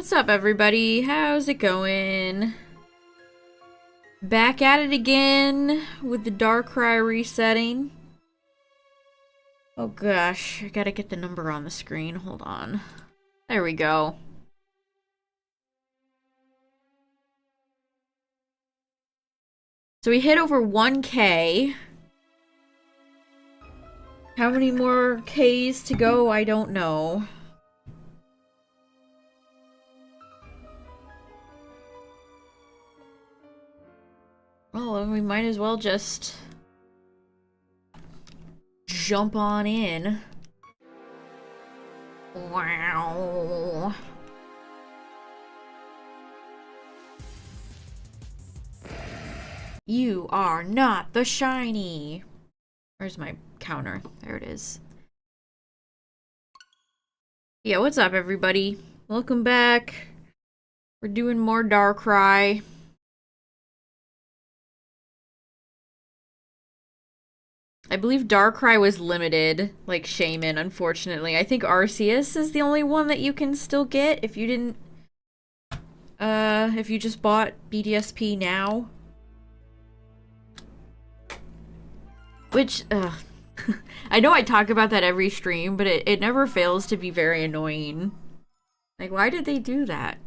What's up, everybody? How's it going? Back at it again with the Darkrai resetting. Oh gosh, I gotta get the number on the screen. Hold on. There we go. So we hit over 1K. How many more Ks to go? I don't know. Well, we might as well just jump on in. Wow. You are not the shiny. Where's my counter? There it is. Yeah, what's up, everybody? Welcome back. We're doing more Darkrai. I believe Darkrai was limited, like Shaman, unfortunately. I think Arceus is the only one that you can still get if you didn't... if you just bought BDSP now. Which, I know I talk about that every stream, but it never fails to be very annoying. Like, why did they do that?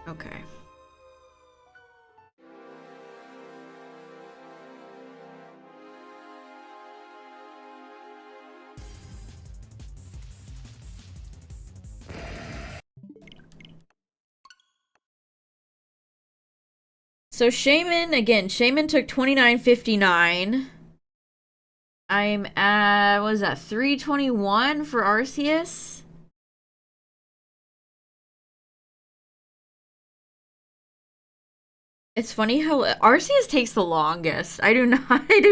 Okay. So Shaman, again, Shaman took 29.59. I'm at, what is that, 321 for Arceus? It's funny how Arceus takes the longest. I do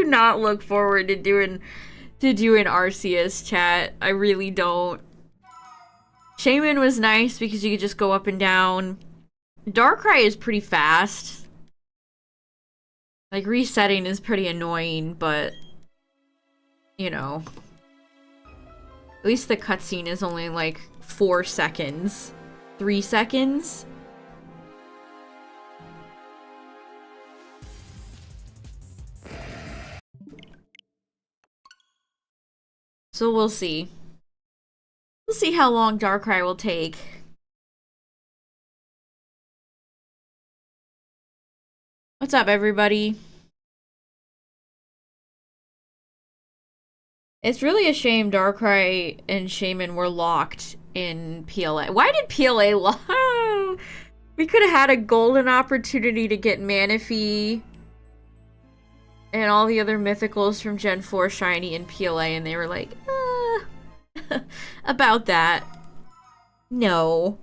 not look forward to doing Arceus, chat. I really don't. Shaman was nice because you could just go up and down. Darkrai is pretty fast. Like, resetting is pretty annoying, but you know. At least the cutscene is only like 4 seconds. 3 seconds? So we'll see. We'll see how long Darkrai will take. What's up, everybody? It's really a shame Darkrai and Shaman were locked in PLA. Why did PLA lock? We could have had a golden opportunity to get Manaphy and all the other mythicals from Gen 4 shiny in PLA, and they were like, about that. No.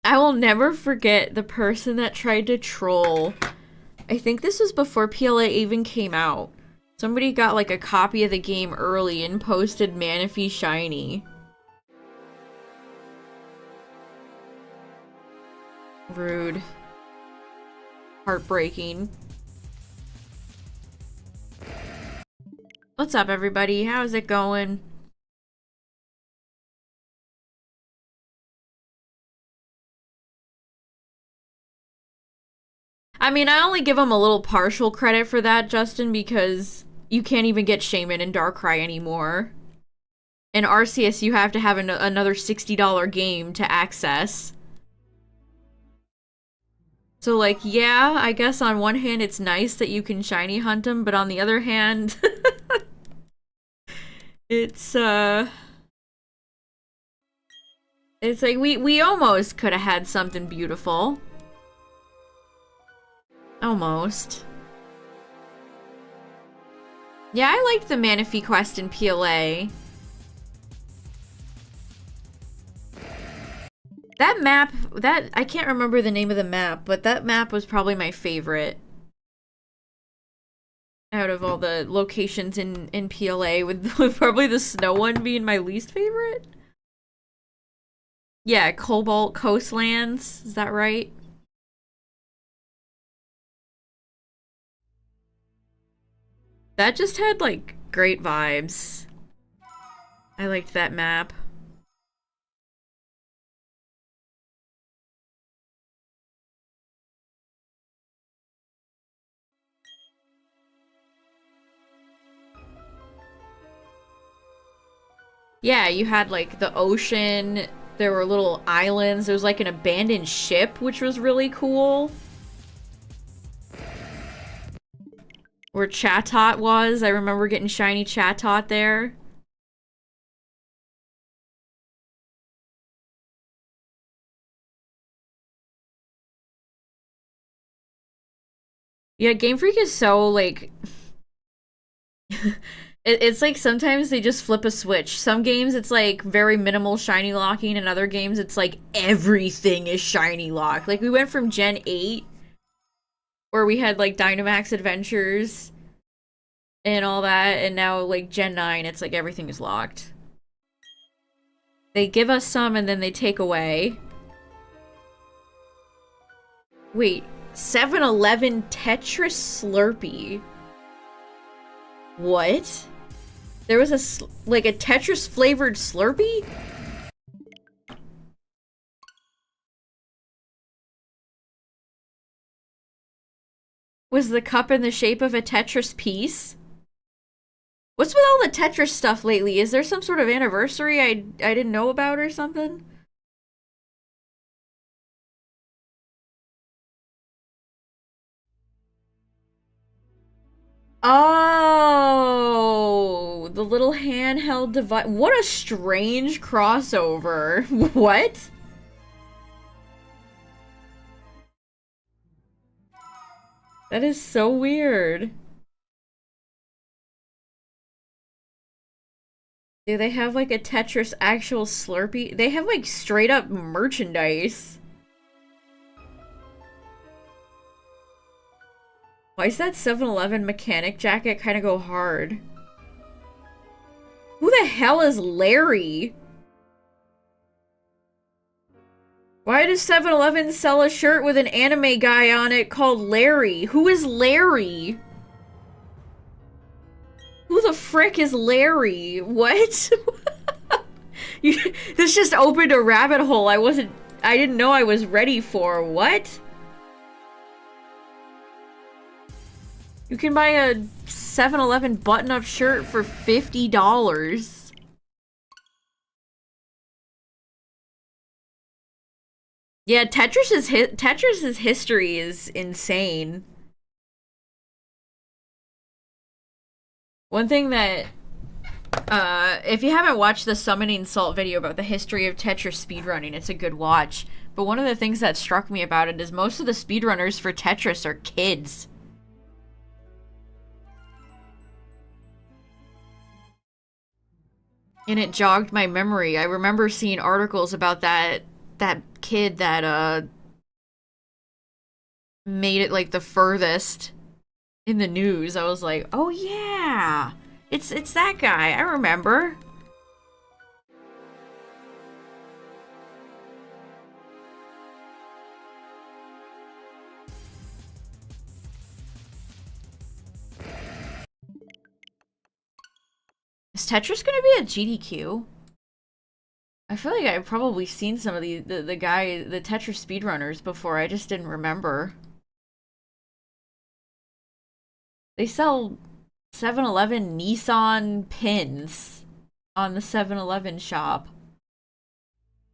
I will never forget the person that tried to troll. I think this was before PLA even came out. Somebody got like a copy of the game early and posted Manaphy shiny. Rude. Heartbreaking. What's up, everybody? How's it going? I mean, I only give him a little partial credit for that, Justin, because you can't even get Shaman and Darkrai anymore. In Arceus, you have to have another $60 game to access. So, like, yeah, I guess on one hand it's nice that you can shiny hunt him, but on the other hand... It's like, we almost could have had something beautiful. Almost. Yeah, I liked the Manaphy quest in PLA. That map, I can't remember the name of the map, but that map was probably my favorite. Out of all the locations in PLA, with probably the snow one being my least favorite. Yeah, Cobalt Coastlands, is that right? That just had, like, great vibes. I liked that map. Yeah, you had, like, the ocean, there were little islands, there was, like, an abandoned ship, which was really cool. Where Chatot was, I remember getting shiny Chatot there. Yeah, Game Freak is so, like... it's like sometimes they just flip a switch. Some games it's like very minimal shiny locking, and other games it's like everything is shiny locked. Like we went from Gen 8, where we had like Dynamax Adventures and all that, and now like Gen 9, it's like everything is locked. They give us some and then they take away. Wait, 7-Eleven Tetris Slurpee. What? There was like a Tetris flavored Slurpee? Was the cup in the shape of a Tetris piece? What's with all the Tetris stuff lately? Is there some sort of anniversary I didn't know about or something? Oh, the little handheld device. What a strange crossover. What? That is so weird. Do they have like a Tetris actual Slurpee? They have like straight up merchandise. Why is that 7-Eleven mechanic jacket kind of go hard? Who the hell is Larry? Why does 7-Eleven sell a shirt with an anime guy on it called Larry? Who is Larry? Who the frick is Larry? What? This just opened a rabbit hole I didn't know I was ready for. What? You can buy a 7-Eleven button-up shirt for $50. Yeah, Tetris's history is insane. One thing that if you haven't watched the Summoning Salt video about the history of Tetris speedrunning, it's a good watch. But one of the things that struck me about it is most of the speedrunners for Tetris are kids. And it jogged my memory. I remember seeing articles about that kid that made it like the furthest in the news. I was like, "Oh yeah. It's that guy. I remember." Is Tetris gonna be at GDQ? I feel like I've probably seen some of the Tetris speedrunners before. I just didn't remember. They sell 7-Eleven Nissan pins on the 7-Eleven shop.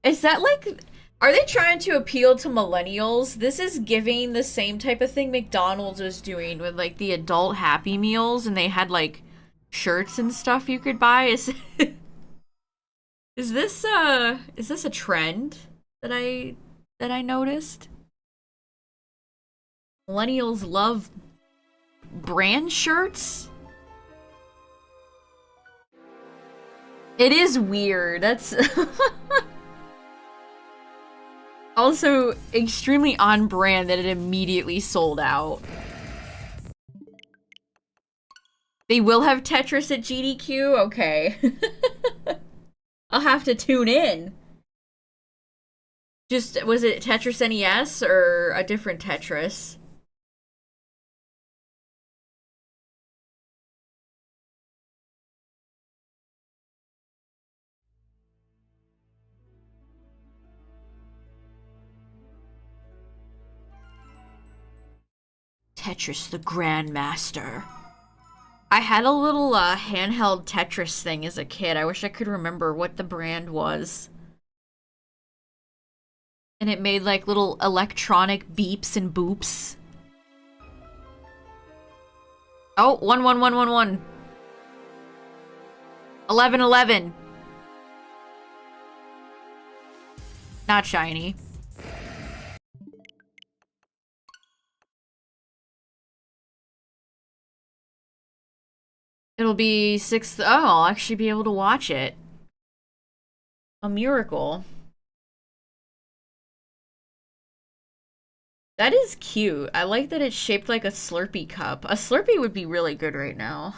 Is that like... Are they trying to appeal to millennials? This is giving the same type of thing McDonald's was doing with like the adult Happy Meals, and they had like shirts and stuff you could buy. Is this a trend that I noticed? Millennials love brand shirts? It is weird. That's also extremely on brand that it immediately sold out. They will have Tetris at GDQ? Okay. I'll have to tune in. Just, was it Tetris NES or a different Tetris? Tetris the Grandmaster. I had a little handheld Tetris thing as a kid. I wish I could remember what the brand was. And it made like little electronic beeps and boops. Oh, 11111. 1111. Not shiny. It'll be 6th. Oh, I'll actually be able to watch it. A miracle. That is cute. I like that it's shaped like a Slurpee cup. A Slurpee would be really good right now.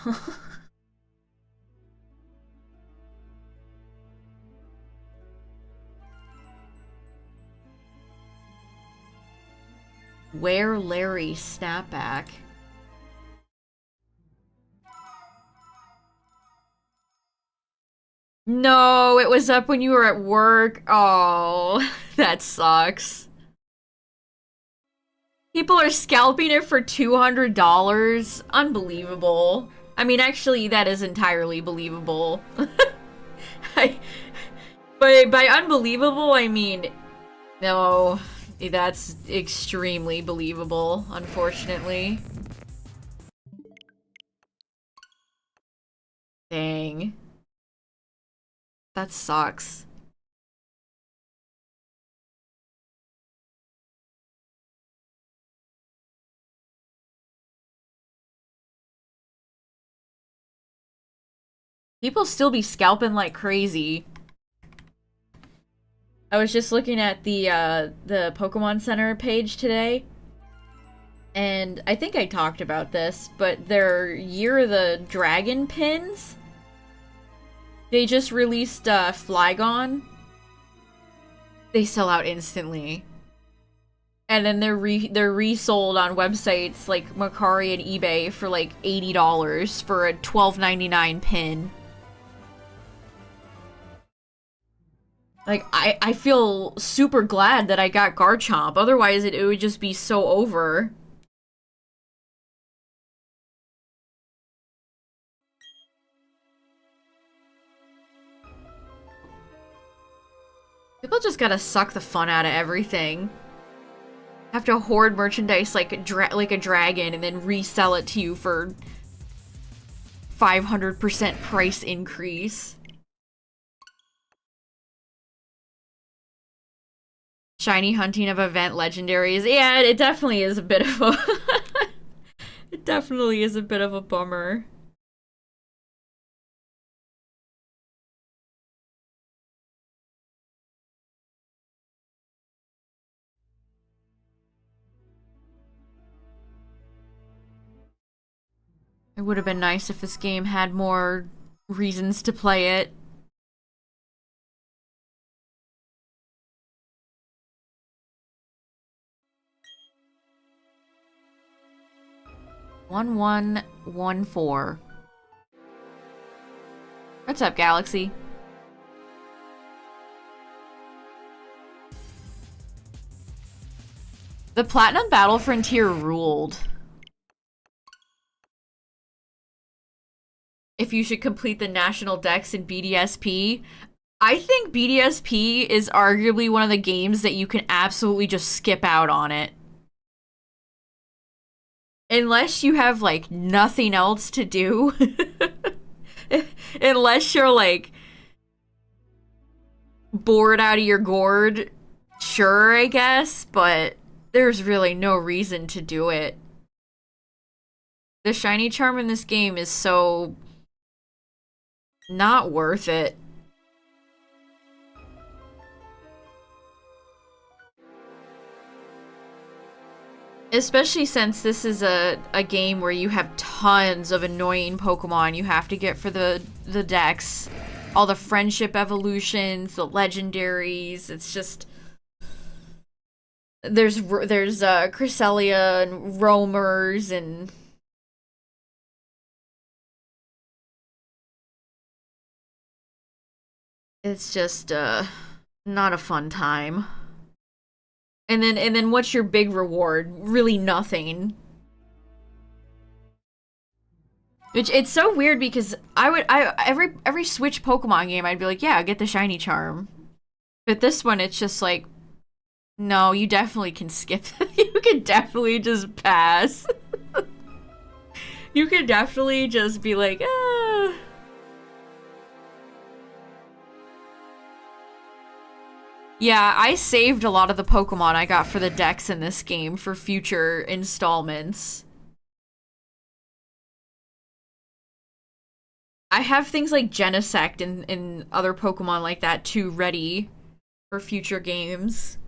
Where Larry Snapback. No, it was up when you were at work. Oh, that sucks. People are scalping it for $200. Unbelievable. I mean, actually, that is entirely believable. But by unbelievable, I mean, no, that's extremely believable, unfortunately. Dang. That sucks. People still be scalping like crazy. I was just looking at the Pokemon Center page today, and I think I talked about this, but their Year of the Dragon pins, they just released Flygon. They sell out instantly. And then they're resold on websites like Mercari and eBay for like $80 for a $12.99 pin. Like, I feel super glad that I got Garchomp. Otherwise, it would just be so over. People just gotta suck the fun out of everything. Have to hoard merchandise like a dragon and then resell it to you for 500% price increase. Shiny hunting of event legendaries. Yeah, it definitely is a bit of a... It definitely is a bit of a bummer. It would have been nice if this game had more reasons to play it. One, 114. What's up, Galaxy? The Platinum Battle Frontier ruled. If you should complete the National Dex in BDSP, I think BDSP is arguably one of the games that you can absolutely just skip out on it. Unless you have, like, nothing else to do. Unless you're, like, bored out of your gourd, sure, I guess, but there's really no reason to do it. The shiny charm in this game is so not worth it. Especially since this is a game where you have tons of annoying Pokemon you have to get for the Dex. All the friendship evolutions, the legendaries, it's just... There's Cresselia and Roamers and... It's just, not a fun time. And then what's your big reward? Really nothing. Which it's so weird because every Switch Pokemon game I'd be like, yeah, get the shiny charm. But this one it's just like, no, you definitely can skip. You can definitely just pass. You can definitely just be like, ah. Yeah, I saved a lot of the Pokemon I got for the decks in this game for future installments. I have things like Genesect and other Pokemon like that too ready for future games.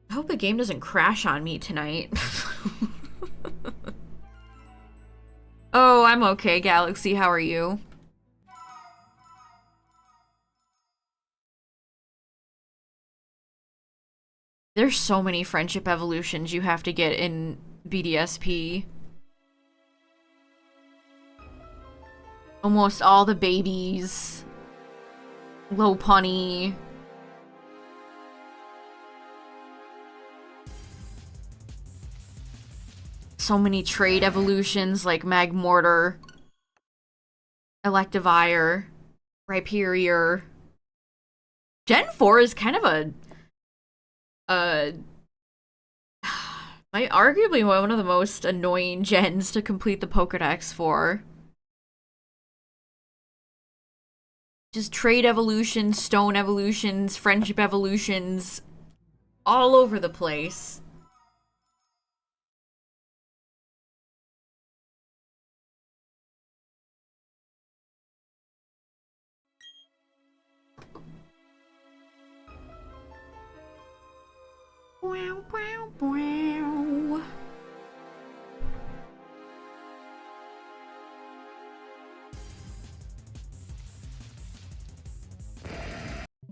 I hope the game doesn't crash on me tonight. Oh, I'm okay, Galaxy. How are you? There's so many friendship evolutions you have to get in BDSP. Almost all the babies. Lopunny. So many trade evolutions like Magmortar, Electivire, Rhyperior. Gen 4 is kind of arguably one of the most annoying gens to complete the Pokedex for. Just trade evolutions, stone evolutions, friendship evolutions, all over the place. Wow, wow, wow.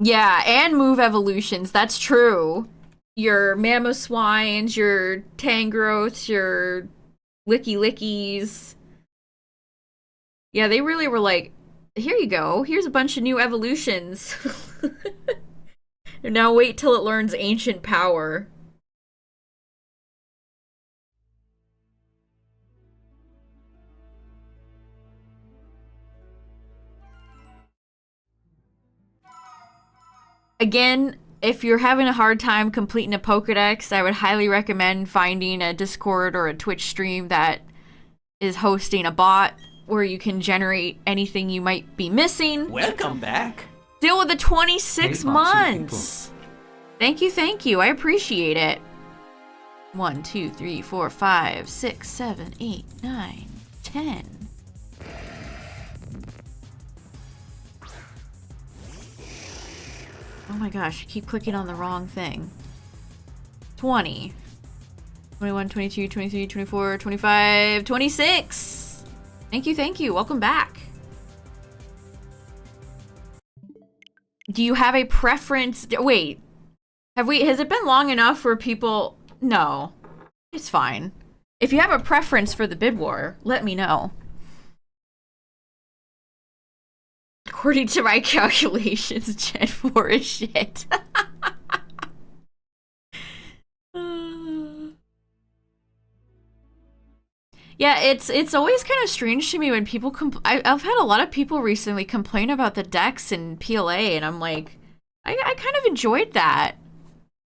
Yeah, and move evolutions, that's true. Your Mamoswines, your Tangrowths, your Licky Lickies. Yeah, they really were like, here you go, here's a bunch of new evolutions. Now wait till it learns Ancient Power. Again, if you're having a hard time completing a Pokedex, I would highly recommend finding a Discord or a Twitch stream that is hosting a bot where you can generate anything you might be missing. Welcome back. Deal with the 26 months. Thank you. I appreciate it. 1, 2, 3, 4, 5, 6, 7, 8, 9, 10. Oh my gosh, I keep clicking on the wrong thing. 20. 21, 22, 23, 24, 25, 26! Thank you. Welcome back. Do you have a preference? Wait. Has it been long enough for people? No. It's fine. If you have a preference for the bid war, let me know. According to my calculations, Gen 4 is shit. Yeah, it's always kind of strange to me when people I've had a lot of people recently complain about the decks in PLA, and I'm like, I kind of enjoyed that.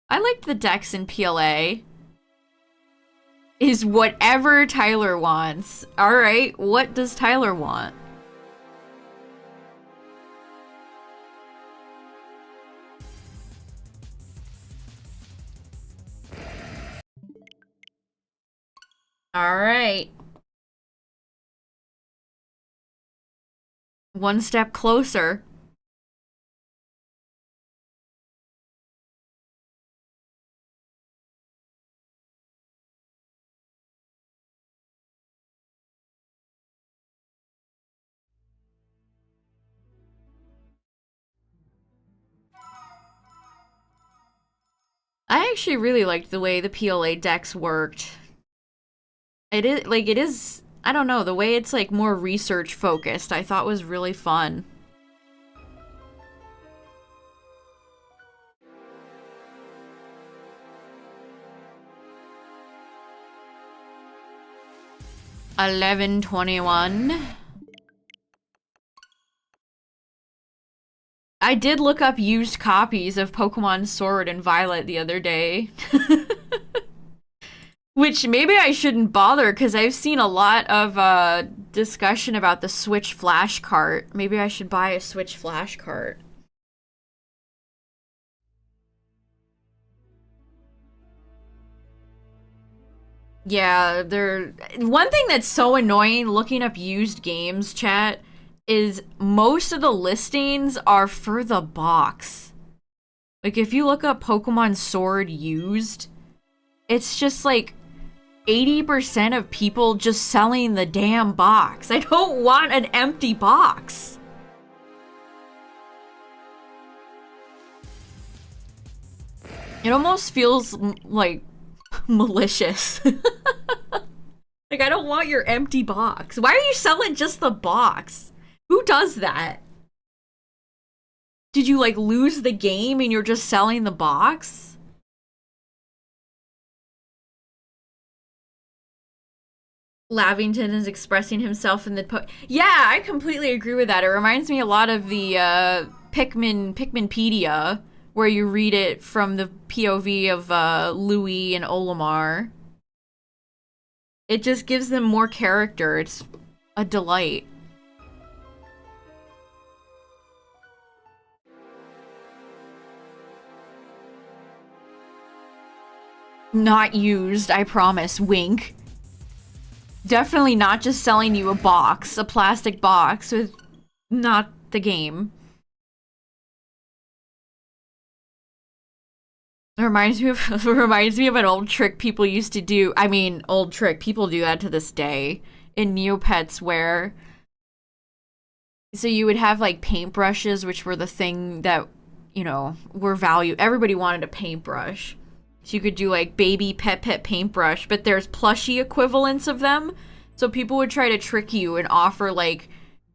I liked the decks in PLA. Is whatever Tyler wants. Alright, what does Tyler want? Alright. One step closer. I actually really liked the way the PLA decks worked. It is, I don't know, the way it's like more research focused, I thought was really fun. 11:21. I did look up used copies of Pokemon Sword and Violet the other day. Which maybe I shouldn't bother because I've seen a lot of discussion about the Switch Flash Cart. Maybe I should buy a Switch Flash Cart. Yeah, one thing that's so annoying looking up used games, chat, is most of the listings are for the box. Like, if you look up Pokemon Sword used, it's just like 80% of people just selling the damn box. I don't want an empty box. It almost feels like malicious. Like, I don't want your empty box. Why are you selling just the box? Who does that? Did you, like, lose the game and you're just selling the box? Lavington is expressing himself in the yeah, I completely agree with that. It reminds me a lot of the Pikminpedia, where you read it from the POV of Louis and Olimar. It just gives them more character. It's a delight. Not used, I promise. Wink. Definitely not just selling you a box, a plastic box with not the game. It reminds me of an old trick people used to do. I mean, old trick. People do that to this day in Neopets where so you would have like paintbrushes, which were the thing that, you know, were valued. Everybody wanted a paintbrush. So you could do like baby pet paintbrush, but there's plushie equivalents of them. So people would try to trick you and offer like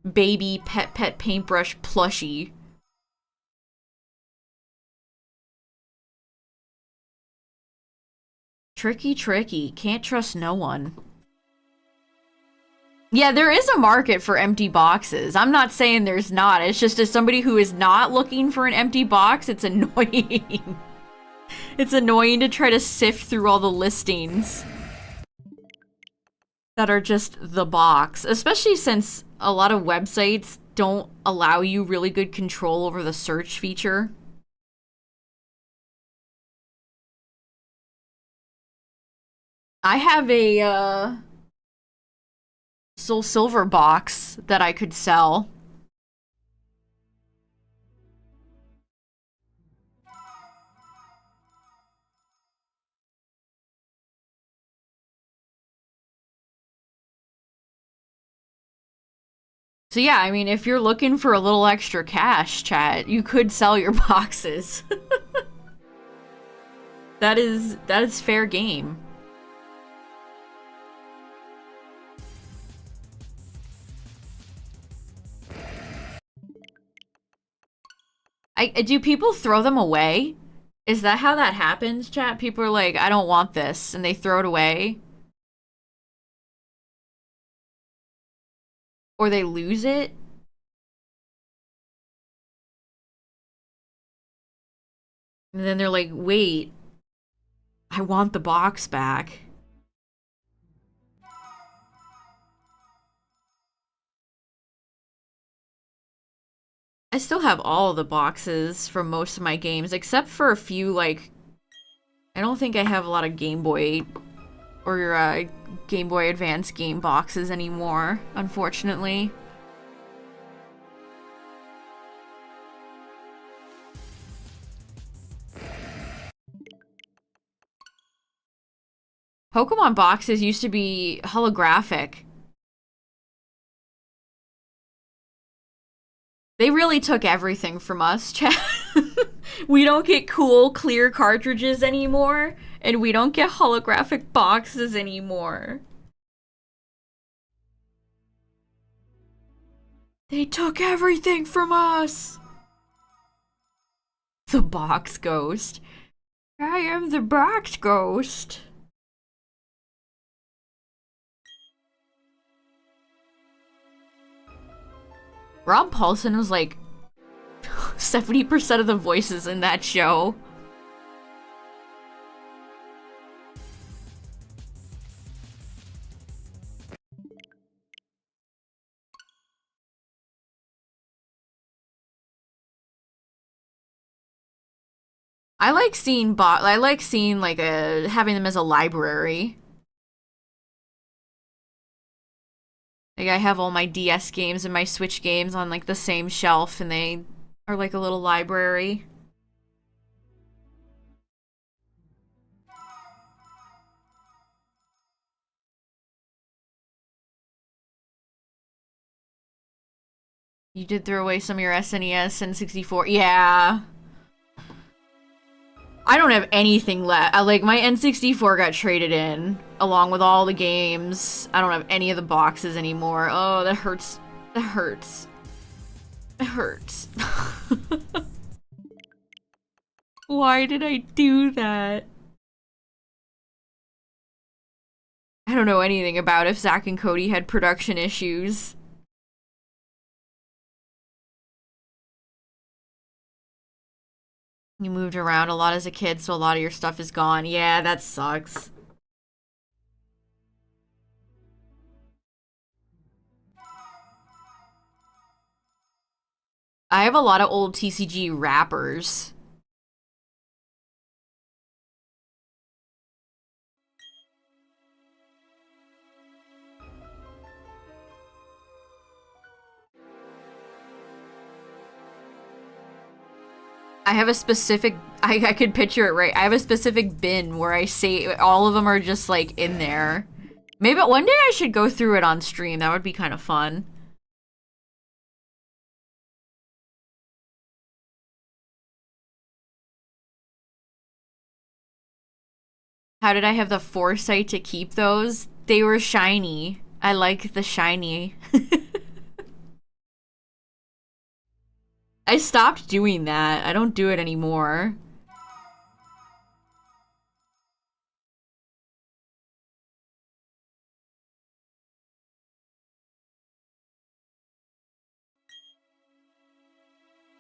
baby pet paintbrush plushie. Tricky. Can't trust no one. Yeah, there is a market for empty boxes. I'm not saying there's not. It's just as somebody who is not looking for an empty box, it's annoying. It's annoying to try to sift through all the listings that are just the box, especially since a lot of websites don't allow you really good control over the search feature. I have a Soul Silver box that I could sell. So yeah, I mean, if you're looking for a little extra cash, chat, you could sell your boxes. That is fair game. Do people throw them away? Is that how that happens, chat? People are like, I don't want this, and they throw it away? Or they lose it? And then they're like, wait, I want the box back. I still have all the boxes from most of my games, except for a few, like, I don't think I have a lot of Game Boy or Game Boy Advance game boxes anymore, unfortunately. Pokemon boxes used to be holographic. They really took everything from us, chat. We don't get cool, clear cartridges anymore, and we don't get holographic boxes anymore. They took everything from us! The box ghost. I am the box ghost. Rob Paulson was like 70% of the voices in that show. I like seeing like having them as a library. Like I have all my DS games and my Switch games on like the same shelf and they are like a little library. You did throw away some of your SNES and 64. Yeah. I don't have anything left. Like, my N64 got traded in, along with all the games. I don't have any of the boxes anymore. Oh, that hurts. That hurts. It hurts. Why did I do that? I don't know anything about if Zach and Cody had production issues. You moved around a lot as a kid, so a lot of your stuff is gone. Yeah, that sucks. I have a lot of old TCG wrappers. I have a specific, I could picture it right. I have a specific bin where I say all of them are just like in there. Maybe one day I should go through it on stream. That would be kind of fun. How did I have the foresight to keep those? They were shiny. I like the shiny. I stopped doing that. I don't do it anymore.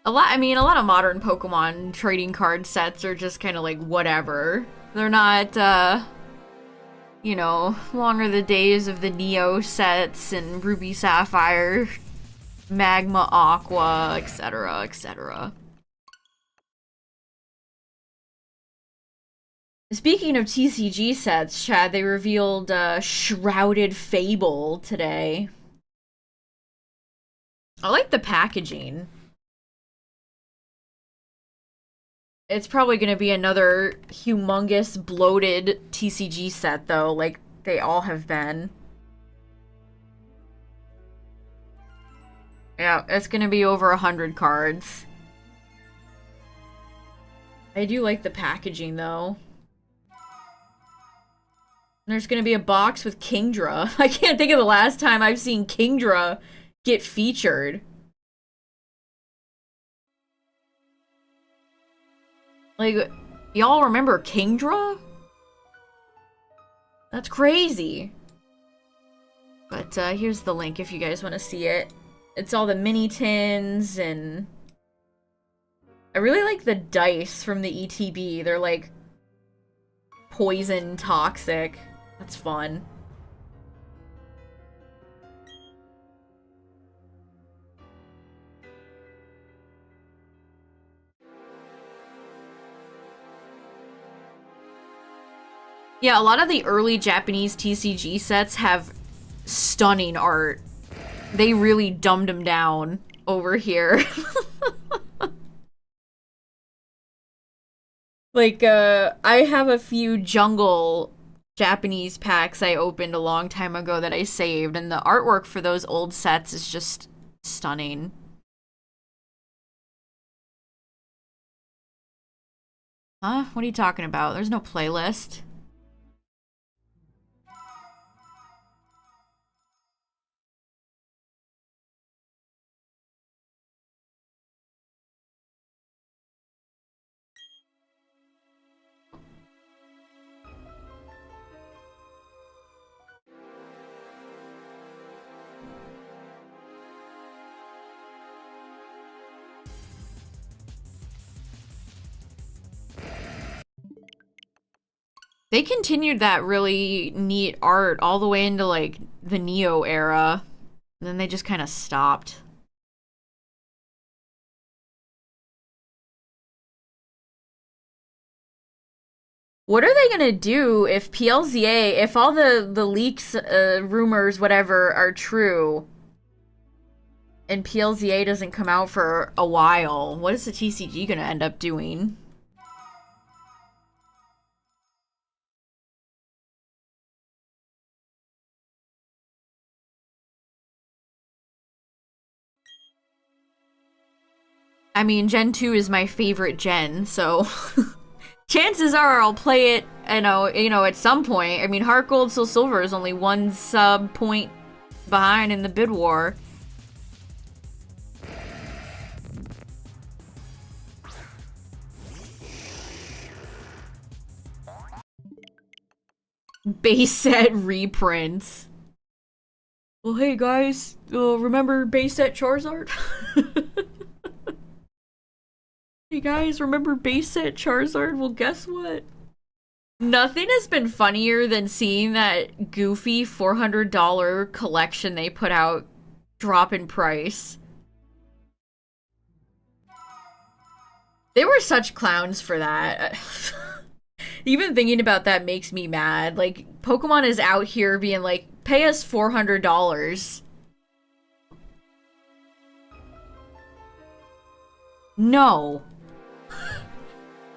A lot of modern Pokemon trading card sets are just kind of like whatever. They're not, you know, longer the days of the Neo sets and Ruby Sapphire, Magma Aqua, etc., etc. Speaking of TCG sets, Chad, they revealed Shrouded Fable today. I like the packaging. It's probably going to be another humongous, bloated TCG set, though, like they all have been. Yeah, it's going to be over 100 cards. I do like the packaging, though. There's going to be a box with Kingdra. I can't think of the last time I've seen Kingdra get featured. Like, y'all remember Kingdra? That's crazy. But here's the link if you guys want to see it. It's all the mini tins and... I really like the dice from the ETB. They're like poison toxic. That's fun. Yeah, a lot of the early Japanese TCG sets have stunning art. They really dumbed them down over here. Like, I have a few jungle Japanese packs I opened a long time ago that I saved, and the artwork for those old sets is just stunning. Huh? What are you talking about? There's no playlist. They continued that really neat art all the way into like the Neo era. And then they just kind of stopped. What are they gonna do if PLZA, if all the leaks, rumors, whatever, are true, and PLZA doesn't come out for a while? What is the TCG gonna end up doing? I mean, Gen 2 is my favorite gen, so chances are I'll play it, at some point. I mean, Heart Gold, Soul Silver is only one sub point behind in the bid war. Base set reprints. Well, hey guys, remember base set Charizard? Hey guys, remember base set Charizard? Well, guess what? Nothing has been funnier than seeing that goofy $400 collection they put out drop in price. They were such clowns for that. Even thinking about that makes me mad. Like, Pokemon is out here being like, pay us $400. No.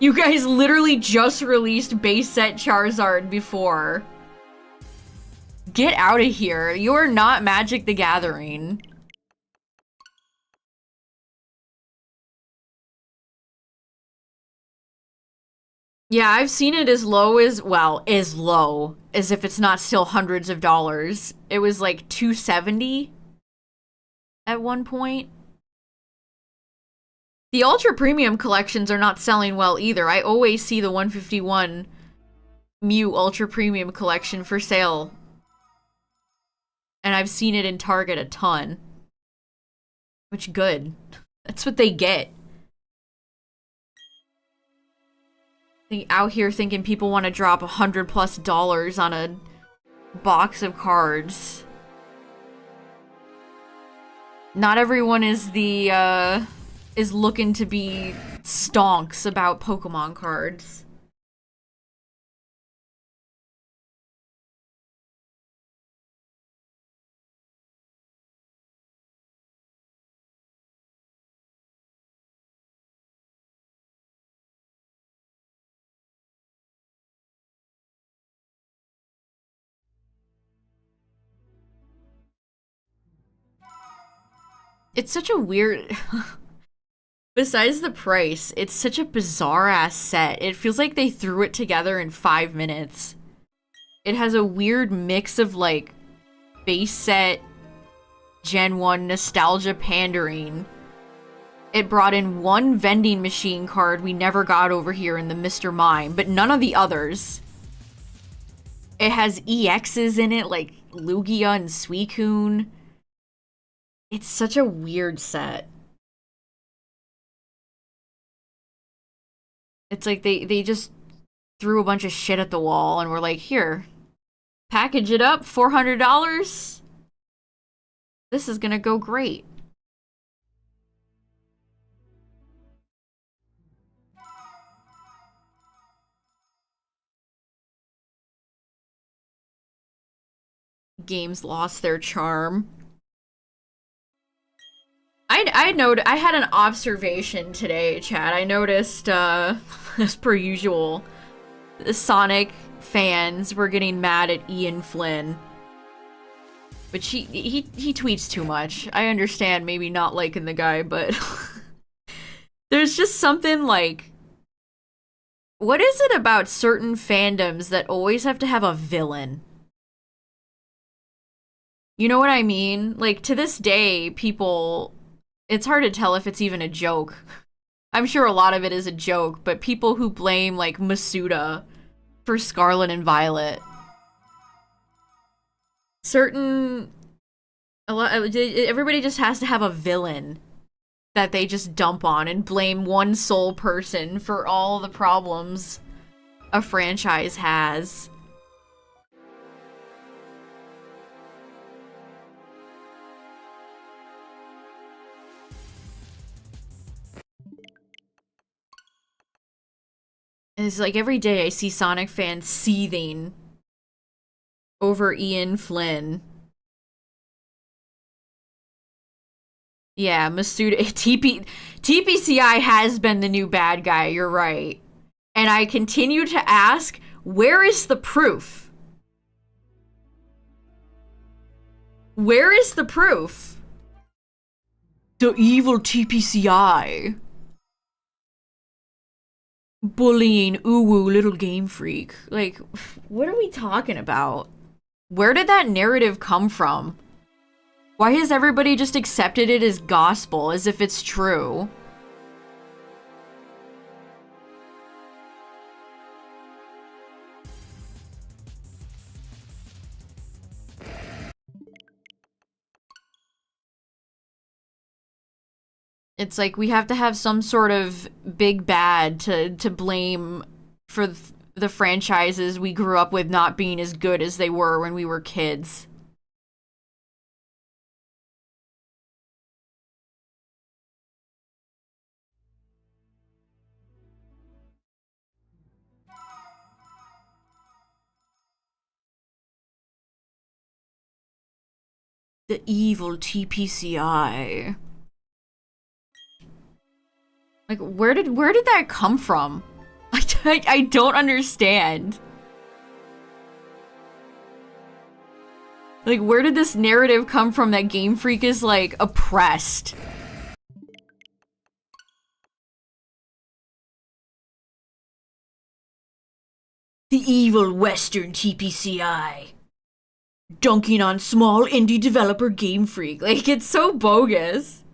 You guys literally just released base set Charizard before. Get out of here. You are not Magic the Gathering. Yeah, I've seen it as low as, well, as low as if it's not still hundreds of dollars. It was like $270 at one point. The ultra premium collections are not selling well either. I always see the 151 Mew ultra premium collection for sale. And I've seen it in Target a ton. Which, good. That's what they get. They out here thinking people want to drop $100+ on a box of cards. Not everyone is is looking to be stonks about Pokemon cards. It's such a weird... Besides the price, it's such a bizarre-ass set. It feels like they threw it together in 5 minutes. It has a weird mix of, like, base set, Gen 1 nostalgia pandering. It brought in one vending machine card we never got over here in the Mr. Mime, but none of the others. It has EXs in it, like Lugia and Suicune. It's such a weird set. It's like they just threw a bunch of shit at the wall and were like, here, package it up, $400. This is gonna go great. Games lost their charm. I had an observation today, chat. I noticed, as per usual, the Sonic fans were getting mad at Ian Flynn. But he tweets too much. I understand maybe not liking the guy, but there's just something like, what is it about certain fandoms that always have to have a villain? You know what I mean? Like, to this day, people... It's hard to tell if it's even a joke. I'm sure a lot of it is a joke, but people who blame, like, Masuda for Scarlet and Violet. Everybody just has to have a villain that they just dump on and blame one sole person for all the problems a franchise has. It's like every day I see Sonic fans seething over Ian Flynn. Yeah, Masuda TPCI has been the new bad guy, you're right. And I continue to ask, where is the proof? Where is the proof? The evil TPCI. Bullying Uwu little Game Freak. Like, what are we talking about? Where did that narrative come from? Why has everybody just accepted it as gospel, as if it's true? It's like we have to have some sort of big bad to blame for the franchises we grew up with not being as good as they were when we were kids. The evil TPCI. Like, where did that come from? I don't understand. Like, where did this narrative come from that Game Freak is, like, oppressed? The evil Western TPCI. Dunking on small indie developer Game Freak. Like, it's so bogus.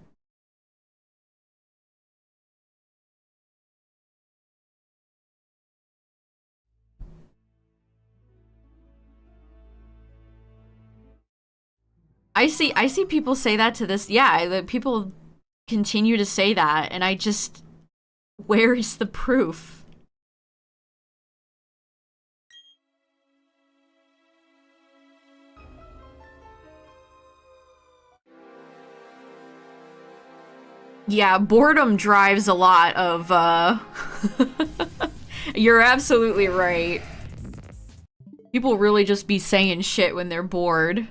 I see people say that to this. Yeah, the people continue to say that, and I just, where is the proof? Yeah, boredom drives a lot of You're absolutely right. People really just be saying shit when they're bored.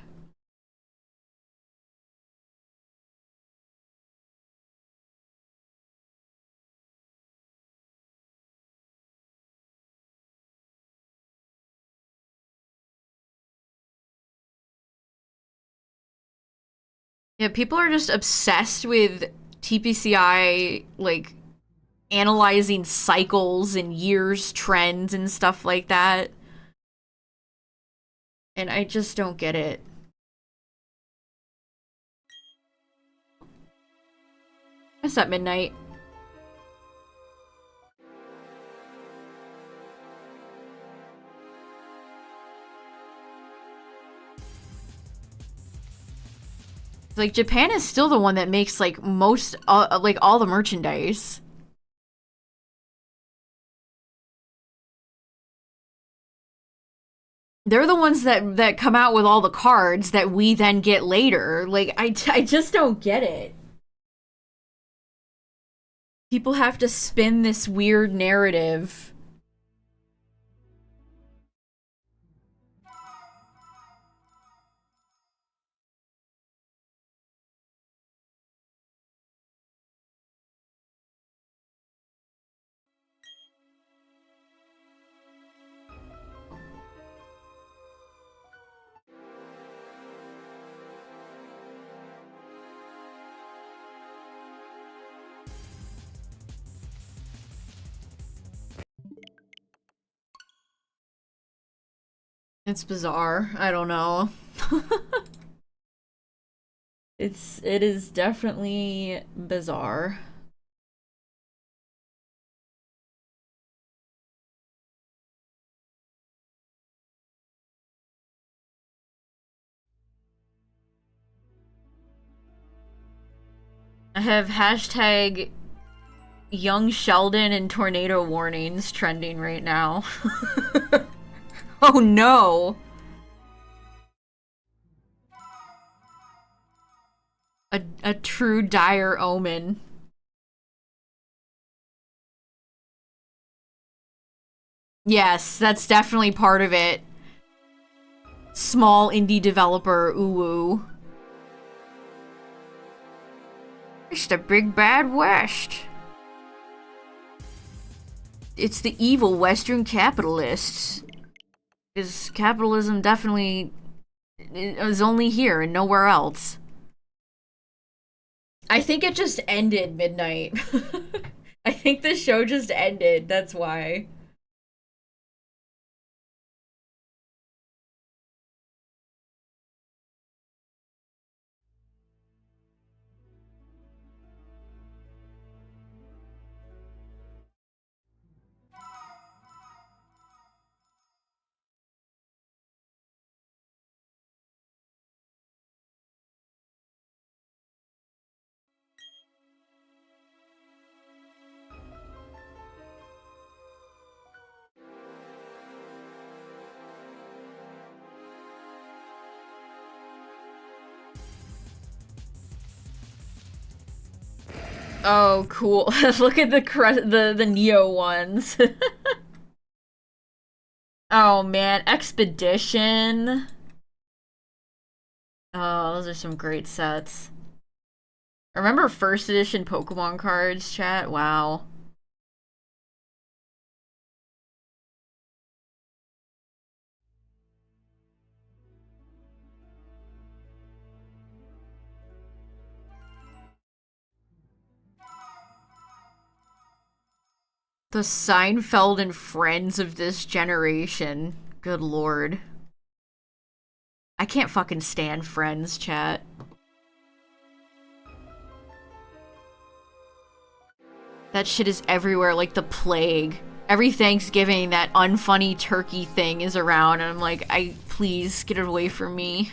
Yeah, people are just obsessed with TPCI, like, analyzing cycles and years, trends, and stuff like that. And I just don't get it. It's at midnight. Like, Japan is still the one that makes, like, most, like, all the merchandise. They're the ones that come out with all the cards that we then get later. Like, I just don't get it. People have to spin this weird narrative. It's bizarre. I don't know. It is definitely bizarre. I have hashtag Young Sheldon and tornado warnings trending right now. Oh no! A true dire omen. Yes, that's definitely part of it. Small indie developer, ooh. It's the big bad West. It's the evil Western capitalists. Because capitalism definitely is only here and nowhere else. I think it just ended midnight. I think the show just ended, that's why. Oh, cool. Look at the Neo ones. Oh man, Expedition. Oh, those are some great sets. Remember first edition Pokemon cards, chat? Wow. The Seinfeld and Friends of this generation. Good lord. I can't fucking stand Friends, chat. That shit is everywhere like the plague. Every Thanksgiving, that unfunny turkey thing is around, and I'm like, please get it away from me.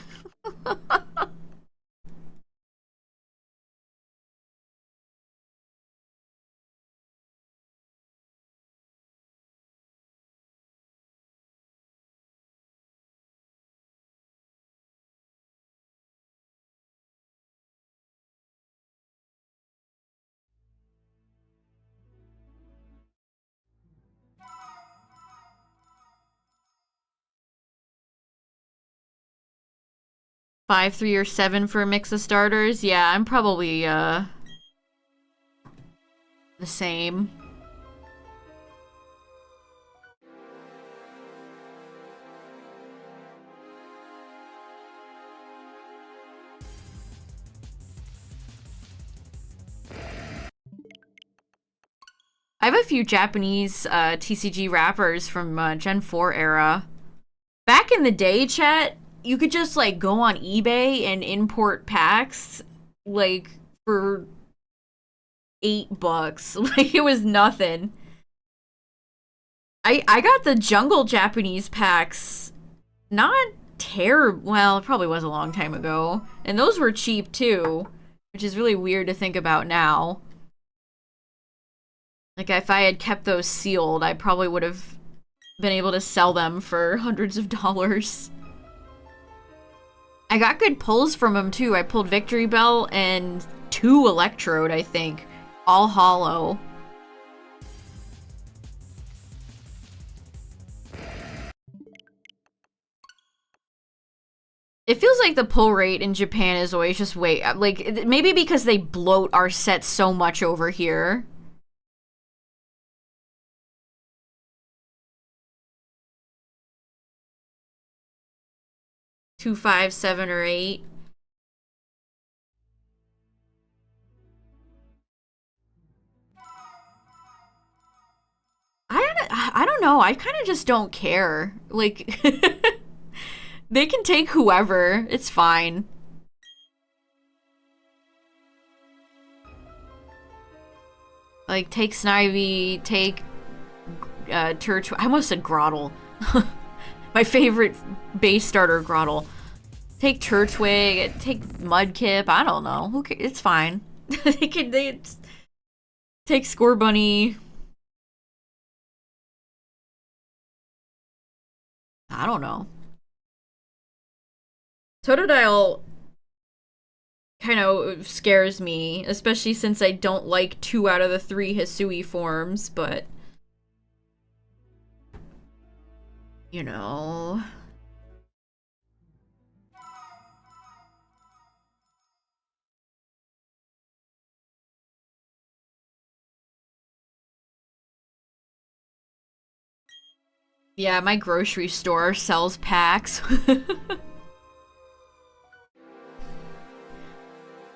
5, 3, or 7 for a mix of starters? Yeah, I'm probably, the same. I have a few Japanese TCG wrappers from Gen 4 era. Back in the day, chat, you could just like go on eBay and import packs like for $8. Like it was nothing. I got the Jungle Japanese packs not terrible. Well, it probably was a long time ago. And those were cheap too, which is really weird to think about now. Like, if I had kept those sealed, I probably would have been able to sell them for hundreds of dollars. I got good pulls from them, too. I pulled Victory Bell and 2 Electrode, I think. All hollow. It feels like the pull rate in Japan is always just way... Like, maybe because they bloat our sets so much over here. 2, 5, 7, or 8. I don't know. I kind of just don't care. Like, they can take whoever. It's fine. Like, take Snivy, take Turch. I almost said Grottle. My favorite base starter Grottle. Take Turtwig, take Mudkip. I don't know. Who cares? It's fine. They Take Score Bunny. I don't know. Totodile kind of scares me, especially since I don't like 2 out of the 3 Hisui forms, but you know. Yeah, my grocery store sells packs.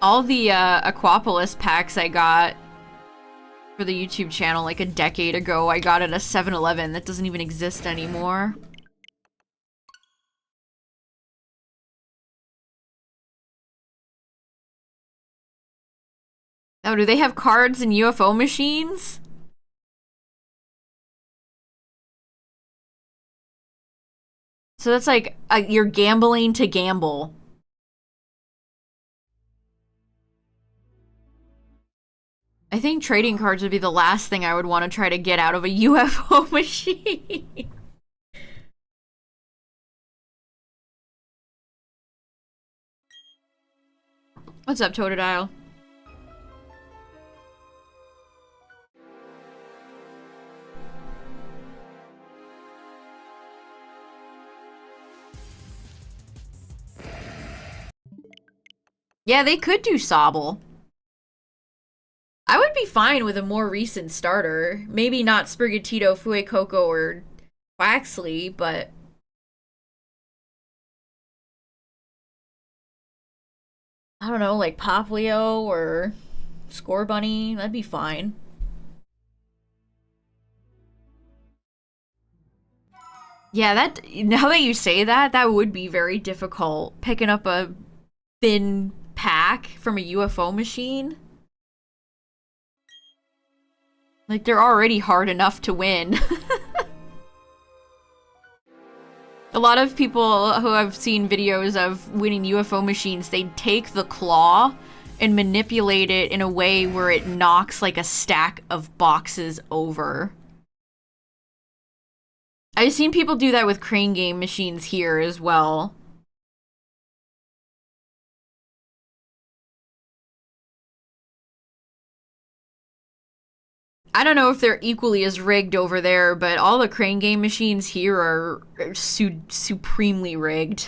All the Aquapolis packs I got for the YouTube channel like a decade ago, I got at a 7-Eleven that doesn't even exist anymore. Oh, do they have cards and UFO machines? So that's like you're gambling to gamble. I think trading cards would be the last thing I would want to try to get out of a UFO machine. What's up, Totodile? Yeah, they could do Sobble. I would be fine with a more recent starter. Maybe not Sprigatito, Fuecoco, or Waxley, but I don't know, like Poplio or Score Bunny. That'd be fine. Yeah, that now that you say that, that would be very difficult. Picking up a thin pack from a UFO machine. Like, they're already hard enough to win. A lot of people who I've seen videos of winning UFO machines, they take the claw and manipulate it in a way where it knocks like a stack of boxes over. I've seen people do that with crane game machines here as well. I don't know if they're equally as rigged over there, but all the crane game machines here are supremely rigged.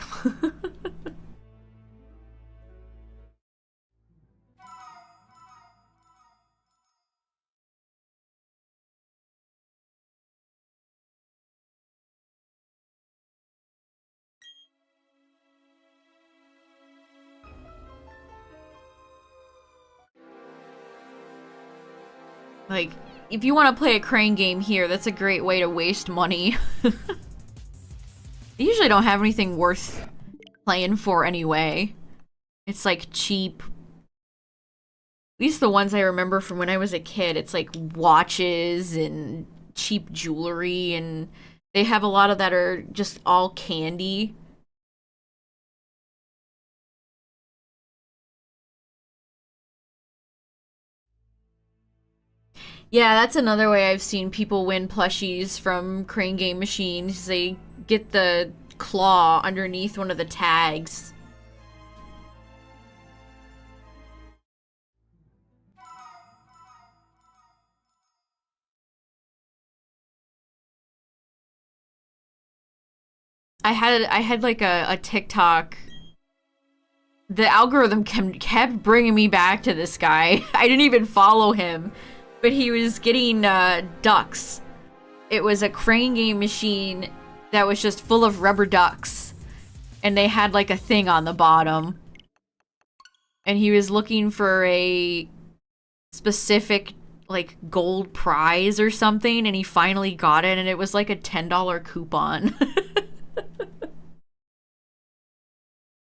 Like, if you want to play a crane game here, that's a great way to waste money. They usually don't have anything worth playing for anyway. It's like cheap. At least the ones I remember from when I was a kid, it's like watches and cheap jewelry, and they have a lot of that are just all candy. Yeah, that's another way I've seen people win plushies from crane game machines. They get the claw underneath one of the tags. I had like a TikTok. The algorithm kept bringing me back to this guy. I didn't even follow him, but he was getting ducks. It was a crane game machine that was just full of rubber ducks, and they had like a thing on the bottom. And he was looking for a specific like gold prize or something, and he finally got it, and it was like a $10 coupon.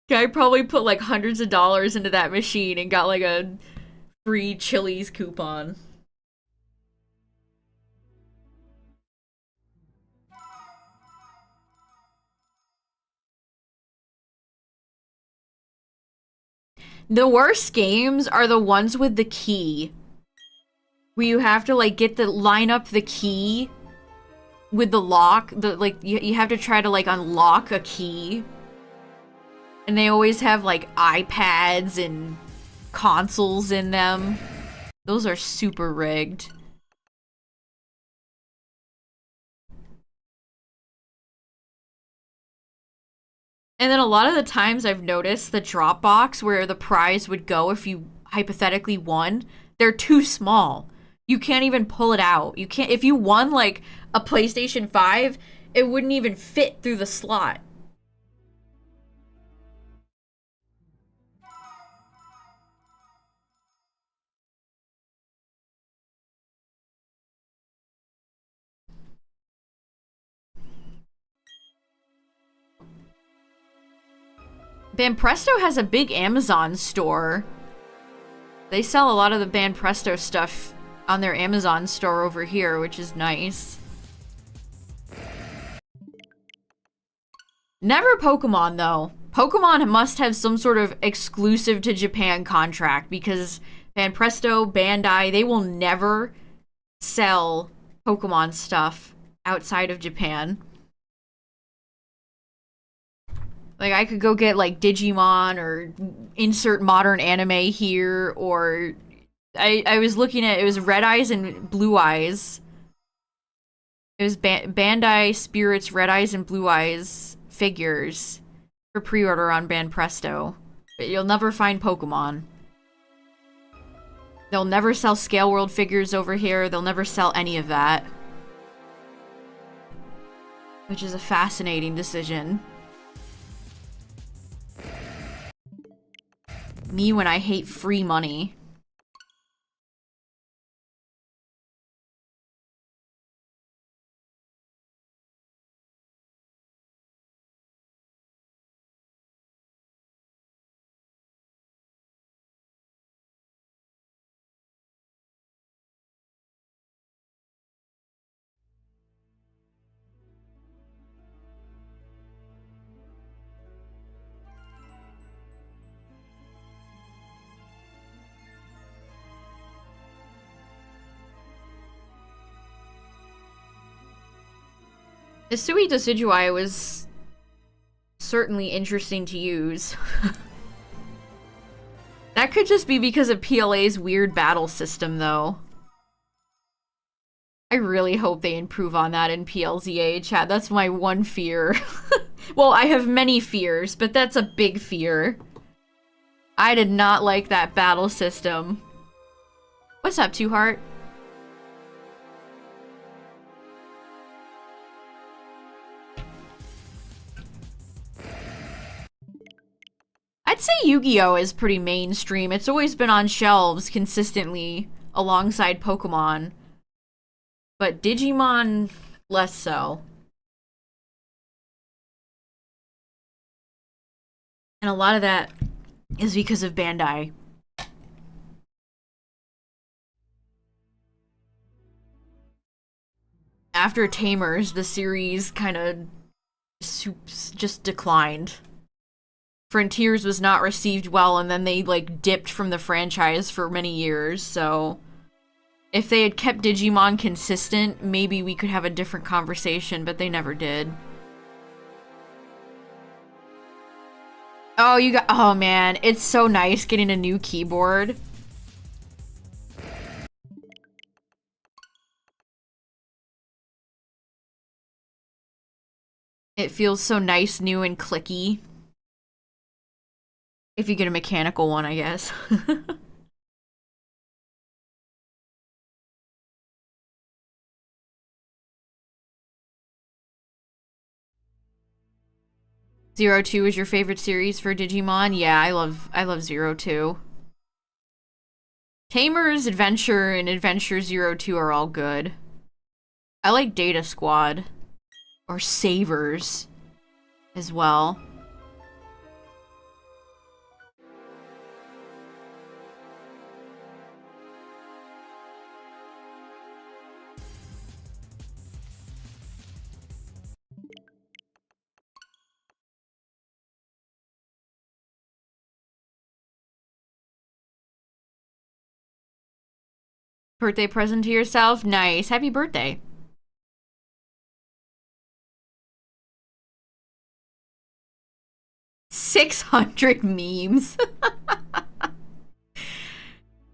Guy probably put like hundreds of dollars into that machine and got like a free Chili's coupon. The worst games are the ones with the key. where you have to like line up the key with the lock. You have to try to like unlock a key. And they always have like iPads and consoles in them. Those are super rigged. And then a lot of the times I've noticed the drop box where the prize would go if you hypothetically won, they're too small. You can't even pull it out. You can't, if you won like a PlayStation 5, it wouldn't even fit through the slot. Banpresto has a big Amazon store. They sell a lot of the Banpresto stuff on their Amazon store over here, which is nice. Never Pokemon, though. Pokemon must have some sort of exclusive to Japan contract because Banpresto, Bandai, they will never sell Pokemon stuff outside of Japan. Like, I could go get, like, Digimon or insert modern anime here, or I was looking at, it was Red Eyes and Blue Eyes. It was Bandai Spirits Red Eyes and Blue Eyes figures for pre-order on Banpresto. But you'll never find Pokemon. They'll never sell Scale World figures over here. They'll never sell any of that. Which is a fascinating decision. Me when I hate free money. Isui Decidueye was certainly interesting to use. That could just be because of PLA's weird battle system, though. I really hope they improve on that in PLZA, chat. That's my one fear. Well, I have many fears, but that's a big fear. I did not like that battle system. What's up, Two Heart? I'd say Yu-Gi-Oh! Is pretty mainstream. It's always been on shelves consistently alongside Pokemon. But Digimon, less so. And a lot of that is because of Bandai. After Tamers, the series kind of just declined. Frontiers was not received well, and then they, like, dipped from the franchise for many years, so... If they had kept Digimon consistent, maybe we could have a different conversation, but they never did. Oh, you got- oh man, it's so nice getting a new keyboard. It feels so nice, new, and clicky. If you get a mechanical one, I guess. 02 is your favorite series for Digimon? Yeah, I love 02. Tamer's Adventure and Adventure 02 are all good. I like Data Squad. Or Savers as well. Birthday present to yourself? Nice. Happy birthday. $600 memes.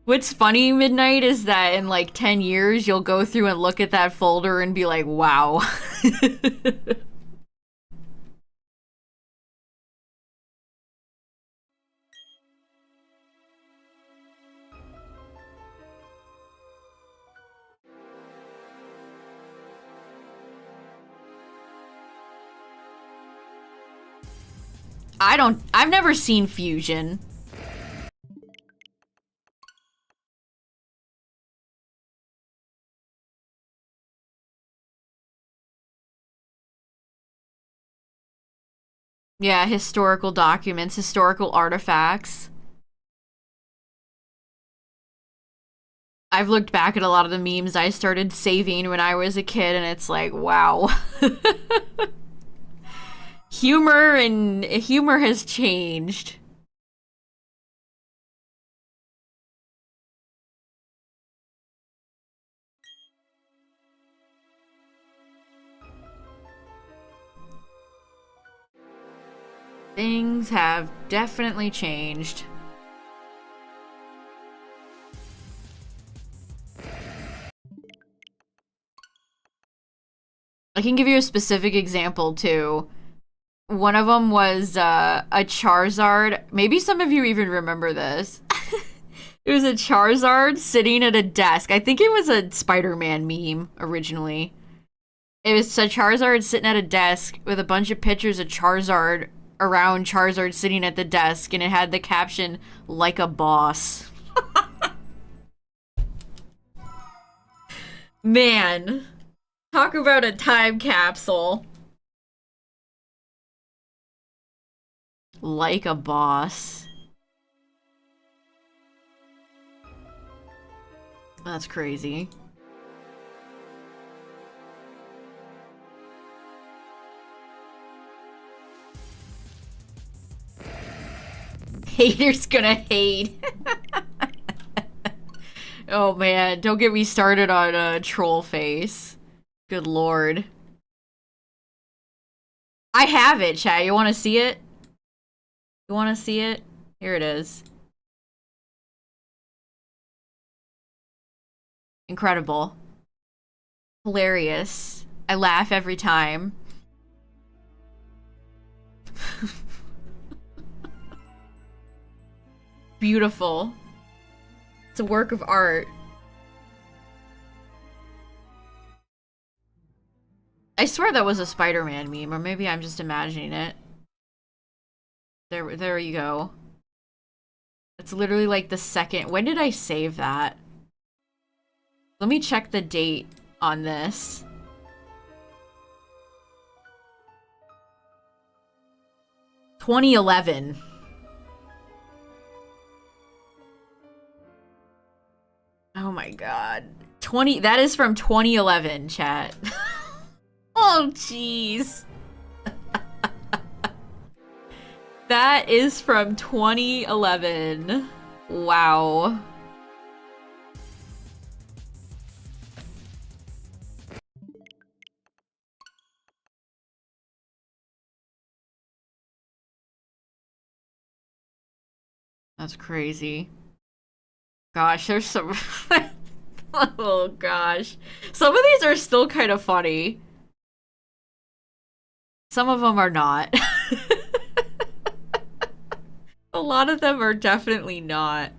What's funny, Midnight, is that in like 10 years, you'll go through and look at that folder and be like, wow. I've never seen Fusion. Yeah, historical documents, historical artifacts. I've looked back at a lot of the memes I started saving when I was a kid, and it's like, wow. Humor has changed. Things have definitely changed. I can give you a specific example too. One of them was a Charizard. Maybe some of you even remember this. It was a Charizard sitting at a desk. I think it was a Spider-Man meme originally. It was a Charizard sitting at a desk with a bunch of pictures of Charizard around Charizard sitting at the desk, and it had the caption, "Like a boss." Man, talk about a time capsule. Like a boss. That's crazy. Haters gonna hate. Oh man, don't get me started on troll face. Good lord. I have it, chat. You want to see it? You want to see it? Here it is. Incredible. Hilarious. I laugh every time. Beautiful. It's a work of art. I swear that was a Spider-Man meme, or maybe I'm just imagining it. There you go. It's literally like the second. When did I save that? Let me check the date on this. (2011). Oh my god. That is from 2011, chat. Oh jeez. That is from 2011. Wow. That's crazy. Gosh, there's some... Oh gosh. Some of these are still kind of funny. Some of them are not. A lot of them are definitely not.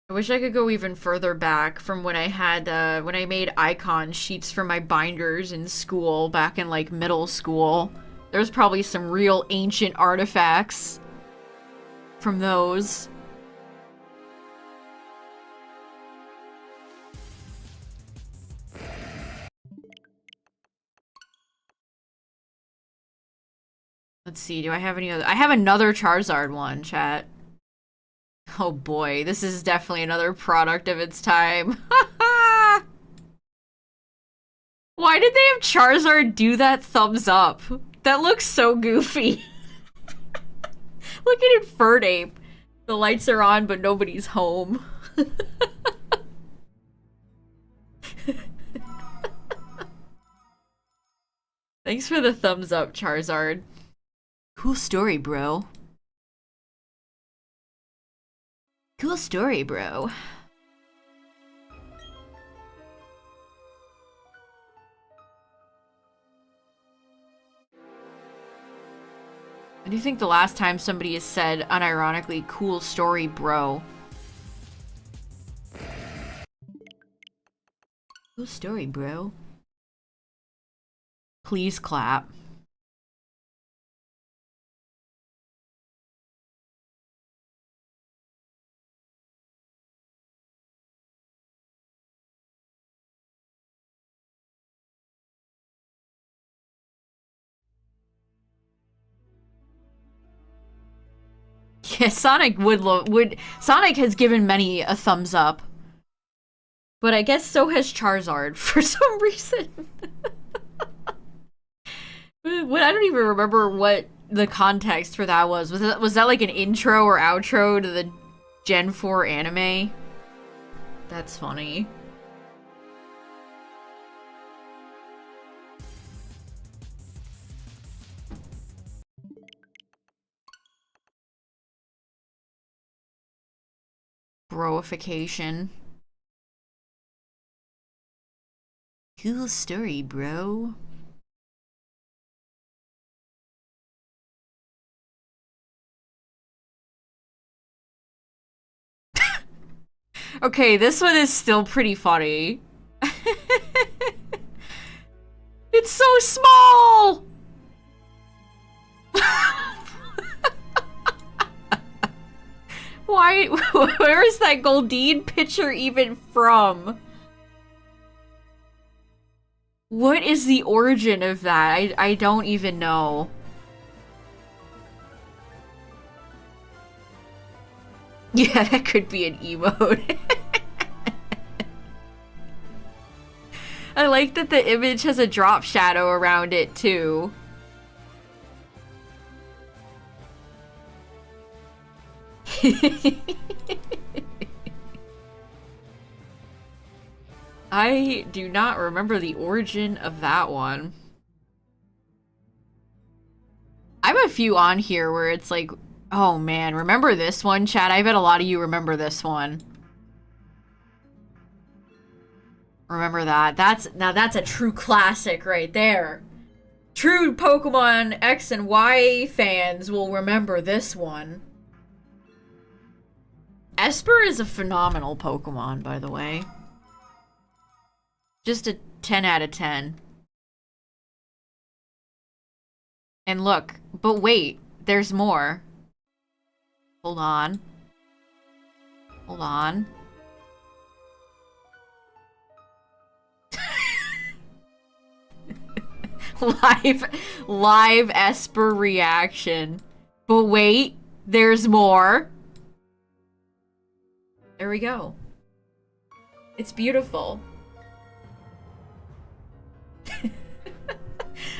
I wish I could go even further back from when I had, when I made icon sheets for my binders in school, back in, like, middle school. There's probably some real ancient artifacts from those. Let's see, do I have any other? I have another Charizard one, chat. Oh boy, this is definitely another product of its time. Why Why did they have Charizard do that thumbs up? That looks so goofy. Look at it, Fernape. The lights are on, but nobody's home. Thanks for the thumbs up, Charizard. Cool story, bro. Cool story, bro. I do think the last time somebody has said, unironically, cool story, bro. Cool story, bro. Please clap. Yeah, Sonic Sonic has given many a thumbs up. But I guess so has Charizard for some reason. I don't even remember what the context for that was. Was that like an intro or outro to the Gen 4 anime? That's funny. Broification. Cool story, bro. Okay, this one is still pretty funny. It's so small! Why? Where is that Goldeen picture even from? What is the origin of that? I don't even know. Yeah, that could be an emote. I like that the image has a drop shadow around it, too. I do not remember the origin of that one. I have a few on here where it's like, oh man, remember this one, chat? I bet a lot of you remember this one. Remember that? Now that's a true classic right there. True Pokemon X and Y fans will remember this one. Esper is a phenomenal Pokemon, by the way. Just a 10 out of 10. And look, but wait, there's more. Hold on. Hold on. live Esper reaction. But wait, there's more. There we go. It's beautiful.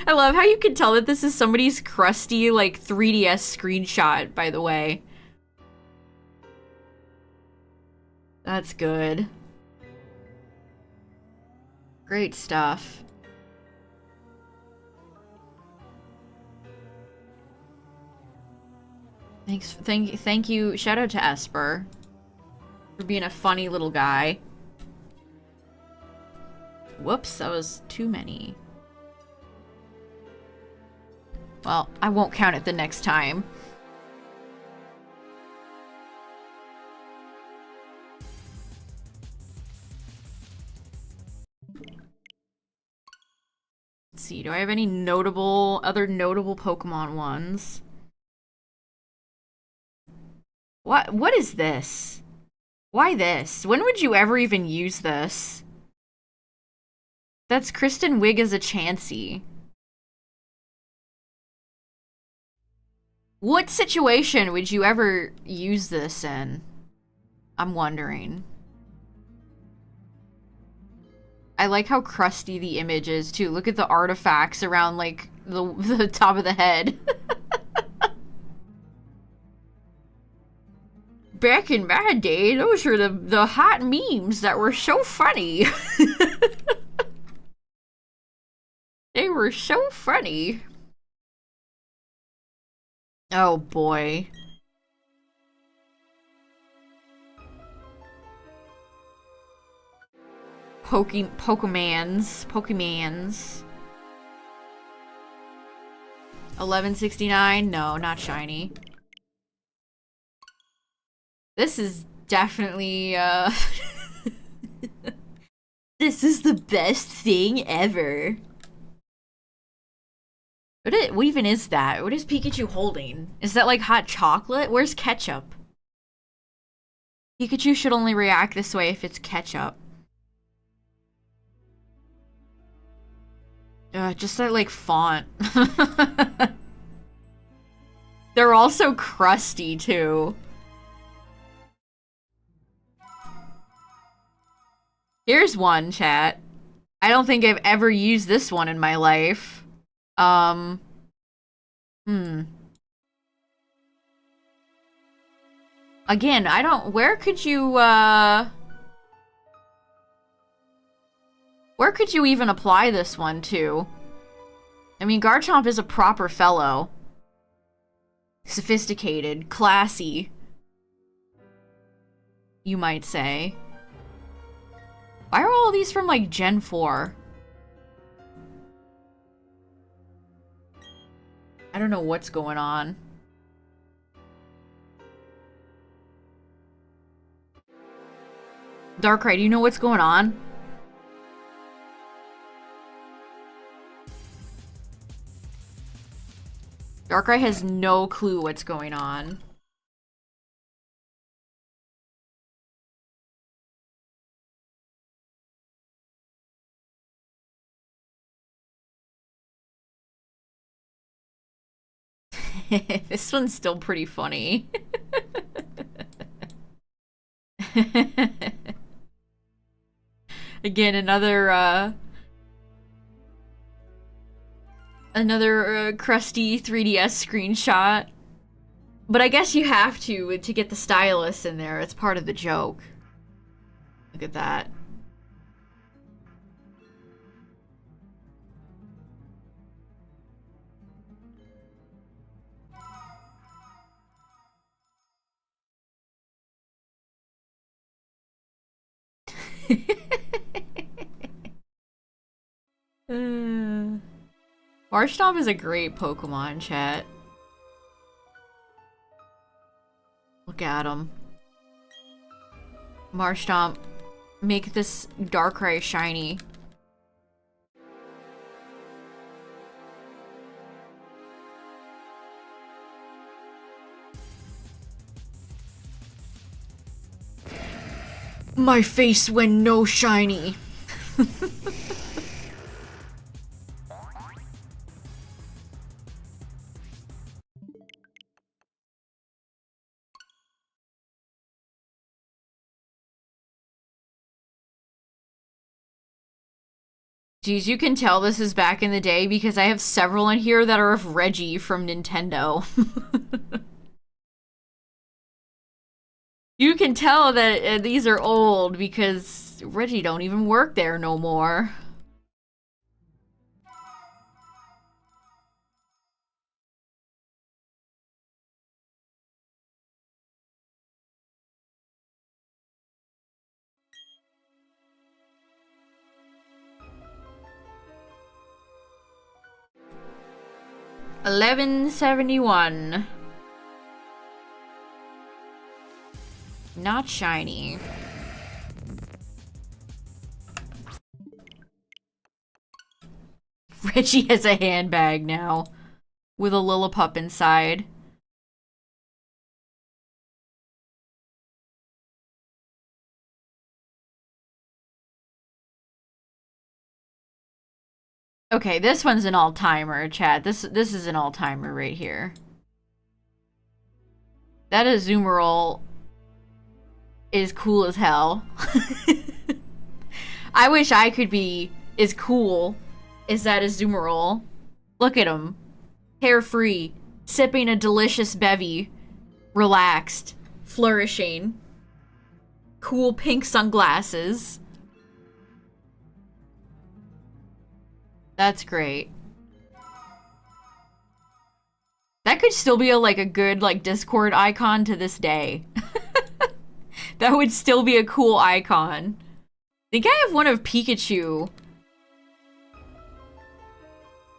I love how you can tell that this is somebody's crusty, like, 3DS screenshot, by the way. That's good. Great stuff. Thank you. Shout out to Esper for being a funny little guy. Whoops, that was too many. Well, I won't count it the next time. Let's see, do I have any other notable Pokemon ones? What is this? Why this? When would you ever even use this? That's Kristen Wiig as a Chansey. What situation would you ever use this in? I'm wondering. I like how crusty the image is too. Look at the artifacts around like the top of the head. Back in my day, those were the hot memes that were so funny. They were so funny. Oh boy. Pokemans. 1169? No, not shiny. This is definitely, this is the best thing ever. What even is that? What is Pikachu holding? Is that like hot chocolate? Where's ketchup? Pikachu should only react this way if it's ketchup. Just that like font. They're all so crusty too. Here's one, chat. I don't think I've ever used this one in my life. Again, I don't... Where could you even apply this one to? I mean, Garchomp is a proper fellow. Sophisticated, classy, you might say. Why are all these from, like, Gen 4? I don't know what's going on. Darkrai, do you know what's going on? Darkrai has no clue what's going on. This one's still pretty funny. Again, another crusty 3DS screenshot. But I guess you have to get the stylus in there. It's part of the joke. Look at that. Marshtomp is a great Pokemon, chat. Look at him. Marshtomp, make this Darkrai shiny. My face when no shiny. Geez, you can tell this is back in the day because I have several in here that are of Reggie from Nintendo. You can tell that these are old because Reggie don't even work there no more. $11.71. Not shiny. Reggie has a handbag now with a Lillipup inside. Okay, this one's an all-timer, chat. This is an all-timer right here. That Azumarill is cool as hell. I wish I could be as cool as that Azumarill. Look at him. Carefree. Sipping a delicious bevy. Relaxed. Flourishing. Cool pink sunglasses. That's great. That could still be a good Discord icon to this day. That would still be a cool icon. I think I have one of Pikachu.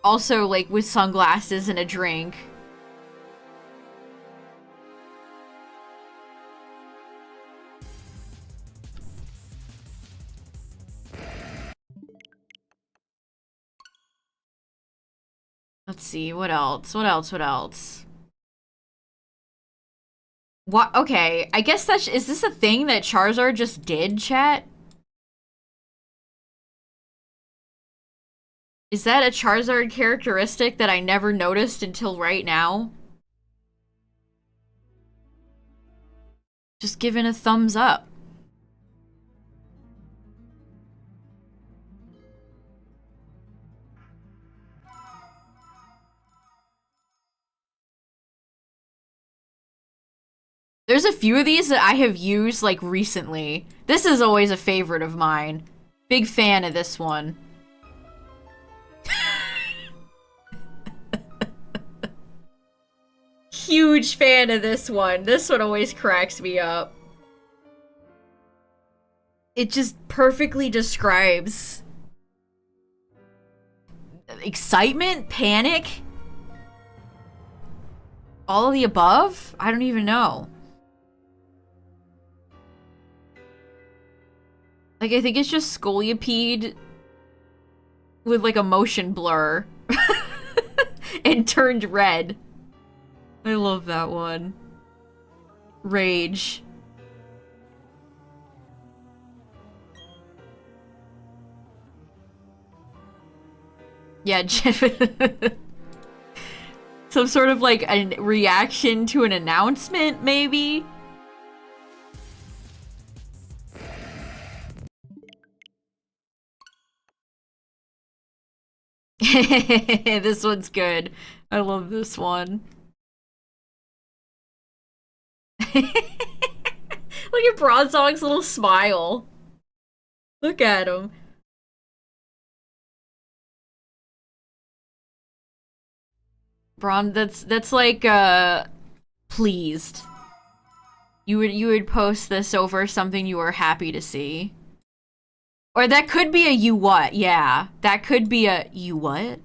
Also with sunglasses and a drink. Let's see, what else? What else? What? Okay, I guess is this a thing that Charizard just did, chat? Is that a Charizard characteristic that I never noticed until right now? Just giving a thumbs up. There's a few of these that I have used recently. This is always a favorite of mine. Big fan of this one. Huge fan of this one. This one always cracks me up. It just perfectly describes excitement, panic, all of the above? I don't even know. I think it's just Scolipede with a motion blur and turned red. I love that one. Rage. Yeah, Jeff. Some sort of a reaction to an announcement, maybe? This one's good. I love this one. Look at Bronzong's little smile. Look at him. That's pleased. You would post this over something you were happy to see. Or that could be a you what, yeah. That could be a you what?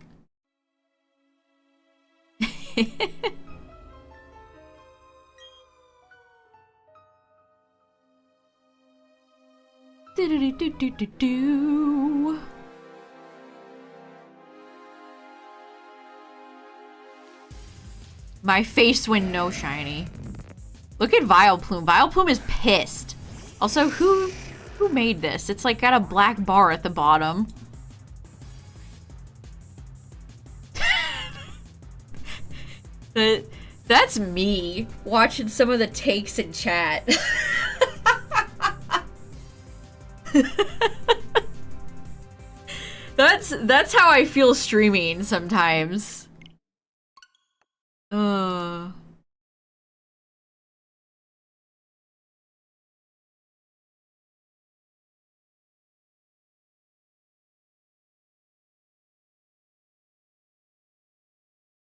Do-do-do-do-do-do. My face when no shiny. Look at Vileplume. Vileplume is pissed. Also, who made this? It's got a black bar at the bottom. That's me watching some of the takes in chat. That's how I feel streaming sometimes.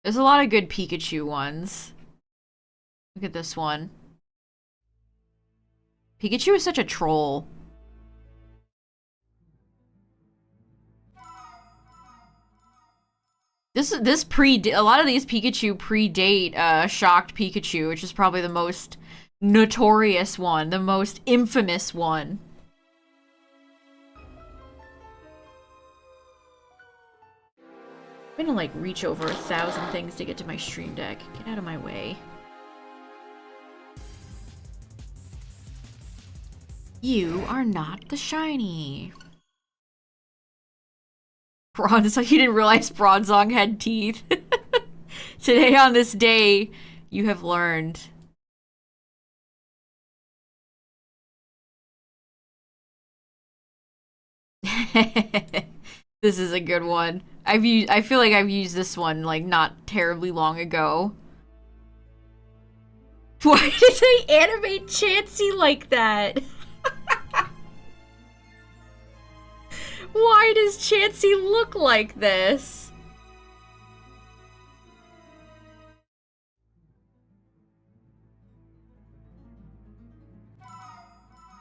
There's a lot of good Pikachu ones. Look at this one. Pikachu is such a troll. A lot of these Pikachu predate Shocked Pikachu, which is probably the most notorious one, the most infamous one. I'm gonna reach over 1,000 things to get to my stream deck. Get out of my way. You are not the shiny. Bronzong, you didn't realize Bronzong had teeth. Today on this day, you have learned. This is a good one. I feel like I've used this one like not terribly long ago. Why did they animate Chansey like that? Why does Chansey look like this?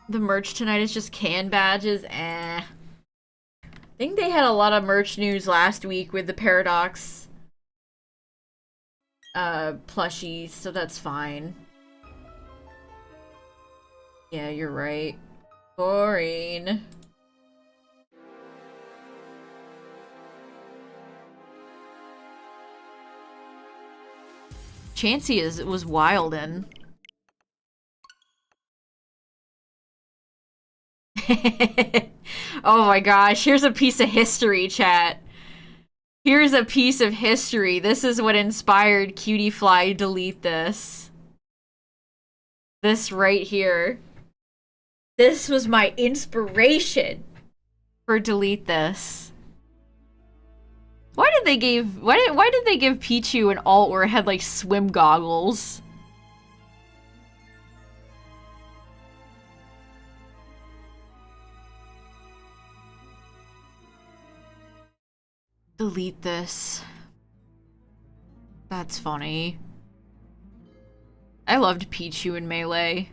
The merch tonight is just can badges. I think they had a lot of merch news last week with the Paradox plushies, so that's fine. Yeah, you're right. Boring. Chansey was wildin'. Oh my gosh, here's a piece of history, chat. Here's a piece of history. This is what inspired Cutiefly delete this. This right here. This was my inspiration for delete this. Why did they give Pichu an alt where it had like swim goggles? Delete this. That's funny. I loved Pichu in Melee.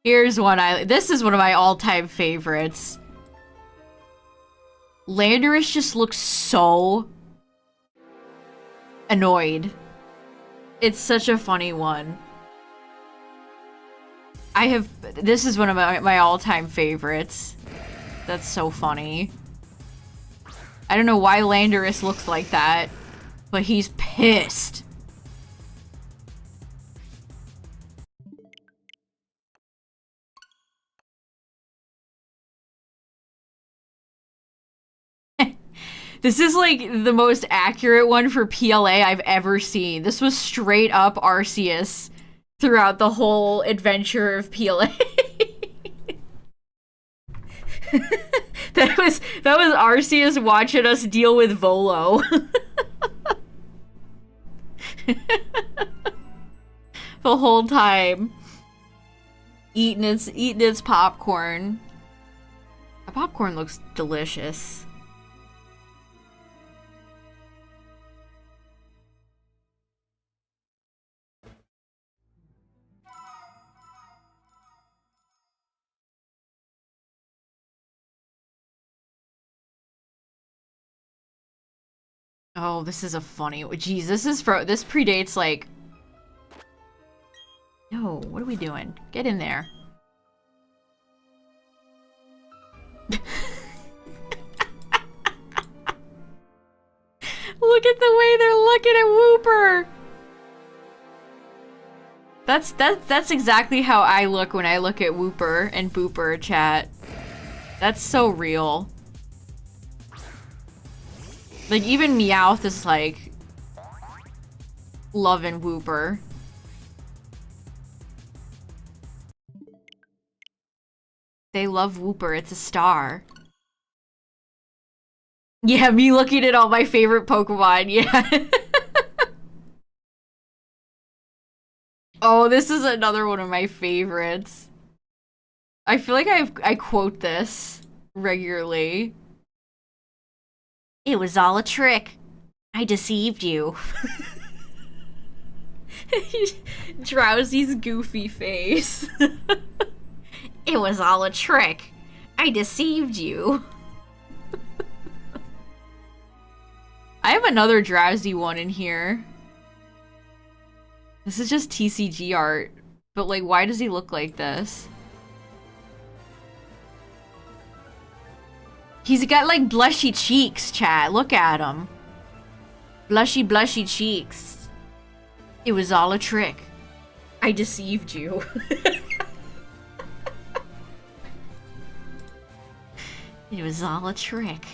Here's one this is one of my all-time favorites. Landorus just looks so annoyed. It's such a funny one. This is one of my all-time favorites. That's so funny. I don't know why Landorus looks like that, but he's pissed. This is like the most accurate one for PLA I've ever seen. This was straight up Arceus throughout the whole adventure of PLA. That was Arceus watching us deal with Volo. The whole time. Eating its popcorn. The popcorn looks delicious. Oh, this is a funny. Jeez, this predates like. No, what are we doing? Get in there. Look at the way they're looking at Wooper. That's exactly how I look when I look at Wooper and Booper, chat. That's so real. Like, even Meowth is, like, loving Wooper. They love Wooper. It's a star. Yeah, me looking at all my favorite Pokemon. Yeah. Oh, this is another one of my favorites. I feel like I quote this regularly. It was all a trick. I deceived you. Drowsy's goofy face. It was all a trick. I deceived you. I have another Drowsy one in here. This is just TCG art. But, like, why does he look like this? He's got, like, blushy cheeks, chat. Look at him. Blushy, blushy cheeks. It was all a trick. I deceived you. It was all a trick.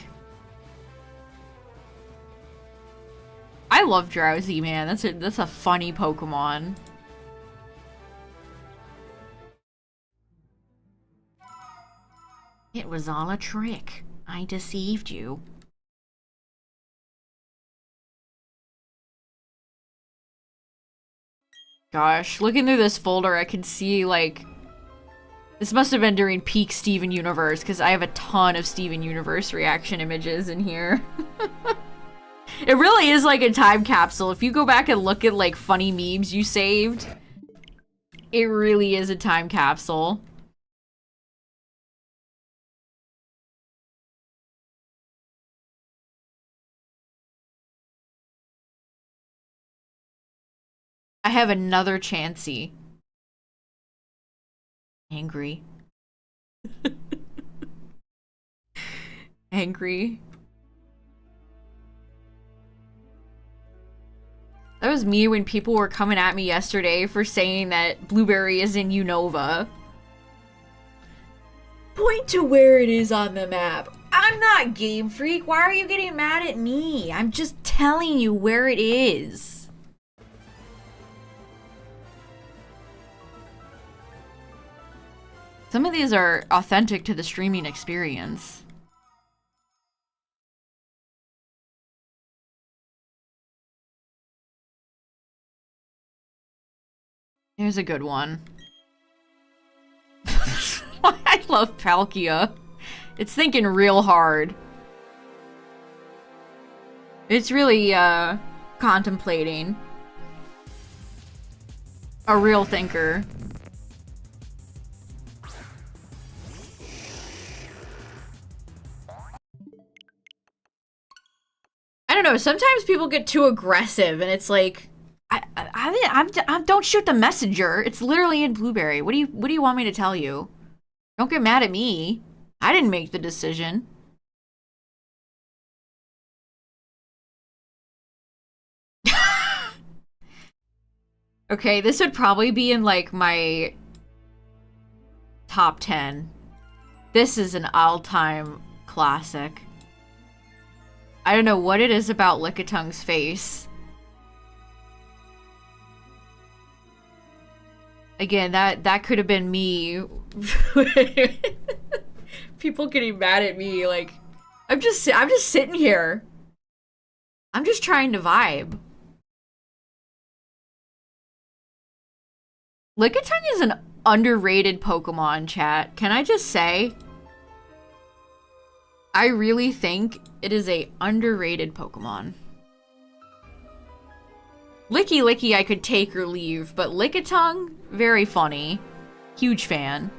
I love Drowsy, man. That's a funny Pokemon. It was all a trick. I deceived you. Gosh, looking through this folder, I can see, like... This must have been during peak Steven Universe, because I have a ton of Steven Universe reaction images in here. It really is like a time capsule. If you go back and look at, like, funny memes you saved, it really is a time capsule. I have another Chansey. Angry. Angry. That was me when people were coming at me yesterday for saying that Blueberry is in Unova. Point to where it is on the map. I'm not Game Freak. Why are you getting mad at me? I'm just telling you where it is. Some of these are authentic to the streaming experience. Here's a good one. I love Palkia. It's thinking real hard. It's really, contemplating. A real thinker. I don't know, sometimes people get too aggressive and it's like, I don't shoot the messenger. It's literally in Blueberry. What do you want me to tell you? Don't get mad at me. I didn't make the decision. Okay, this would probably be in like my top 10. This is an all-time classic. I don't know what it is about Lickitung's face. Again, that could have been me. People getting mad at me, like, I'm just sitting here. I'm just trying to vibe. Lickitung is an underrated Pokemon, chat. Can I just say? I really think it is a underrated Pokemon. Licky Licky I could take or leave, but Lickitung, very funny. Huge fan.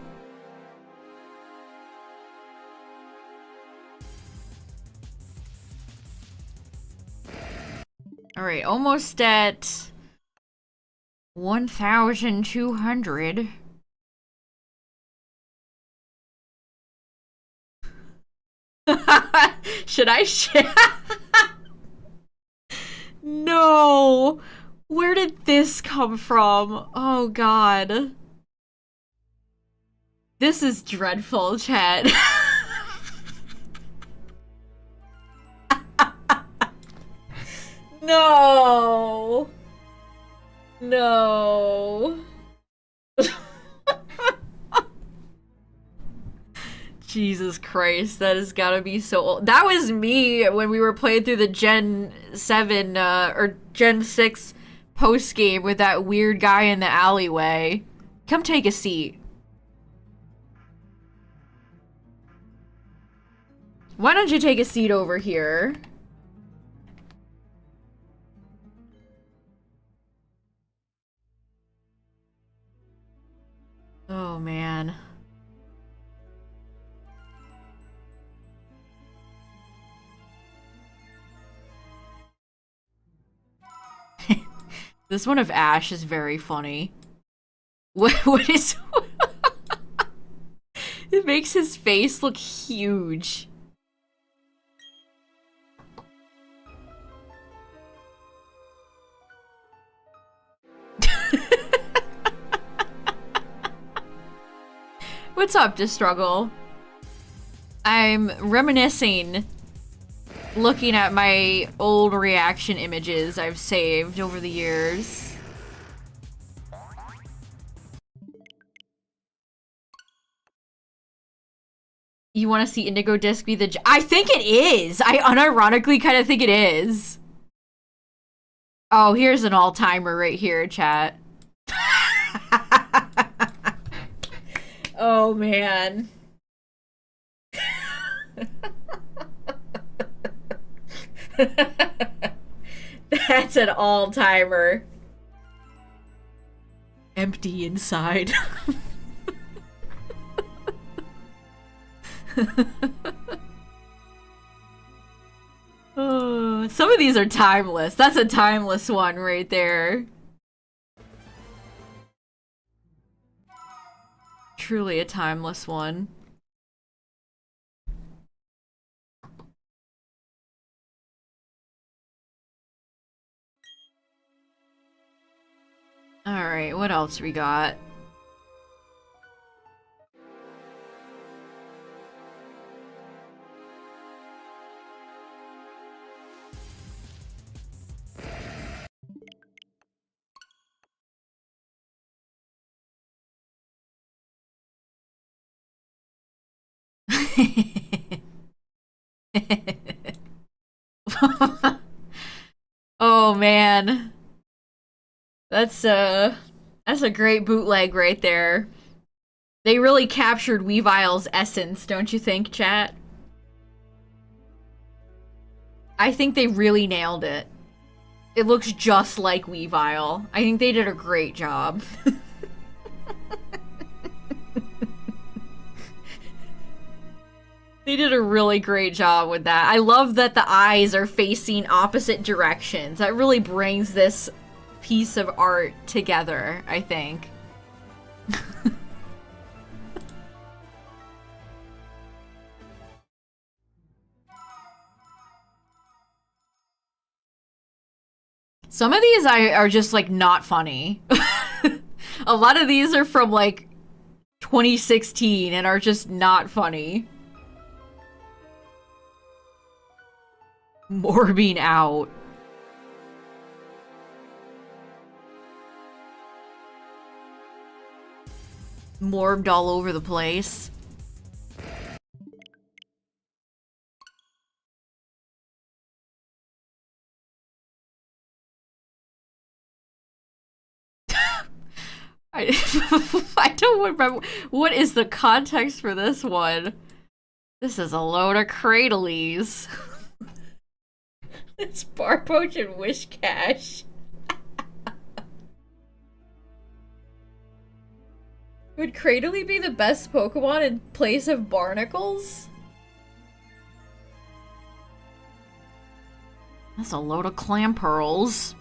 Alright, almost at 1,200. Should I share? No! Where did this come from? Oh god. This is dreadful, chat. No! No. Jesus Christ, that has gotta be so old. That was me when we were playing through the Gen 7, or Gen 6 post-game with that weird guy in the alleyway. Come take a seat. Why don't you take a seat over here? Oh, man. This one of Ash is very funny. What is... It makes his face look huge. What's up, Distruggle? I'm reminiscing looking at my old reaction images I've saved over the years. You want to see Indigo Disc be the... I think it is! I unironically kind of think it is. Oh, here's an all-timer right here, chat. Oh, man. That's an all-timer. Empty inside. Oh, some of these are timeless. That's a timeless one right there. Truly a timeless one. Alright, what else we got? Oh man. That's a great bootleg right there. They really captured Weavile's essence, don't you think, chat? I think they really nailed it. It looks just like Weavile. I think they did a great job. They did a really great job with that. I love that the eyes are facing opposite directions. That really brings this piece of art together, I think. Some of these are just like not funny. A lot of these are from like 2016 and are just not funny. Morbing out. Morbed all over the place. I don't remember. What is the context for this one? This is a load of cradlies. It's Bar Potion Wish Cash. Would Cradily be the best Pokemon in place of Barnacles? That's a load of clam pearls.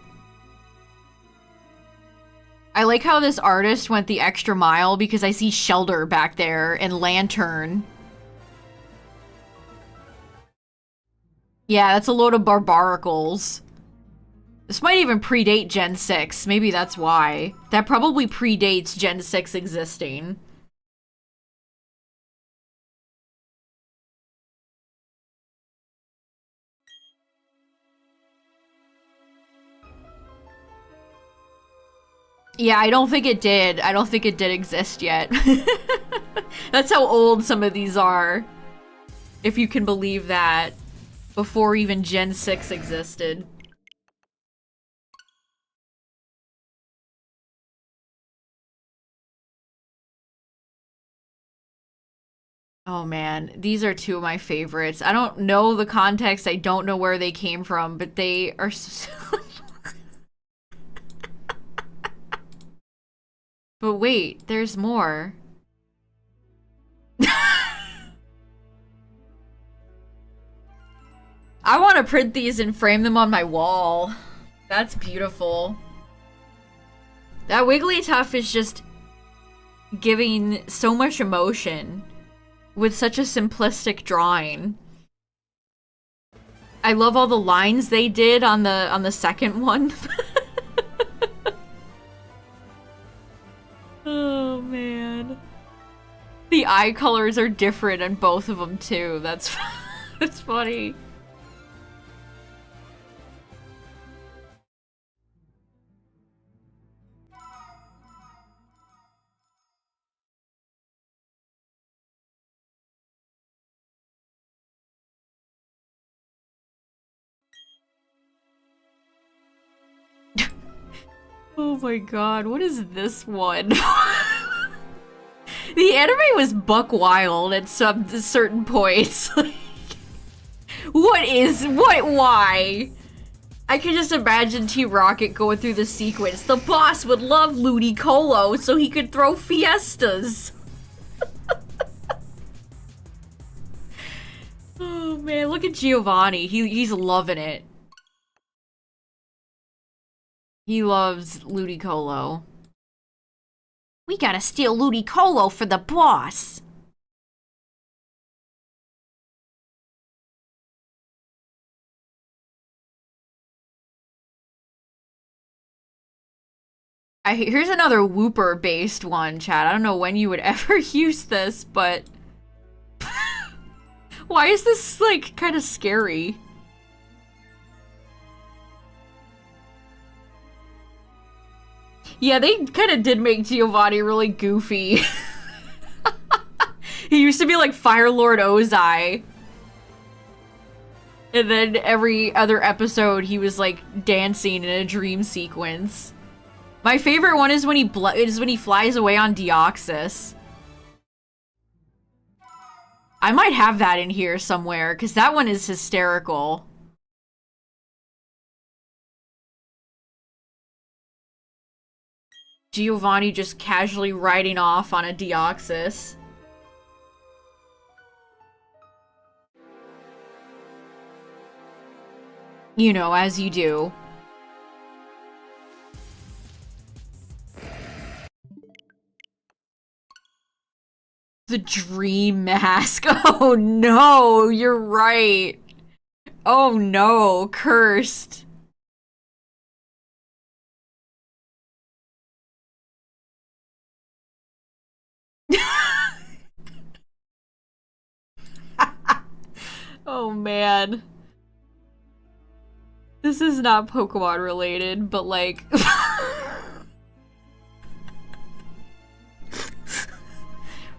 I like how this artist went the extra mile because I see Shelder back there and Lantern. Yeah, that's a load of Barbaricles. This might even predate Gen 6. Maybe that's why. That probably predates Gen 6 existing. Yeah, I don't think it did. I don't think it did exist yet. That's how old some of these are. If you can believe that. Before even Gen 6 existed. Oh man, these are two of my favorites. I don't know the context, I don't know where they came from, but they are so... But wait, there's more. I want to print these and frame them on my wall. That's beautiful. That Wigglytuff is just giving so much emotion with such a simplistic drawing. I love all the lines they did on the second one. Oh man. The eye colors are different in both of them too. That's that's funny. Oh my god, what is this one? The anime was buck wild at some certain points. Why? I can just imagine T-Rocket going through the sequence. The boss would love Ludicolo so he could throw fiestas. Oh man, look at Giovanni. He's loving it. He loves Ludicolo. We gotta steal Ludicolo for the boss. Here's another Whooper-based one, Chad. I don't know when you would ever use this, but... Why is this, like, kind of scary? Yeah, they kind of did make Giovanni really goofy. He used to be like Fire Lord Ozai. And then every other episode, he was like dancing in a dream sequence. My favorite one is when he flies away on Deoxys. I might have that in here somewhere, because that one is hysterical. Giovanni just casually riding off on a Deoxys. You know, as you do. The dream mask. Oh no, you're right. Oh no, cursed. Oh man. This is not Pokemon related, but like...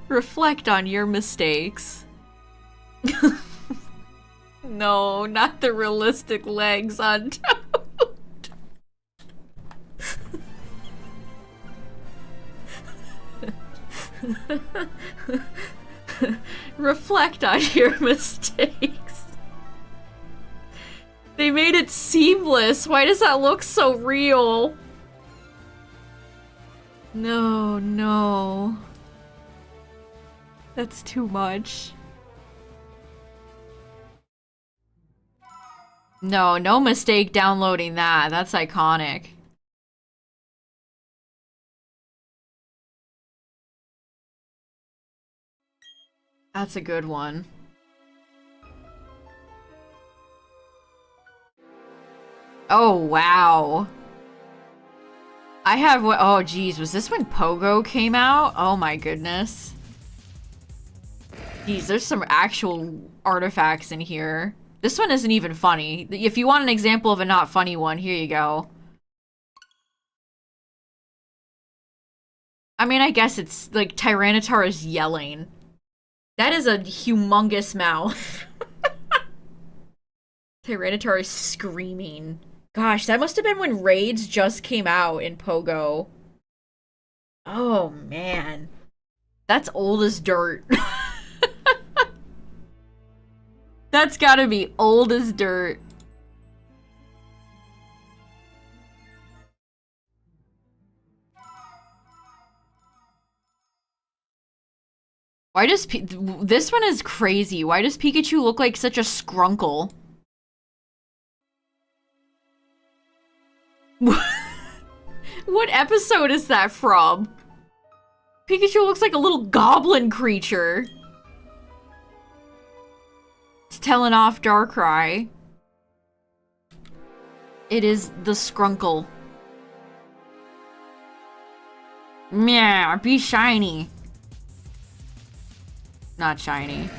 Reflect on your mistakes. No, not the realistic legs on Toad. Reflect on your mistakes. They made it seamless. Why does that look so real? No, no. That's too much. No, no mistake downloading that. That's iconic. That's a good one. Oh, wow. I have what? Oh, geez. Was this when Pogo came out? Oh, my goodness. Geez, there's some actual artifacts in here. This one isn't even funny. If you want an example of a not funny one, here you go. I mean, I guess it's like Tyranitar is yelling. That is a humongous mouth. Tyranitar is screaming. Gosh, that must have been when raids just came out in Pogo. Oh, man. That's old as dirt. That's gotta be old as dirt. Why does this one is crazy. Why does Pikachu look like such a scrunkle? What episode is that from? Pikachu looks like a little goblin creature. It's telling off Darkrai. It is the Scrunkle. Meow, be shiny. Not shiny.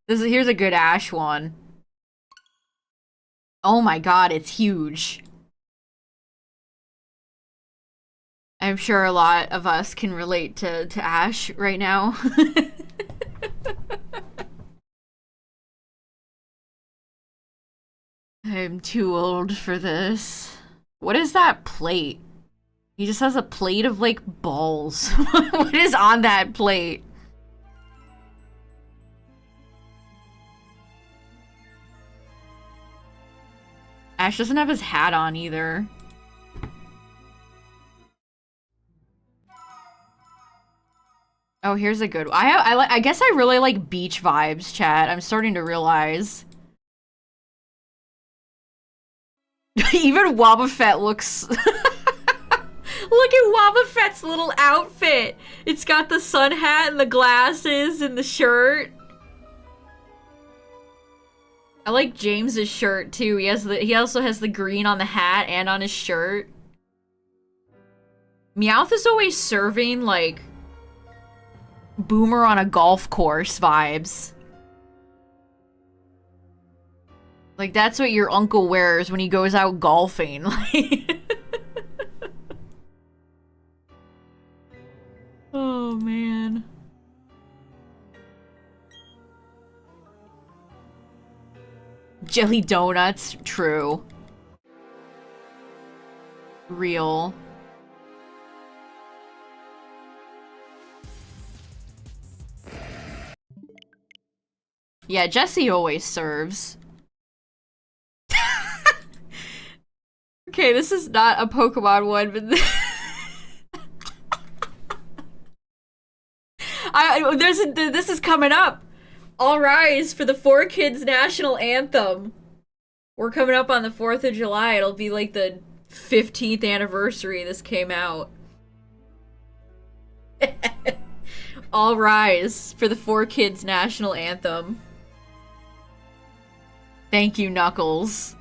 Here's a good Ash one. Oh my god, it's huge. I'm sure a lot of us can relate to Ash right now. I'm too old for this. What is that plate? He just has a plate of, like, balls. What is on that plate? Ash doesn't have his hat on either. Oh, here's a good one. I guess I really like beach vibes, chat. I'm starting to realize. Even Wobbuffet looks... Look at Wobbuffet's little outfit. It's got the sun hat and the glasses and the shirt. I like James's shirt too. He also has the green on the hat and on his shirt. Meowth is always serving like Boomer on a golf course vibes. Like that's what your uncle wears when he goes out golfing. Oh man. Jelly donuts, true. Real. Yeah, Jessie always serves. Okay, this is not a Pokemon one, but this is coming up. All rise for the 4Kids National Anthem. We're coming up on the 4th of July. It'll be like the 15th anniversary this came out. All rise for the 4Kids National Anthem. Thank you, Knuckles.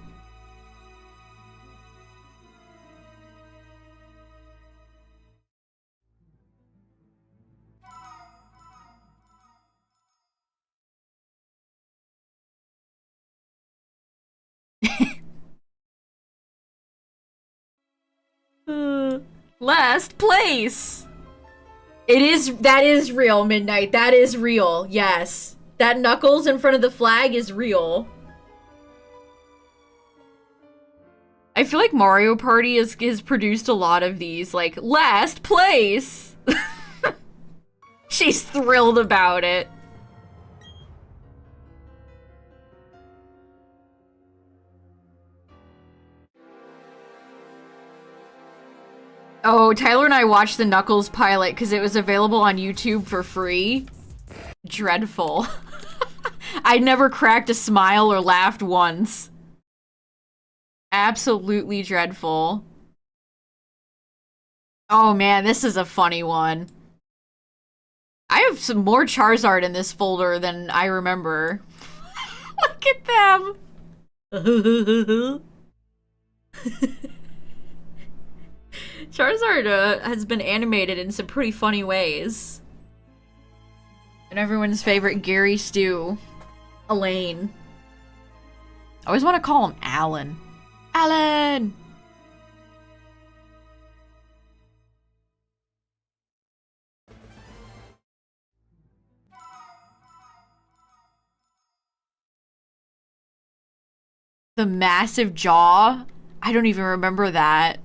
Last place. That is real, Midnight. That is real. Yes. That Knuckles in front of the flag is real. I feel like Mario Party has produced a lot of these, like, last place. She's thrilled about it. Oh, Tyler and I watched the Knuckles pilot because it was available on YouTube for free. Dreadful. I never cracked a smile or laughed once. Absolutely dreadful. Oh man, this is a funny one. I have some more Charizard in this folder than I remember. Look at them! Charizard has been animated in some pretty funny ways. And everyone's favorite Gary Stu. Elaine. I always want to call him Alan. Alan! The massive jaw? I don't even remember that.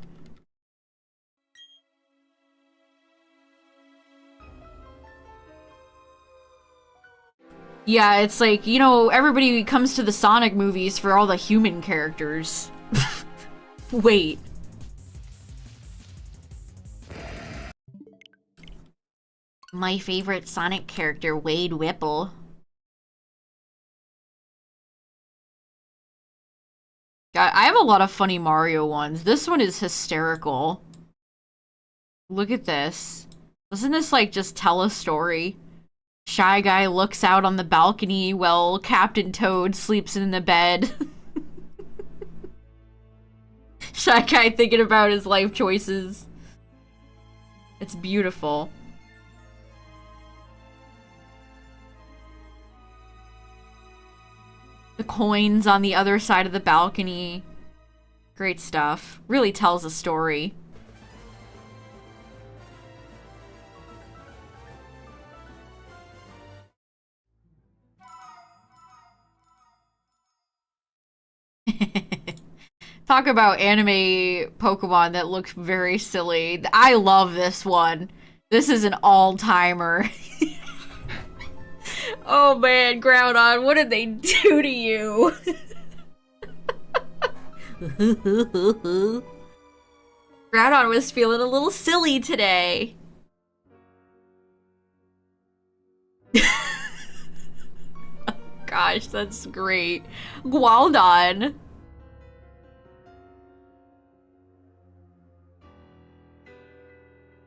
Yeah, it's like, you know, everybody comes to the Sonic movies for all the human characters. Wait. My favorite Sonic character, Wade Whipple. I have a lot of funny Mario ones. This one is hysterical. Look at this. Doesn't this, like, just tell a story? Shy Guy looks out on the balcony while Captain Toad sleeps in the bed. Shy Guy thinking about his life choices. It's beautiful. The coins on the other side of the balcony. Great stuff. Really tells a story. Talk about anime Pokemon that look very silly. I love this one. This is an all-timer. Oh man, Groudon, what did they do to you? Groudon was feeling a little silly today. Oh, gosh, that's great. Groudon.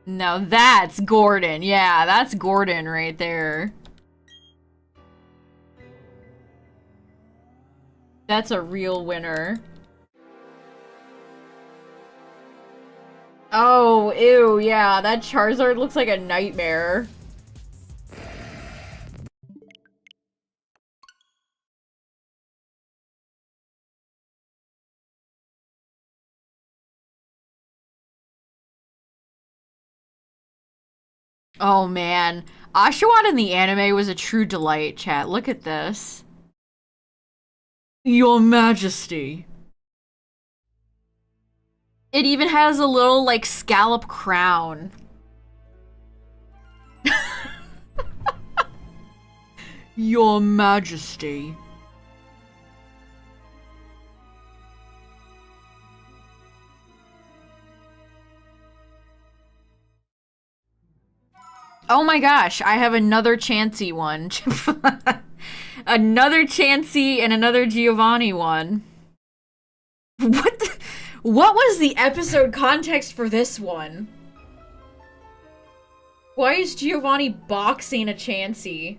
Now that's Gordon. Yeah, that's Gordon right there. That's a real winner. Oh, ew, yeah, that Charizard looks like a nightmare. Oh man, Oshawott in the anime was a true delight, chat. Look at this. Your Majesty. It even has a little, like, scallop crown. Your Majesty. Oh my gosh, I have another Chansey one. Another Chansey and another Giovanni one. What was the episode context for this one? Why is Giovanni boxing a Chansey?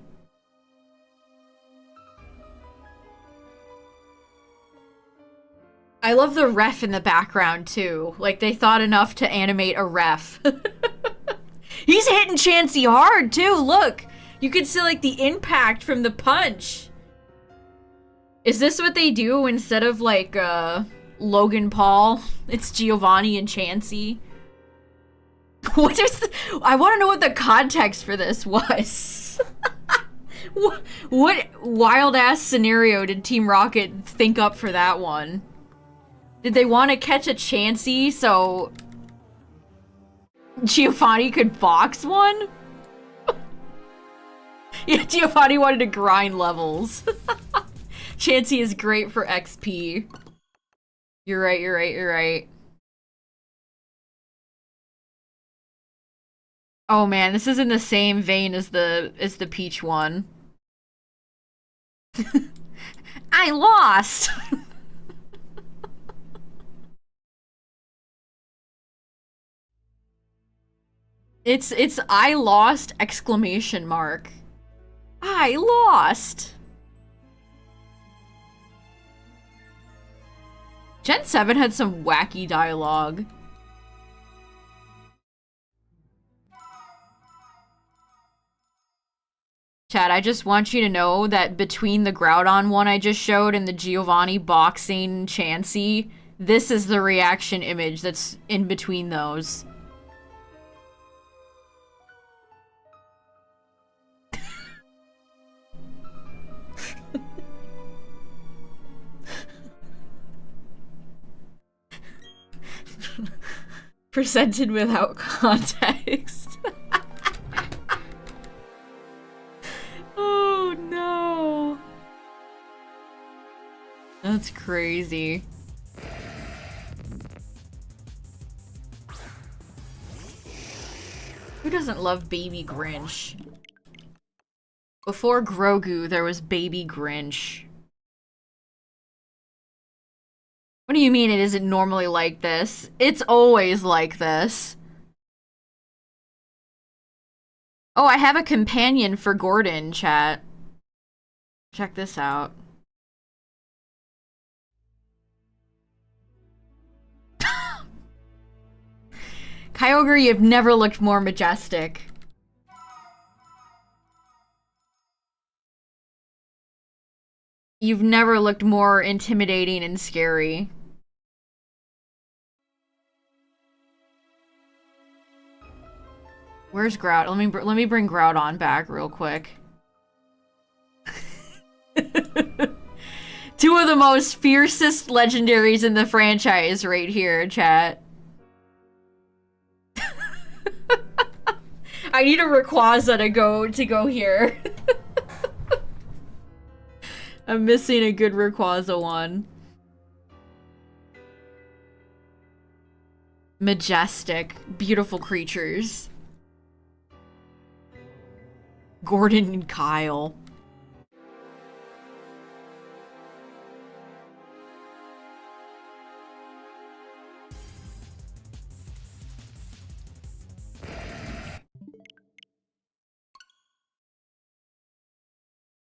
I love the ref in the background too. Like they thought enough to animate a ref. He's hitting Chansey hard too, look! You can see like the impact from the punch. Is this what they do instead of like Logan Paul? It's Giovanni and Chansey. What is I want to know what the context for this was. What wild ass scenario did Team Rocket think up for that one? Did they want to catch a Chansey so Giovanni could box one? Yeah, Giovanni wanted to grind levels. Chansey is great for XP. You're right, you're right, you're right. Oh man, this is in the same vein as the Peach one. I lost! It's I lost exclamation mark. I lost! Gen 7 had some wacky dialogue. Chad, I just want you to know that between the Groudon one I just showed and the Giovanni boxing Chansey, this is the reaction image that's in between those. Presented without context. Oh no. That's crazy. Who doesn't love Baby Grinch? Before Grogu, there was Baby Grinch. What do you mean it isn't normally like this? It's always like this. Oh, I have a companion for Gordon, chat. Check this out. Kyogre, you've never looked more majestic. You've never looked more intimidating and scary. Where's Groud? Let me bring Groudon back real quick. Two of the most fiercest legendaries in the franchise right here, chat. I need a Rayquaza to go here. I'm missing a good Rayquaza one. Majestic, beautiful creatures. Gordon and Kyle.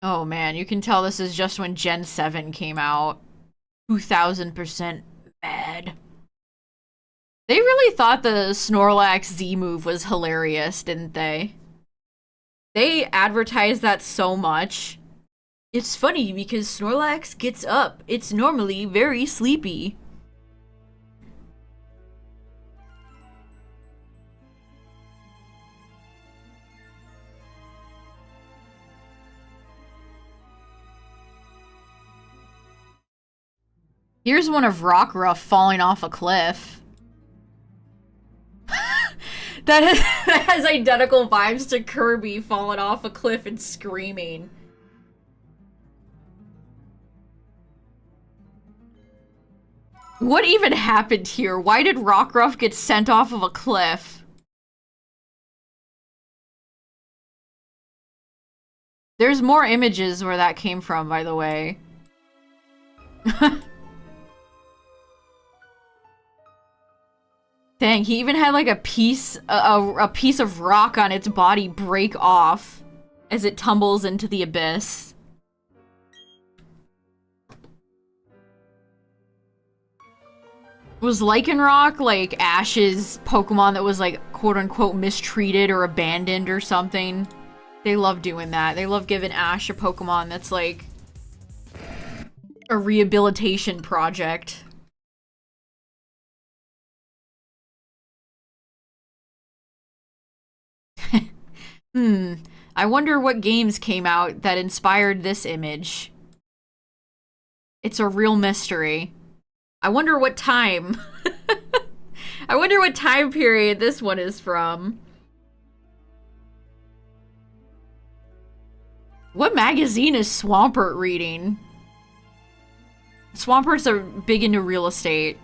Oh man, you can tell this is just when Gen 7 came out. 2000% mad. They really thought the Snorlax Z move was hilarious, didn't they? They advertised that so much. It's funny because Snorlax gets up. It's normally very sleepy. Here's one of Rockruff falling off a cliff. that has identical vibes to Kirby falling off a cliff and screaming. What even happened here? Why did Rockruff get sent off of a cliff? There's more images where that came from, by the way. Dang, he even had like a piece of rock on its body break off as it tumbles into the abyss. Was Lycanroc like Ash's Pokemon that was like quote-unquote mistreated or abandoned or something? They love doing that. They love giving Ash a Pokemon that's like a rehabilitation project. I wonder what games came out that inspired this image. It's a real mystery. I wonder what time. I wonder what time period this one is from. What magazine is Swampert reading? Swamperts are big into real estate.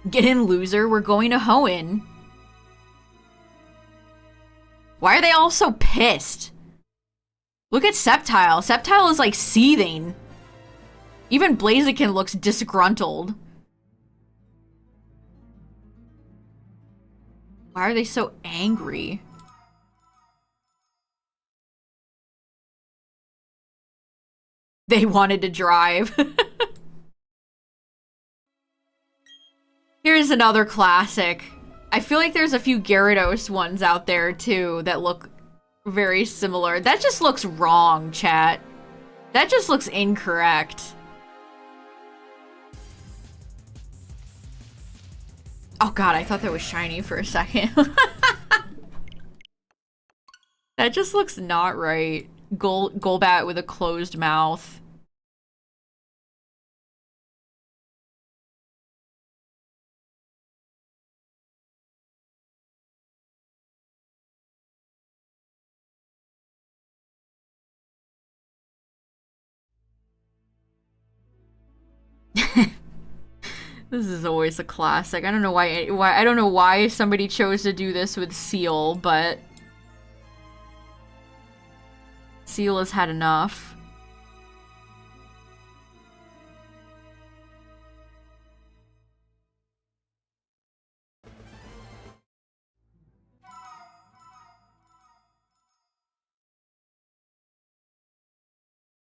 Get in, loser. We're going to Hoenn. Why are they all so pissed? Look at Sceptile. Sceptile is like seething. Even Blaziken looks disgruntled. Why are they so angry? They wanted to drive. Here's another classic. I feel like there's a few Gyarados ones out there too that look very similar. That just looks wrong, chat. That just looks incorrect. Oh god, I thought that was shiny for a second. That just looks not right. Golbat with a closed mouth. This is always a classic. I don't know why I don't know why somebody chose to do this with Seal, but Seal has had enough.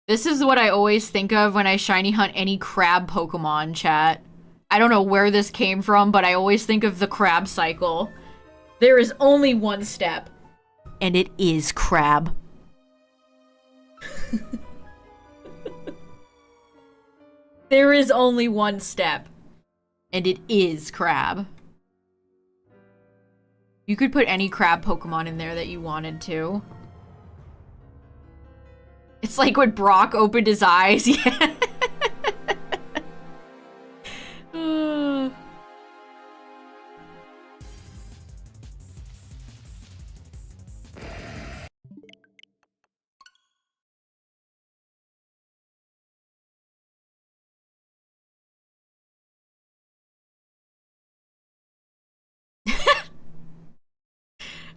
This is what I always think of when I shiny hunt any crab Pokemon, chat. I don't know where this came from, but I always think of the crab cycle. There is only one step, and it is crab. There is only one step, and it is crab. You could put any crab Pokemon in there that you wanted to. It's like when Brock opened his eyes. Yeah.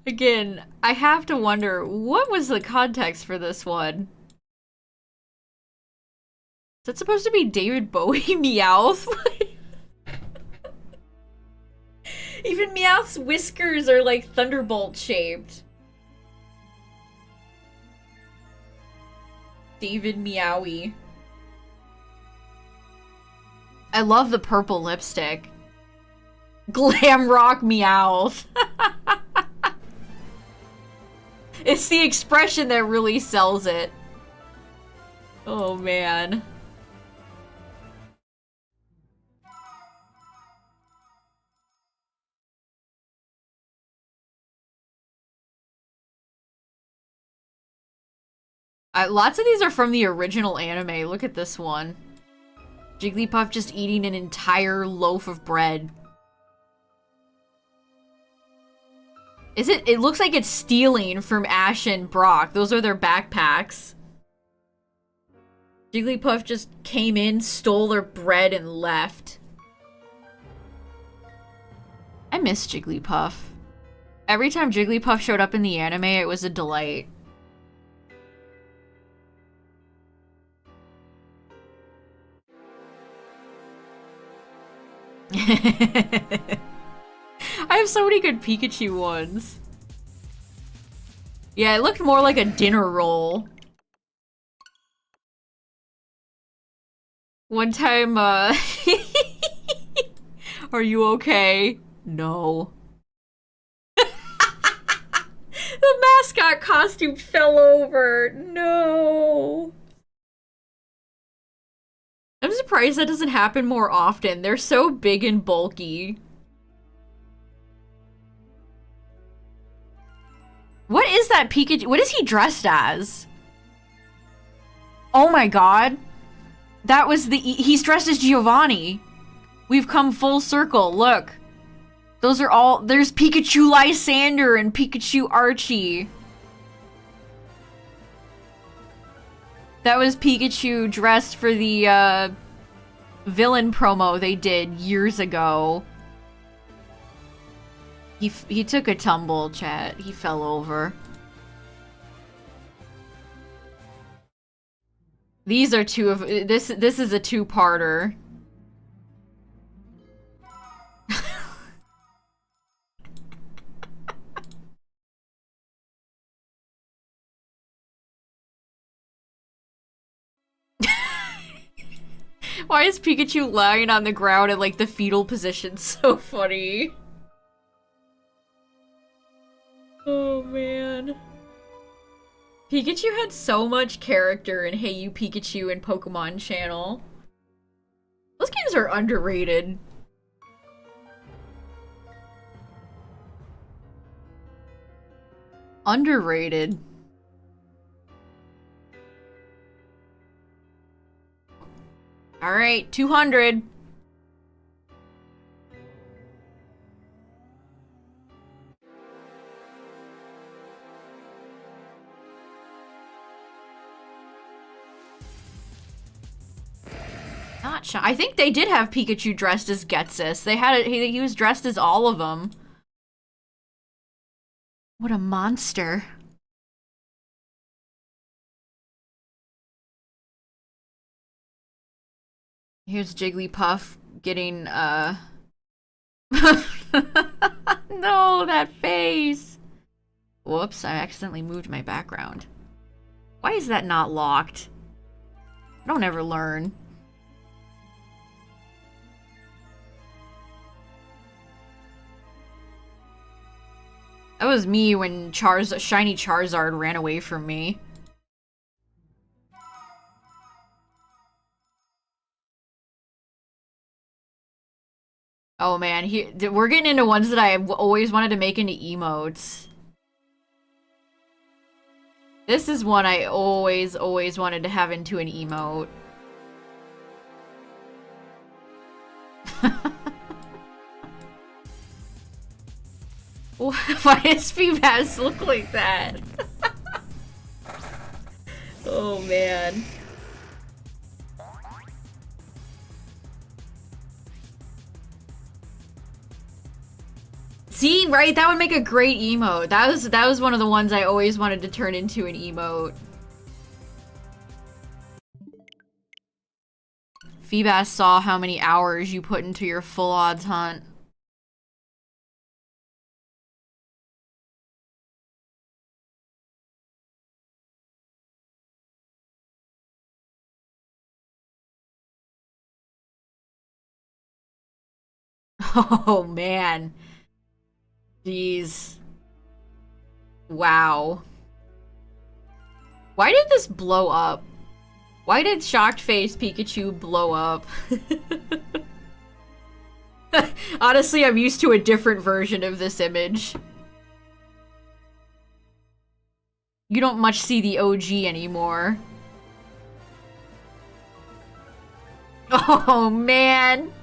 Again, I have to wonder, what was the context for this one? Is that supposed to be David Bowie Meowth? Even Meowth's whiskers are like thunderbolt shaped. David Meowie. I love the purple lipstick. Glam rock Meowth. It's the expression that really sells it. Oh man. Lots of these are from the original anime. Look at this one. Jigglypuff just eating an entire loaf of bread. It looks like it's stealing from Ash and Brock. Those are their backpacks. Jigglypuff just came in, stole their bread, and left. I miss Jigglypuff. Every time Jigglypuff showed up in the anime, it was a delight. I have so many good Pikachu ones. Yeah, it looked more like a dinner roll. One time, are you okay? No. The mascot costume fell over. No. I'm surprised that doesn't happen more often. They're so big and bulky. What is that Pikachu? What is he dressed as? Oh my god. That was he's dressed as Giovanni. We've come full circle. Look. Those are all, there's Pikachu Lysander and Pikachu Archie. That was Pikachu dressed for the, villain promo they did years ago. He took a tumble, chat. He fell over. These are two of, this is a two-parter. Why is Pikachu lying on the ground in like the fetal position so funny? Oh man. Pikachu had so much character in Hey You Pikachu and Pokemon Channel. Those games are underrated. Underrated. Alright, 200. Not shy. I think they did have Pikachu dressed as Getsus. They had it. He was dressed as all of them. What a monster. Here's Jigglypuff getting, No, that face! Whoops, I accidentally moved my background. Why is that not locked? I don't ever learn. That was me when shiny Charizard ran away from me. Oh man, we're getting into ones that I always wanted to make into emotes. This is one I always wanted to have into an emote. Why does Feebas look like that? Oh man. See, right? That would make a great emote. That was one of the ones I always wanted to turn into an emote. Feebas saw how many hours you put into your full odds hunt. Oh man. Jeez. Wow. Why did this blow up? Why did Shocked Face Pikachu blow up? Honestly, I'm used to a different version of this image. You don't much see the OG anymore. Oh, man.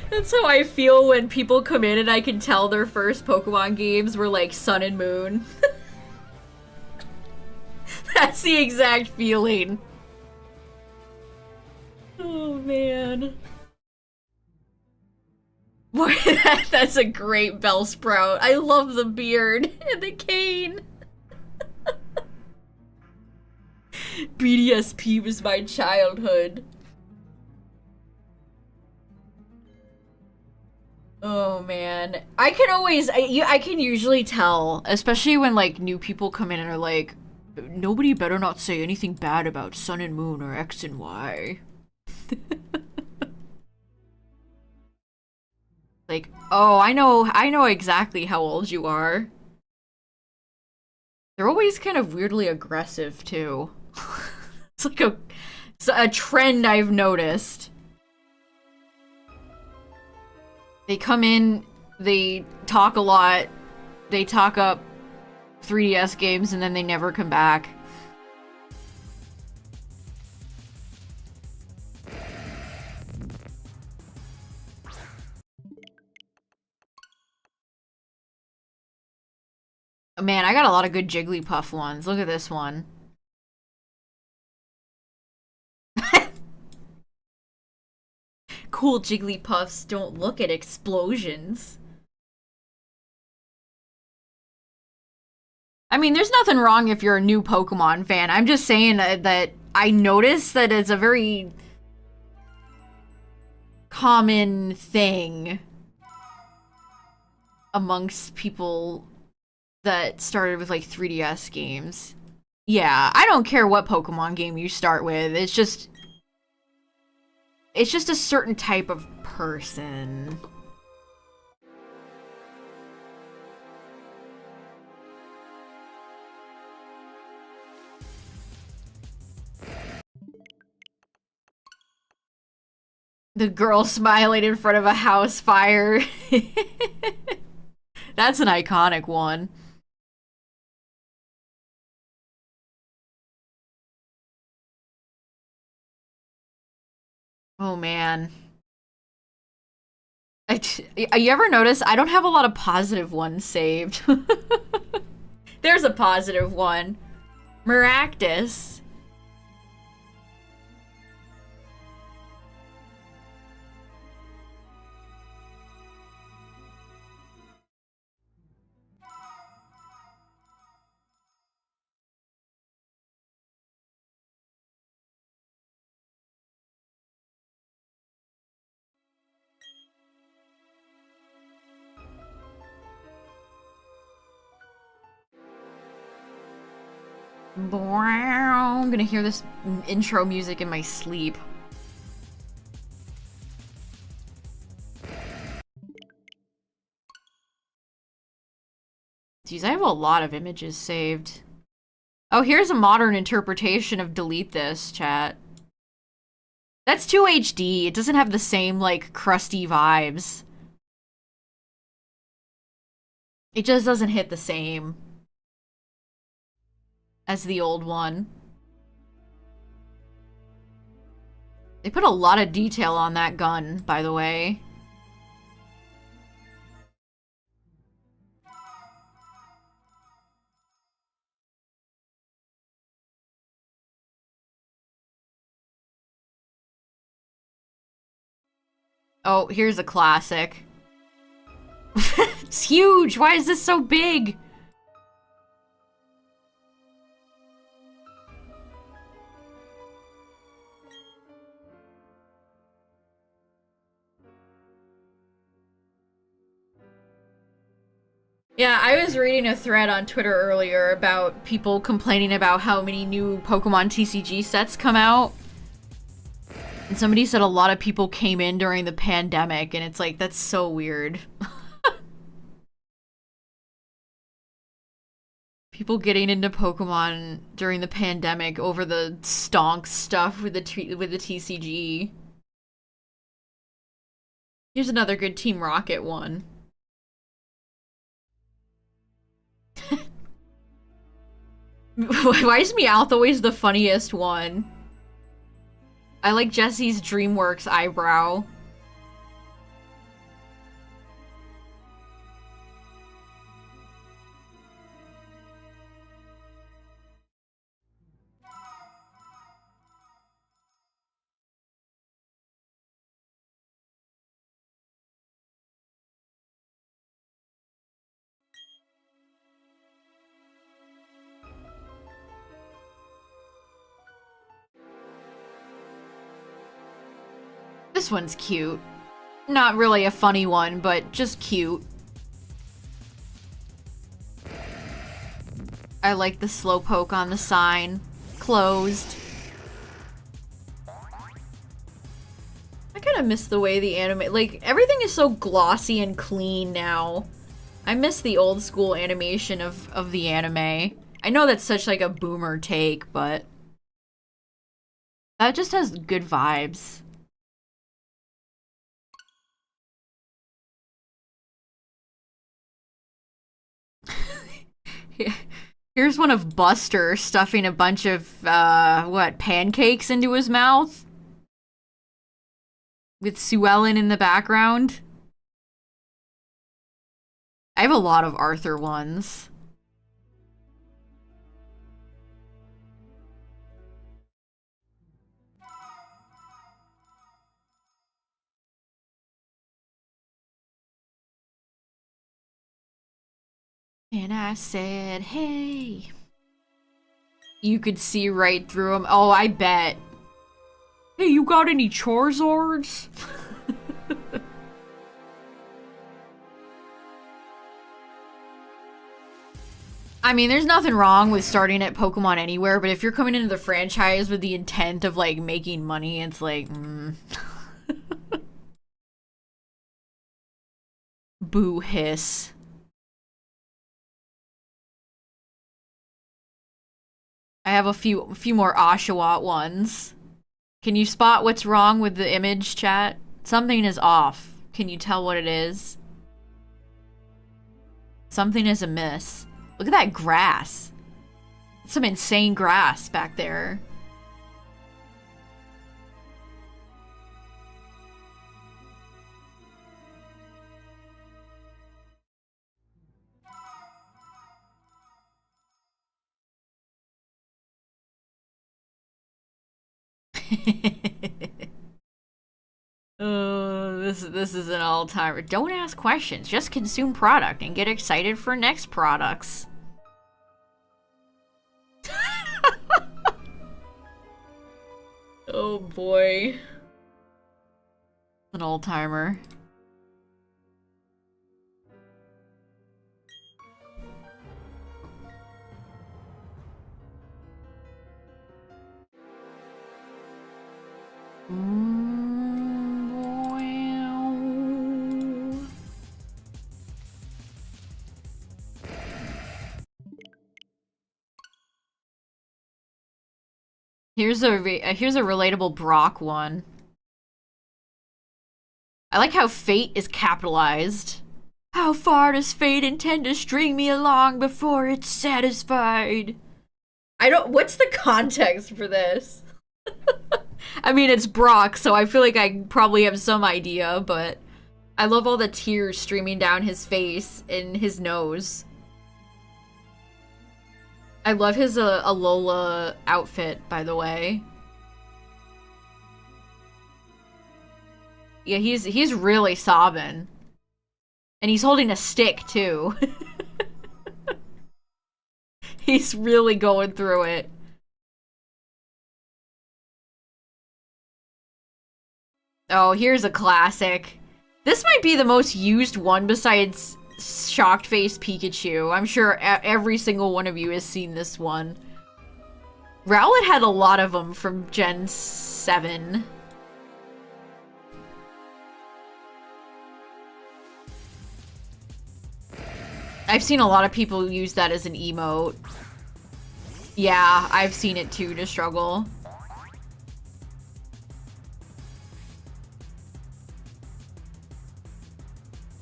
That's how I feel when people come in and I can tell their first Pokemon games were like Sun and Moon. That's the exact feeling. Oh, man. Boy, that's a great Bellsprout. I love the beard and the cane. BDSP was my childhood. Oh man, I can always, I can usually tell, especially when like new people come in and are like, nobody better not say anything bad about Sun and Moon or X and Y. Like, oh, I know exactly how old you are. They're always kind of weirdly aggressive too. It's like it's a trend I've noticed. They come in, they talk a lot, they talk up 3DS games, and then they never come back. Man, I got a lot of good Jigglypuff ones. Look at this one. Cool Jigglypuffs don't look at explosions. I mean, there's nothing wrong if you're a new Pokemon fan. I'm just saying that I noticed that it's a very common thing amongst people that started with like 3DS games. Yeah, I don't care what Pokemon game you start with. It's just a certain type of person. The girl smiling in front of a house fire. That's an iconic one. Oh man. You ever notice I don't have a lot of positive ones saved? There's a positive one. Maractus. I'm gonna hear this intro music in my sleep. Geez, I have a lot of images saved. Oh, here's a modern interpretation of delete this, chat. That's too HD. It doesn't have the same, like, crusty vibes. It just doesn't hit the same as the old one. They put a lot of detail on that gun, by the way. Oh, here's a classic. It's huge! Why is this so big? Yeah, I was reading a thread on Twitter earlier about people complaining about how many new Pokemon TCG sets come out. And somebody said a lot of people came in during the pandemic, and it's like, that's so weird. People getting into Pokemon during the pandemic over the stonk stuff with the TCG. Here's another good Team Rocket one. Why is Meowth always the funniest one? I like Jesse's DreamWorks eyebrow. This one's cute. Not really a funny one, but just cute. I like the Slowpoke on the sign. Closed. I kind of miss the way the anime... Like, everything is so glossy and clean now. I miss the old school animation of the anime. I know that's such like a boomer take, but... that just has good vibes. Here's one of Buster stuffing a bunch of, what, pancakes into his mouth? With Sue Ellen in the background. I have a lot of Arthur ones. And I said, hey. You could see right through them. Oh, I bet. Hey, you got any Charizards? I mean, there's nothing wrong with starting at Pokemon Anywhere, but if you're coming into the franchise with the intent of, like, making money, it's like, Boo hiss. I have a few more Oshawott ones. Can you spot what's wrong with the image, chat? Something is off. Can you tell what it is? Something is amiss. Look at that grass. That's some insane grass back there. This is an all-timer. Don't ask questions. Just consume product and get excited for next products. Oh boy. An all-timer. Here's a relatable Brock one. I like how fate is capitalized. How far does fate intend to string me along before it's satisfied? What's the context for this? I mean, it's Brock, so I feel like I probably have some idea, but I love all the tears streaming down his face and his nose. I love his Alola outfit, by the way. Yeah, he's really sobbing. And he's holding a stick, too. He's really going through it. Oh, here's a classic. This might be the most used one besides Shocked Face Pikachu. I'm sure every single one of you has seen this one. Rowlet had a lot of them from Gen 7. I've seen a lot of people use that as an emote. Yeah, I've seen it too to struggle.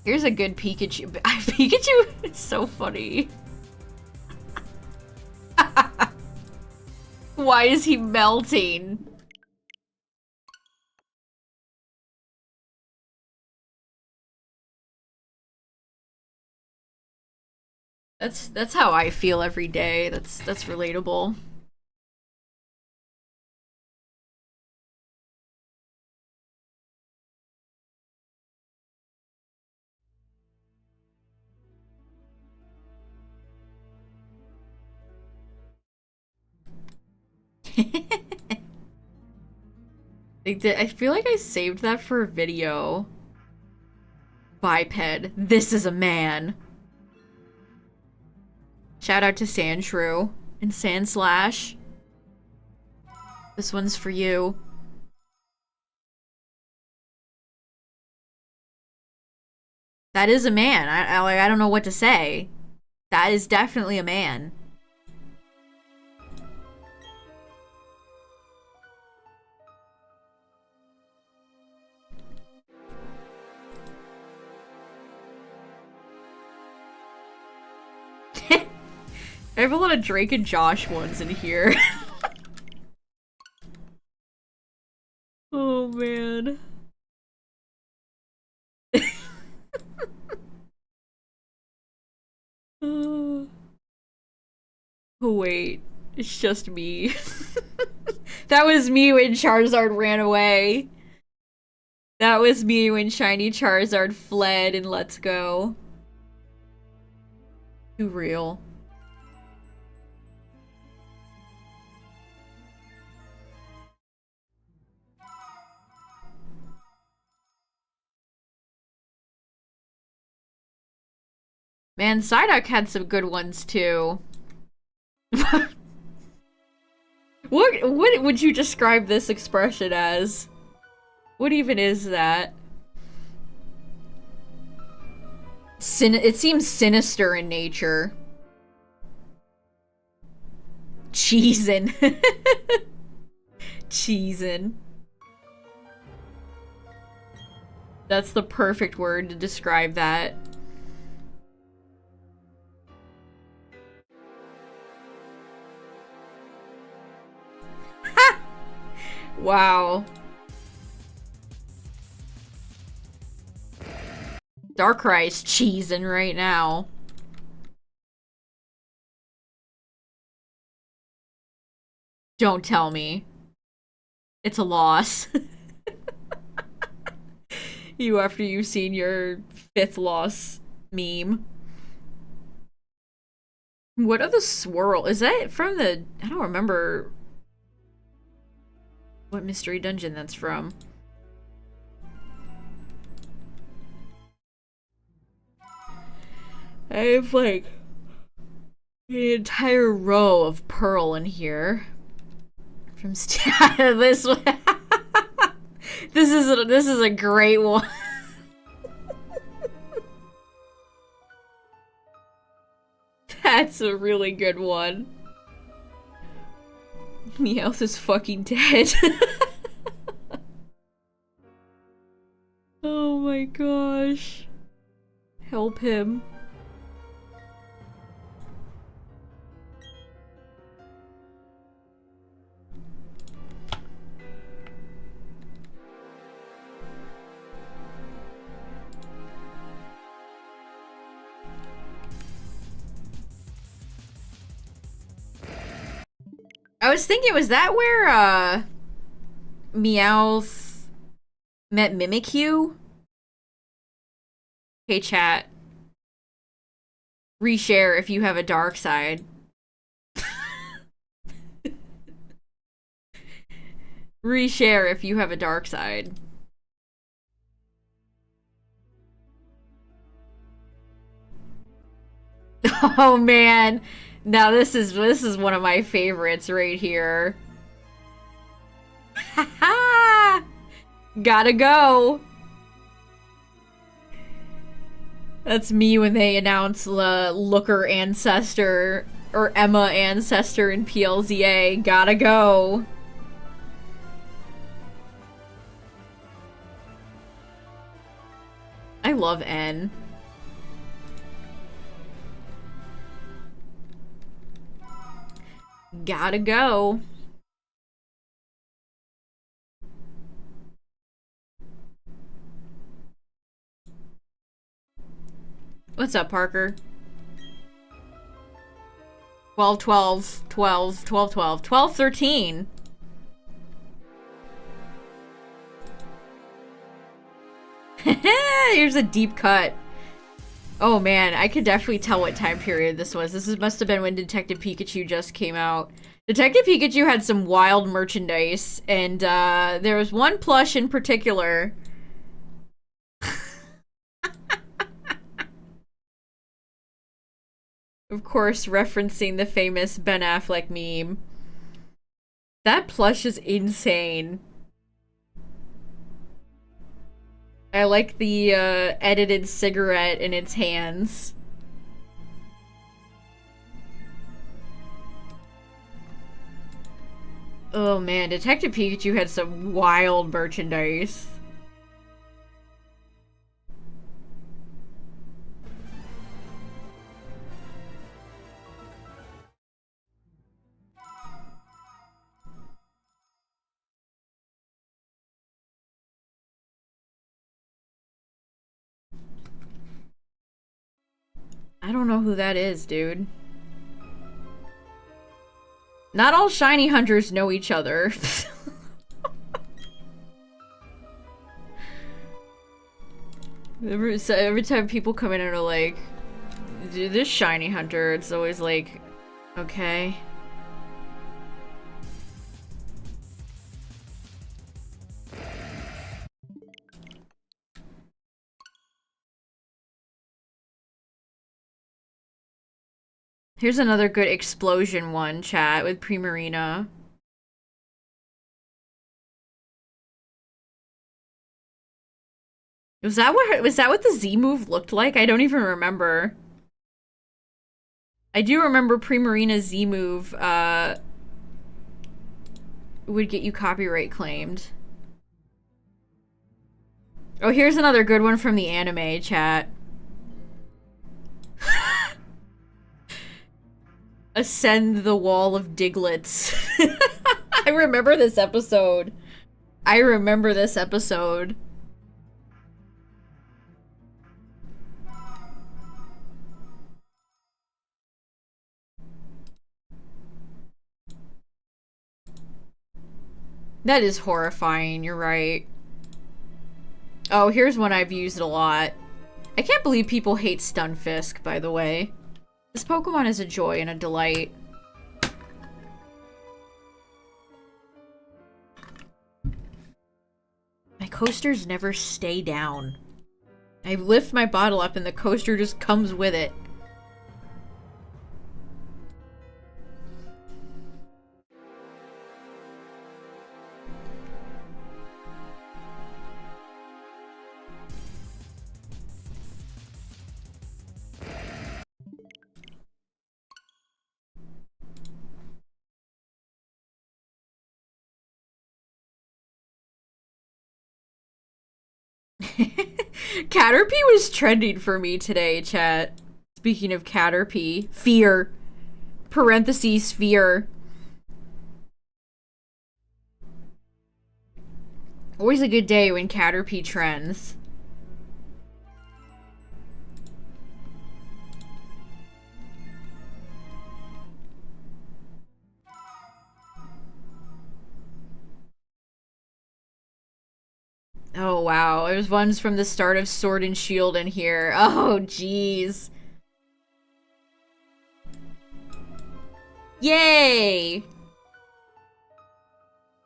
Here's a good Pikachu. Pikachu is so funny. Why is he melting? That's how I feel every day. That's relatable. I feel like I saved that for a video. Biped. This is a man. Shout out to Sandshrew and Sandslash. This one's for you. That is a man. I don't know what to say. That is definitely a man. I have a lot of Drake and Josh ones in here. Oh, man. Oh, wait. It's just me. That was me when Charizard ran away. That was me when Shiny Charizard fled in Let's Go. Too real. Man, Psyduck had some good ones too. What would you describe this expression as? What even is that? It seems sinister in nature. Cheesin'. Cheesin'. That's the perfect word to describe that. Wow. Darkrai's cheesing right now. Don't tell me. It's a loss. You after you've seen your 5th loss meme. What are the swirl? Is that from the... I don't remember what mystery dungeon that's from. I have like an entire row of pearl in here. From this one. This is a great one. That's a really good one. Meowth is fucking dead. Oh my gosh. Help him. I was thinking, was that where, Meowth Met Mimikyu? Hey chat, reshare if you have a dark side. Reshare if you have a dark side. Oh man. Now this is one of my favorites right here. Haha! Gotta go. That's me when they announce the Looker ancestor or Emma ancestor in PLZA. Gotta go. I love N. Gotta go. What's up, Parker? 12, 12, 12, 12, 12, 12, 13. Here's a deep cut. Oh man, I could definitely tell what time period this was. Must have been when Detective Pikachu just came out. Detective Pikachu had some wild merchandise, and there was one plush in particular. Of course, referencing the famous Ben Affleck meme. That plush is insane. I like the edited cigarette in its hands. Oh man, Detective Pikachu had some wild merchandise. I don't know who that is, dude. Not all shiny hunters know each other. Every time people come in and are like, this shiny hunter, it's always like, okay. Here's another good explosion one, chat, with Primarina. Was that what the Z move looked like? I don't even remember. I do remember Primarina's Z move would get you copyright claimed. Oh, here's another good one from the anime, chat. Ascend the wall of Diglets. I remember this episode. I remember this episode. That is horrifying, you're right. Oh, here's one I've used a lot. I can't believe people hate Stunfisk, by the way. This Pokemon is a joy and a delight. My coasters never stay down. I lift my bottle up and the coaster just comes with it. Caterpie was trending for me today, chat. Speaking of Caterpie. Fear. Parentheses, fear. Always a good day when Caterpie trends. Oh, wow. There's ones from the start of Sword and Shield in here. Oh, jeez. Yay!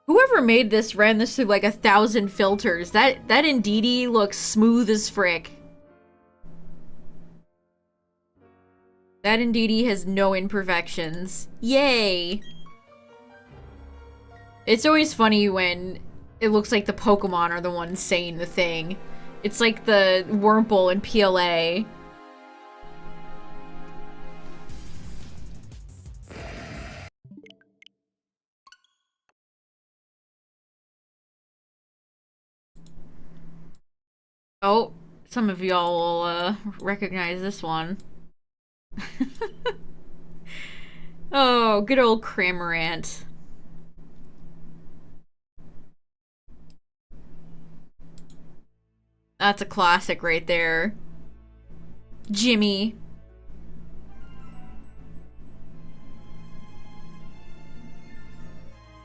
Whoever made this ran this through like 1,000 filters. That Indeedee looks smooth as frick. That Indeedee has no imperfections. Yay! It's always funny when it looks like the Pokemon are the ones saying the thing. It's like the Wurmple in PLA. Oh, some of y'all will recognize this one. Oh, good old Cramorant. That's a classic right there. Jimmy.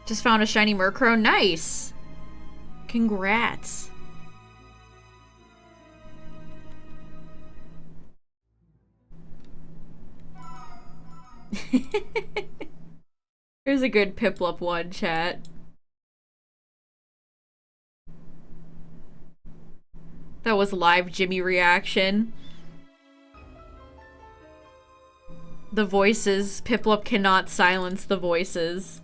Just found a shiny Murkrow. Nice. Congrats. Here's a good Piplup one, chat. That was live Jimmy reaction. The voices. Piplup cannot silence the voices.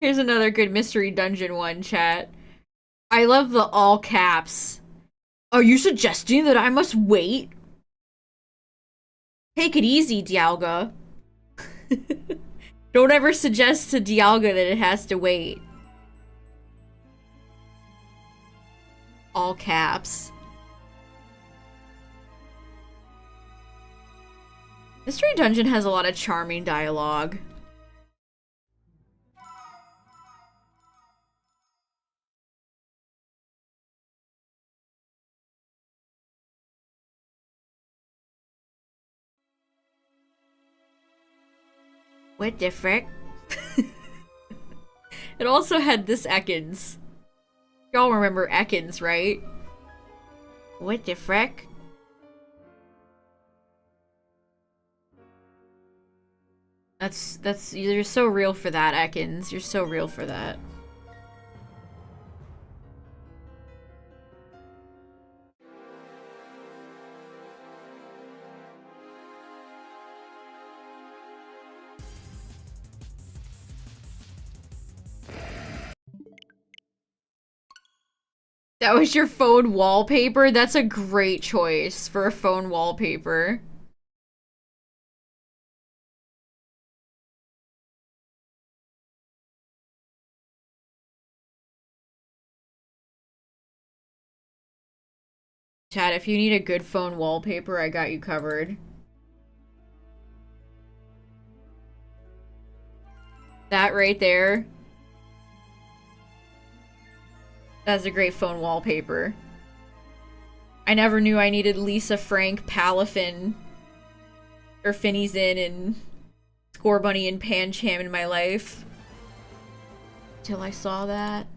Here's another good mystery dungeon one, chat. I love the all caps. Are you suggesting that I must wait? Take it easy, Dialga. Don't ever suggest to Dialga that it has to wait. All caps. Mystery Dungeon has a lot of charming dialogue. What the frick? It also had this Ekans. Y'all remember Ekans, right? What the frick? You're so real for that, Ekans. You're so real for that. That was your phone wallpaper? That's a great choice for a phone wallpaper. Chad, if you need a good phone wallpaper, I got you covered. That right there. That's a great phone wallpaper. I never knew I needed Lisa Frank, Palafin, or Finny's Inn, and Scorbunny and Pancham in my life. Till I saw that.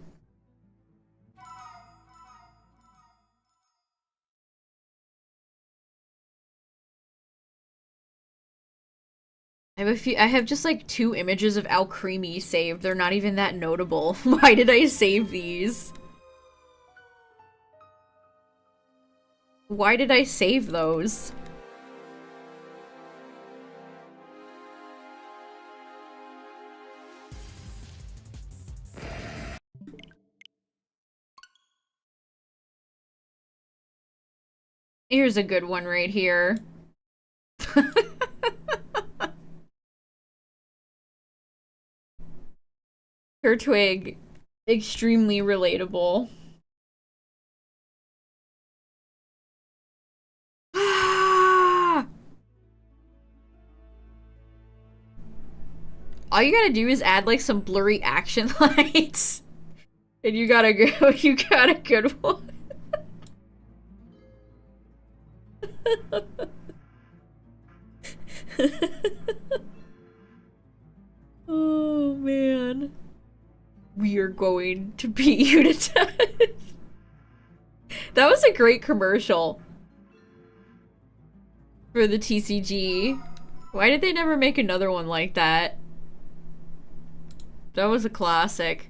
I have just like 2 images of Alcremie saved. They're not even that notable. Why did I save these? Why did I save those? Here's a good one right here. Turtwig, extremely relatable. All you gotta do is add like some blurry action lights. And you got a good, you got a good one. Oh man. We are going to beat you to death. That was a great commercial for the TCG. Why did they never make another one like that? That was a classic.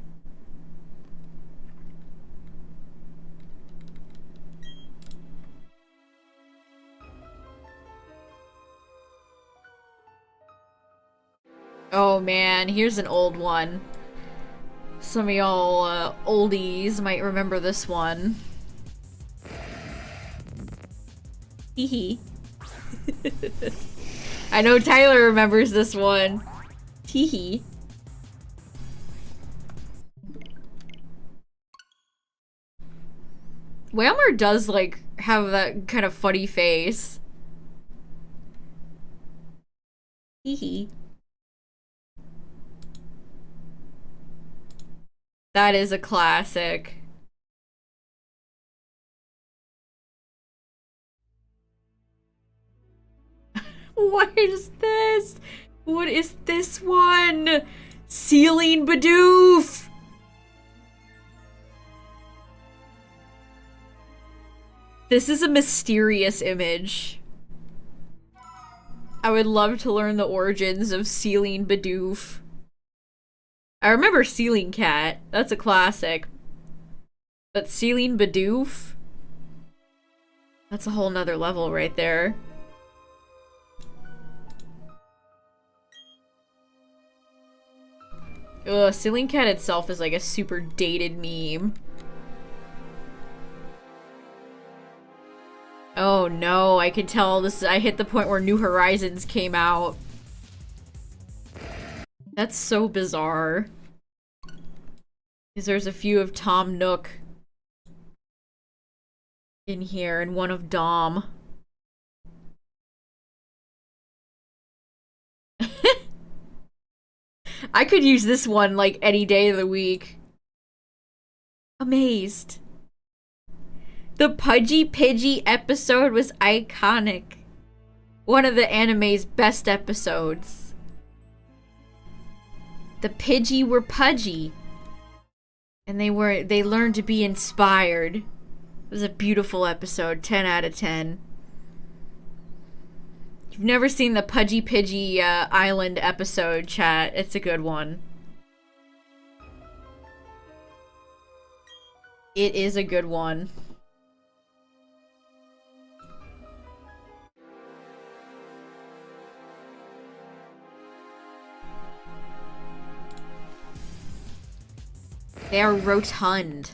Oh man, here's an old one. Some of y'all oldies might remember this one. Hee I know Tyler remembers this one. Teehee. Whammer does like have that kind of funny face. Teehee. That is a classic. What is this? What is this one? Ceiling Bidoof! This is a mysterious image. I would love to learn the origins of Ceiling Bidoof. I remember Ceiling Cat. That's a classic. But Ceiling Bidoof? That's a whole nother level right there. Ugh, Ceiling Cat itself is like a super dated meme. Oh no, I can tell this. I hit the point where New Horizons came out. That's so bizarre. Because there's a few of Tom Nook in here and one of Dom. I could use this one like any day of the week. Amazed. The Pudgy Pidgey episode was iconic. One of the anime's best episodes. The Pidgey were pudgy. And they learned to be inspired. It was a beautiful episode, 10 out of 10. If you've never seen the Pudgy Pidgey Island episode, chat, it's a good one. It is a good one. They are rotund.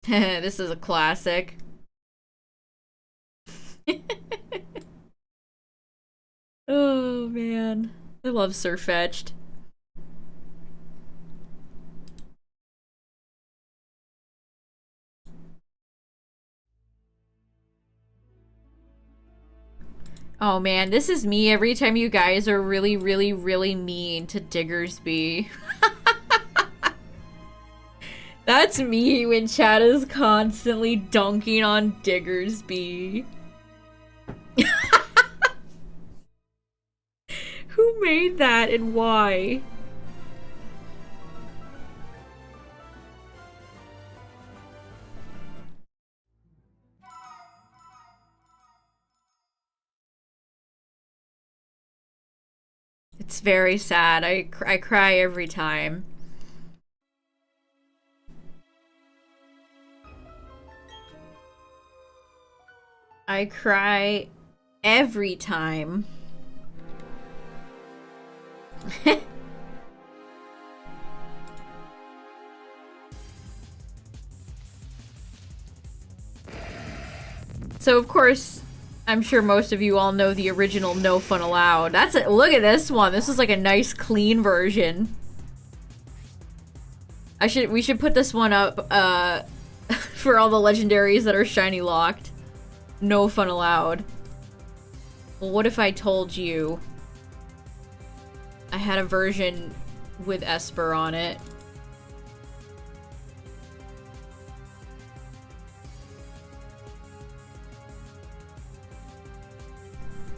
This is a classic. Oh man, I love Sirfetch'd. Oh man, this is me every time you guys are really, really, really mean to Diggersby. That's me when chat is constantly dunking on Diggersby. Who made that and why? It's very sad. I cry every time. I cry every time. So of course, I'm sure most of you all know the original No Fun Allowed. That's it. Look at this one. This is like a nice clean version. We should put this one up for all the legendaries that are shiny locked. No Fun Allowed. Well, what if I told you I had a version with Esper on it?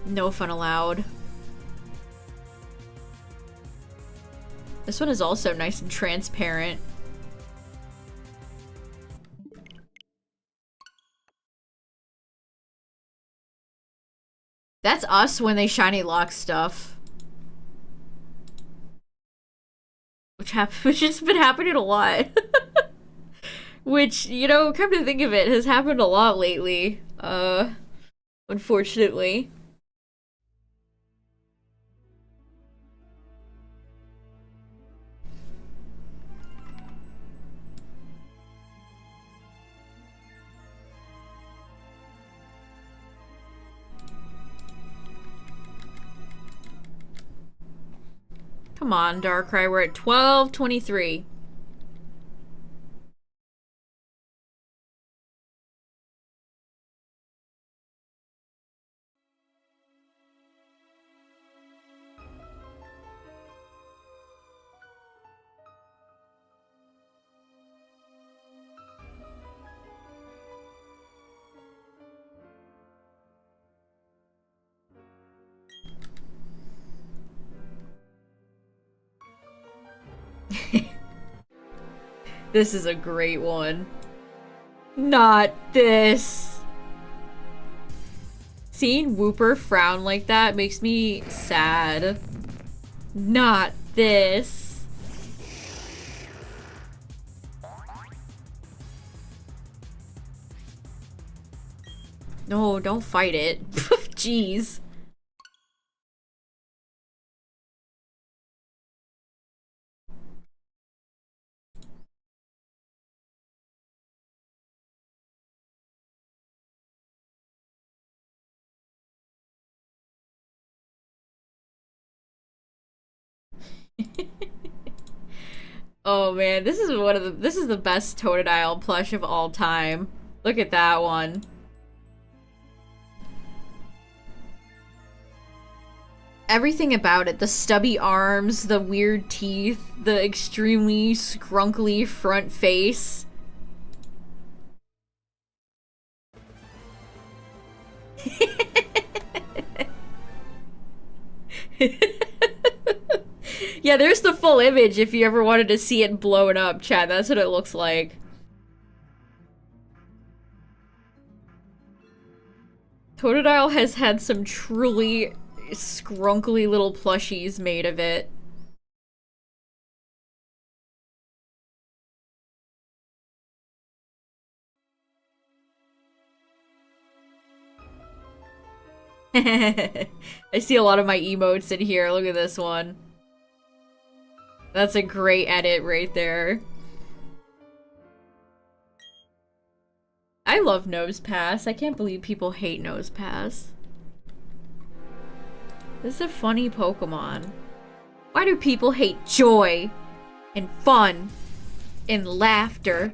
No fun allowed. This one is also nice and transparent. That's us when they shiny lock stuff. Which has been happening a lot. Which, you know, come to think of it, has happened a lot lately. Unfortunately. Come on, Darkrai, we're at 12:23. This is a great one. Not this. Seeing Wooper frown like that makes me sad. Not this. No, don't fight it. Jeez. Oh man, this is the best Totodile plush of all time. Look at that one. Everything about it, the stubby arms, the weird teeth, the extremely scrunkly front face. Yeah, there's the full image if you ever wanted to see it blown up, Chad. That's what it looks like. Totodile has had some truly scrunkly little plushies made of it. I see a lot of my emotes in here. Look at this one. That's a great edit right there. I love Nosepass. I can't believe people hate Nosepass. This is a funny Pokemon. Why do people hate joy and fun and laughter?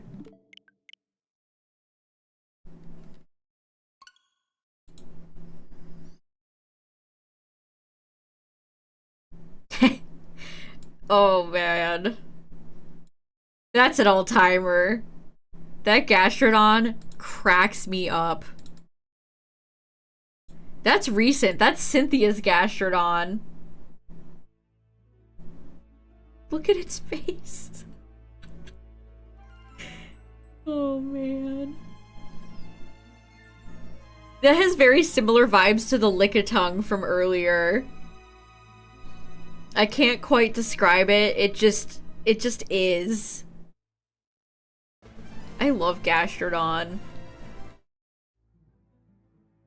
Oh man. That's an all-timer. That Gastrodon cracks me up. That's recent. That's Cynthia's Gastrodon. Look at its face. Oh man. That has very similar vibes to the Lickitung from earlier. I can't quite describe it. It just is. I love Gastrodon.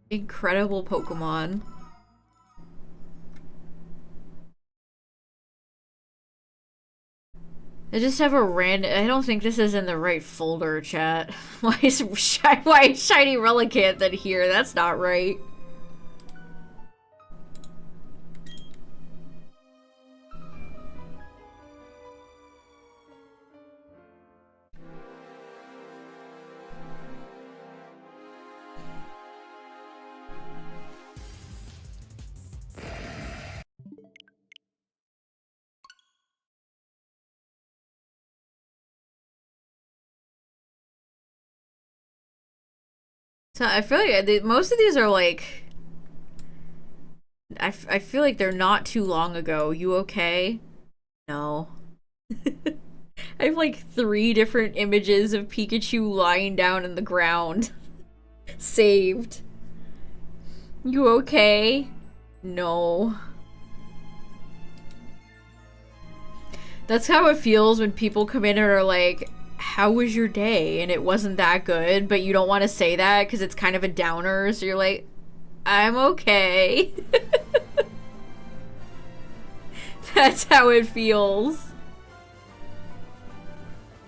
Incredible Pokemon. I just have a random. I don't think this is in the right folder, chat. Why is Shiny Relicanth in here? That's not right. So I feel like most of these are like... I feel like they're not too long ago. You okay? No. I have like 3 different images of Pikachu lying down in the ground. Saved. You okay? No. That's how it feels when people come in and are like, how was your day? And it wasn't that good, but you don't want to say that because it's kind of a downer, so you're like, I'm okay. That's how it feels.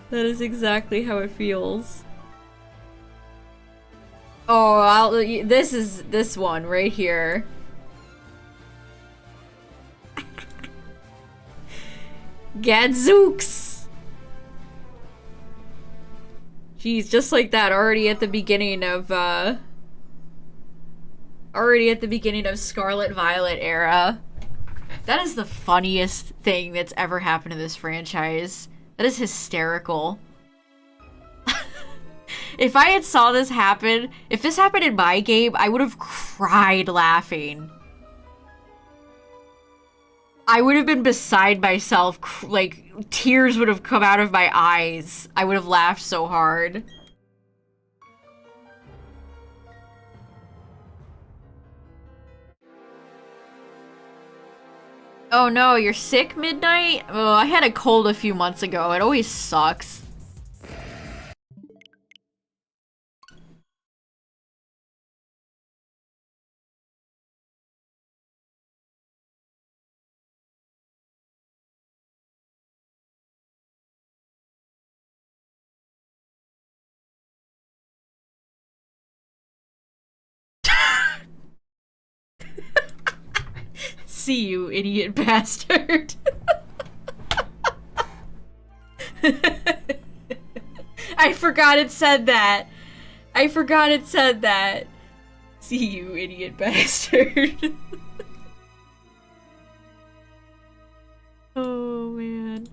That is exactly how it feels. Oh, this is this one right here. Gadzooks! Jeez, just like that, already at the beginning of Scarlet Violet era. That is the funniest thing that's ever happened to this franchise. That is hysterical. If I had saw this happen, if this happened in my game, I would have cried laughing. I would have been beside myself, like, tears would have come out of my eyes. I would have laughed so hard. Oh no, you're sick, Midnight? Oh, I had a cold a few months ago. It always sucks. See you, idiot bastard. I forgot it said that. I forgot it said that. See you, idiot bastard. Oh, man.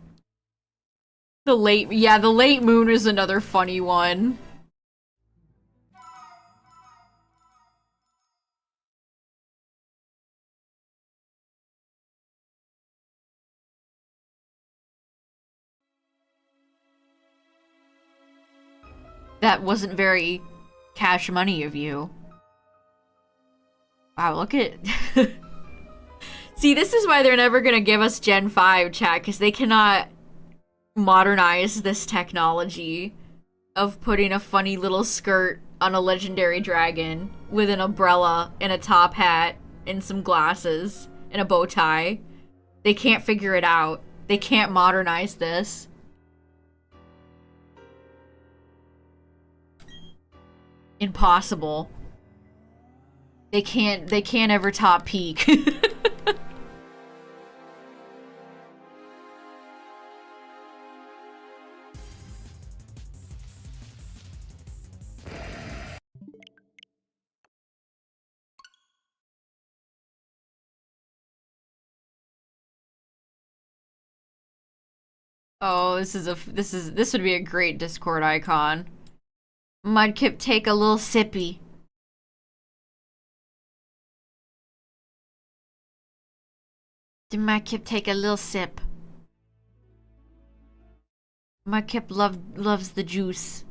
The late moon is another funny one. That wasn't very cash money of you. Wow, look at... See, this is why they're never gonna give us Gen 5, chat, because they cannot modernize this technology of putting a funny little skirt on a legendary dragon with an umbrella and a top hat and some glasses and a bow tie. They can't figure it out. They can't modernize this. Impossible. They can't ever top peak. Oh, this would be a great Discord icon. Mudkip, take a little sippy. Did Mudkip take a little sip? Mudkip loves the juice.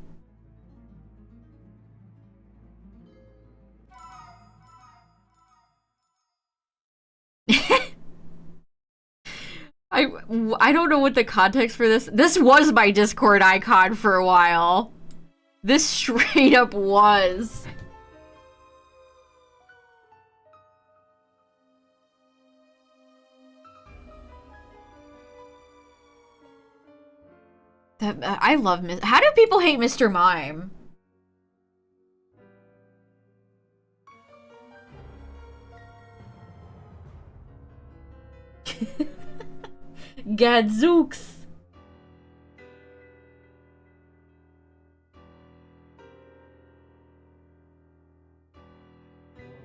I don't know what the context for this. This was my Discord icon for a while. This straight up was. I love how do people hate Mr. Mime? Gadzooks.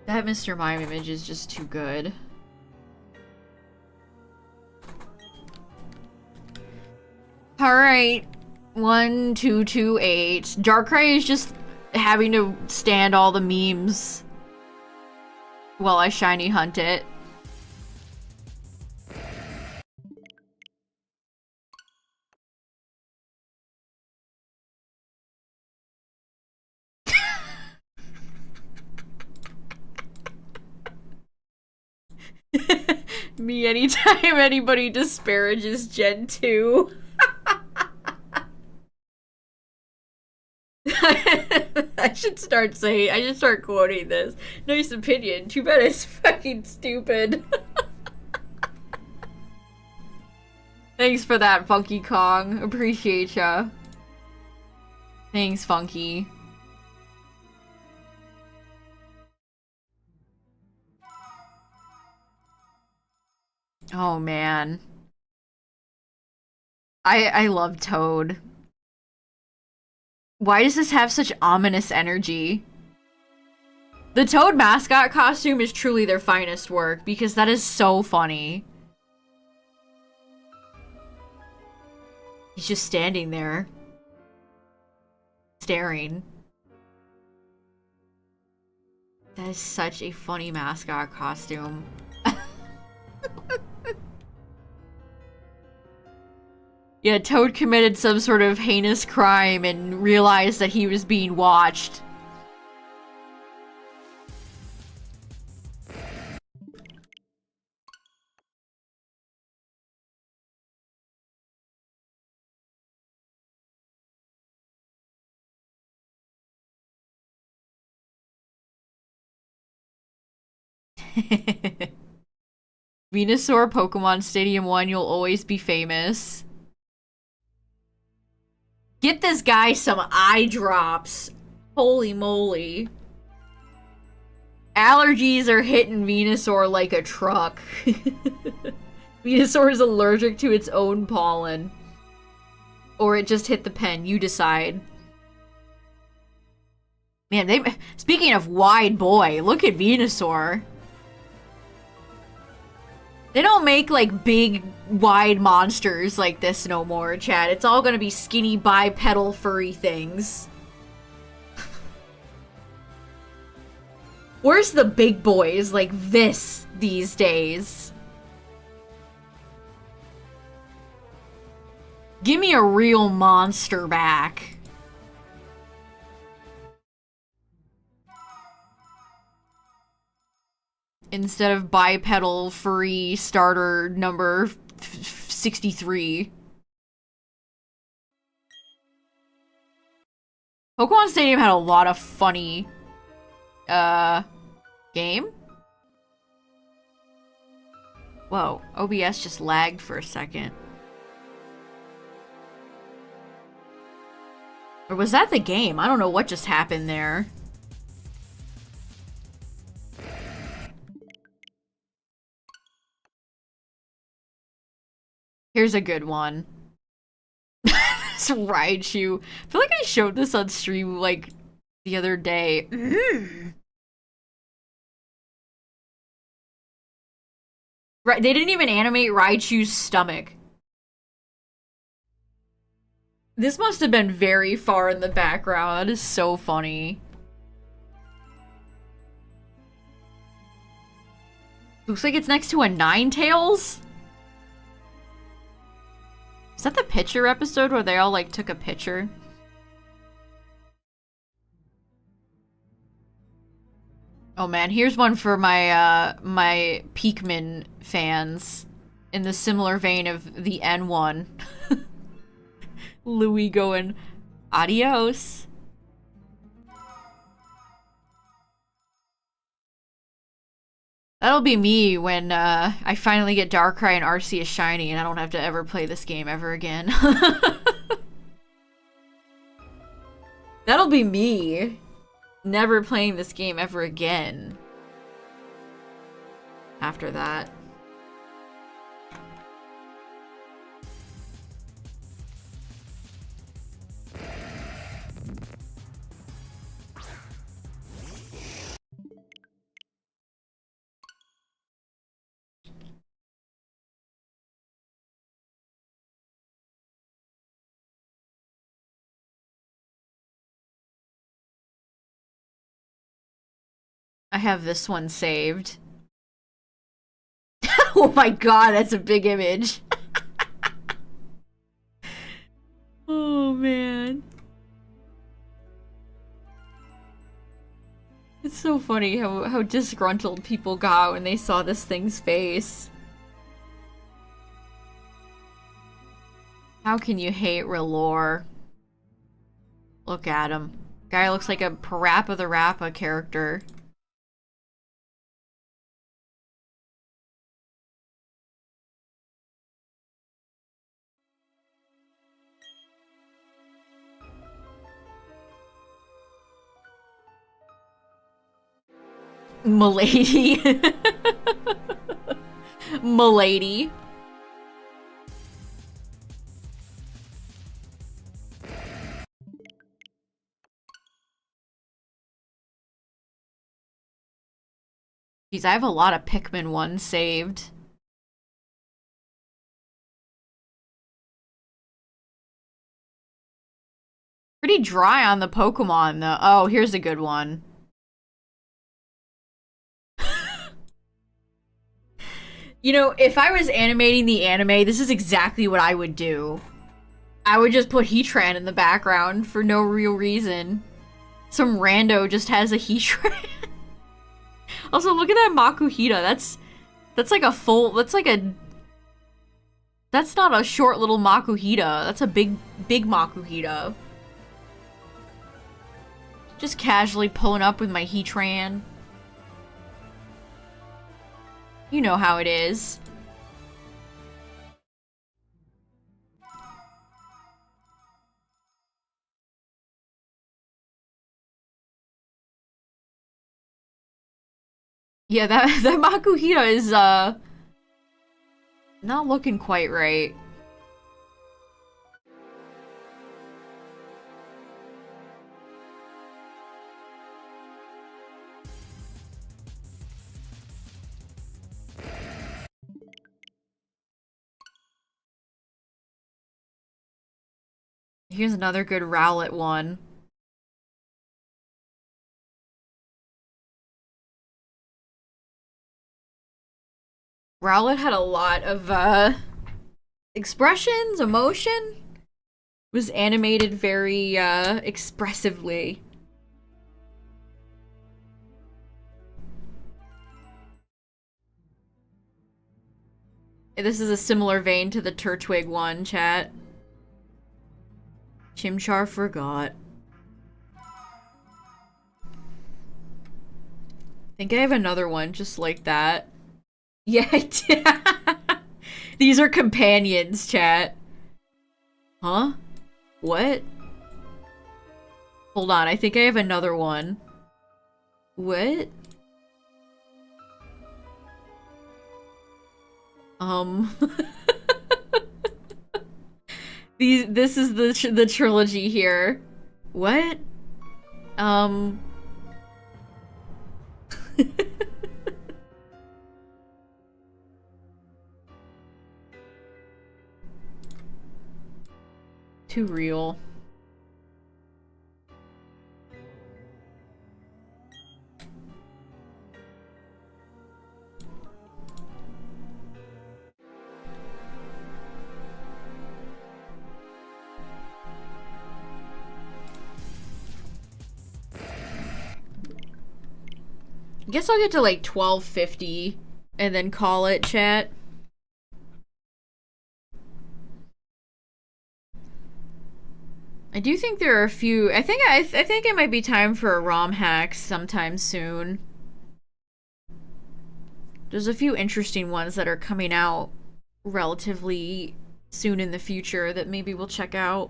That Mr. Mime image is just too good. Alright. 1228. Darkrai is just having to stand all the memes while I shiny hunt it. Me anytime anybody disparages Gen 2. I should start quoting this. Nice opinion. Too bad it's fucking stupid. Thanks for that, Funky Kong. Appreciate ya. Thanks, Funky. Oh, man. I love Toad. Why does this have such ominous energy? The Toad mascot costume is truly their finest work, because that is so funny. He's just standing there. Staring. That is such a funny mascot costume. Yeah, Toad committed some sort of heinous crime and realized that he was being watched. Venusaur, Pokemon Stadium 1, you'll always be famous. Get this guy some eye drops. Holy moly. Allergies are hitting Venusaur like a truck. Venusaur is allergic to its own pollen. Or it just hit the pen, you decide. Man, speaking of wide boy, look at Venusaur. They don't make, like, big, wide monsters like this no more, Chad. It's all gonna be skinny, bipedal, furry things. Where's the big boys like this these days? Give me a real monster back. Instead of bipedal furry starter number 63. Pokemon Stadium had a lot of funny game? Whoa, OBS just lagged for a second. Or was that the game? I don't know what just happened there. Here's a good one. This Raichu. I feel like I showed this on stream, like, the other day. Right, they didn't even animate Raichu's stomach. This must have been very far in the background. That is so funny. Looks like it's next to a Ninetales? Is that the picture episode where they all, like, took a picture? Oh man, here's one for my, my Peakman fans. In the similar vein of the N1. Louis going, adios. That'll be me when I finally get Darkrai and Arceus shiny and I don't have to ever play this game ever again. That'll be me. Never playing this game ever again. After that. I have this one saved. Oh my god, that's a big image. Oh man. It's so funny how disgruntled people got when they saw this thing's face. How can you hate Relore? Look at him. Guy looks like a Parappa the Rappa character. Milady. Milady. Jeez, I have a lot of Pikmin ones saved. Pretty dry on the Pokemon, though. Oh, here's a good one. You know, if I was animating the anime, this is exactly what I would do. I would just put Heatran in the background for no real reason. Some rando just has a Heatran. Also, look at that Makuhita. That's like a full. That's not a short little Makuhita. That's a big Makuhita. Just casually pulling up with my Heatran. You know how it is. Yeah, that Makuhita is not looking quite right. Here's another good Rowlet one. Rowlet had a lot of expressions, emotion. Was animated very expressively. This is a similar vein to the Turtwig one, chat. Chimchar forgot. I think I have another one just like that. Yeah, I did. These are companions, chat. Huh? What? Hold on, I think I have another one. What? This is the trilogy here. What? Too real. I guess I'll get to like 1250 and then call it, chat. I do think there are a few. I think it might be time for a ROM hack sometime soon. There's a few interesting ones that are coming out relatively soon in the future that maybe we'll check out.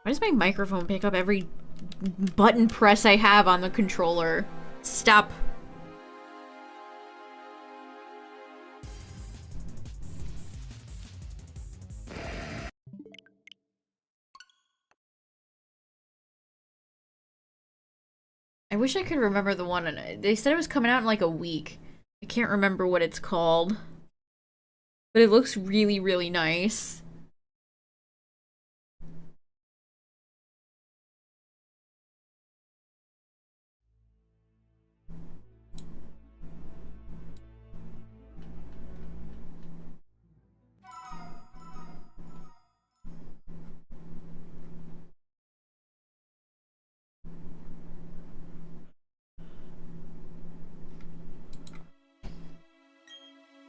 Why does my microphone pick up every button press I have on the controller? Stop. I wish I could remember the one. They said it was coming out in like a week. I can't remember what it's called. But it looks really, really nice.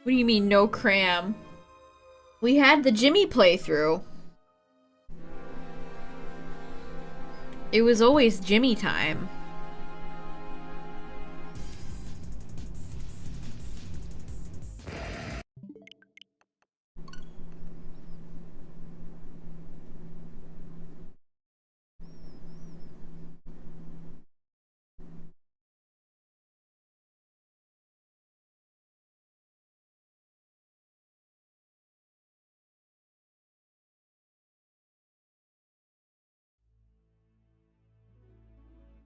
What do you mean, no cram? We had the Jimmy playthrough. It was always Jimmy time.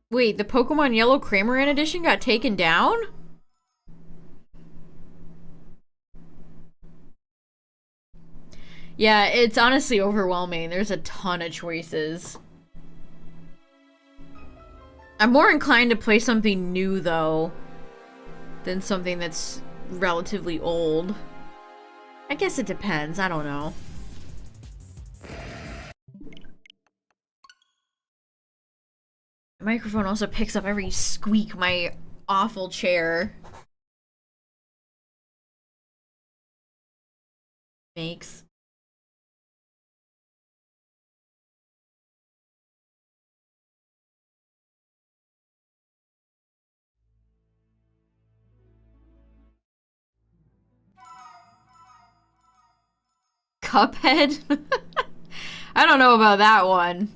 Wait, the Pokemon Yellow Cramorant edition got taken down? Yeah, it's honestly overwhelming. There's a ton of choices. I'm more inclined to play something new, though, than something that's relatively old. I guess it depends. I don't know. The microphone also picks up every squeak my awful chair makes. Cuphead? I don't know about that one.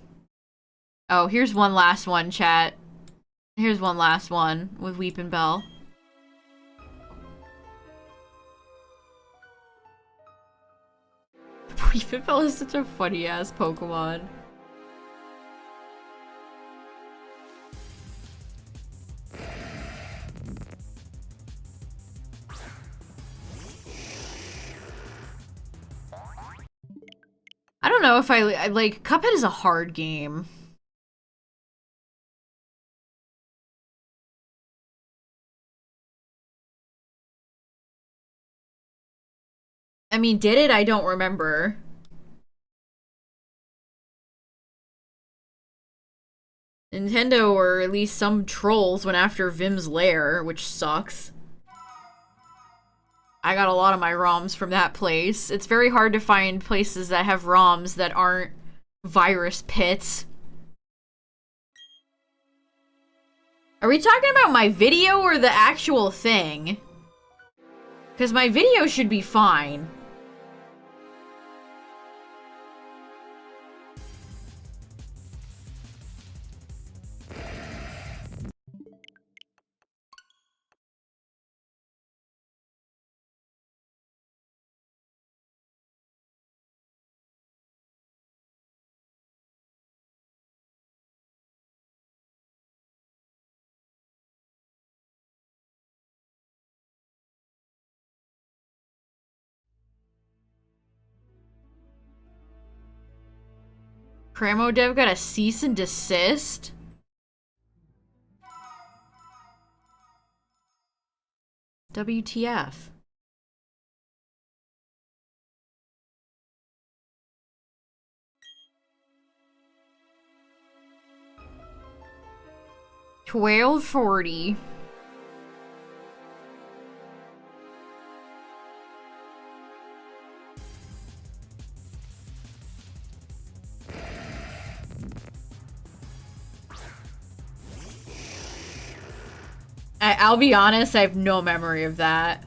Oh, here's one last one, chat. Here's one last one with Weepin' Bell. Weepin' Bell is such a funny-ass Pokemon. I don't know if I like, Cuphead is a hard game. I mean, did it? I don't remember. Nintendo, or at least some trolls, went after Vim's lair, which sucks. I got a lot of my ROMs from that place. It's very hard to find places that have ROMs that aren't virus pits. Are we talking about my video or the actual thing? Because my video should be fine. Cramo Dev got a cease and desist? WTF? $12.40. I'll be honest, I have no memory of that.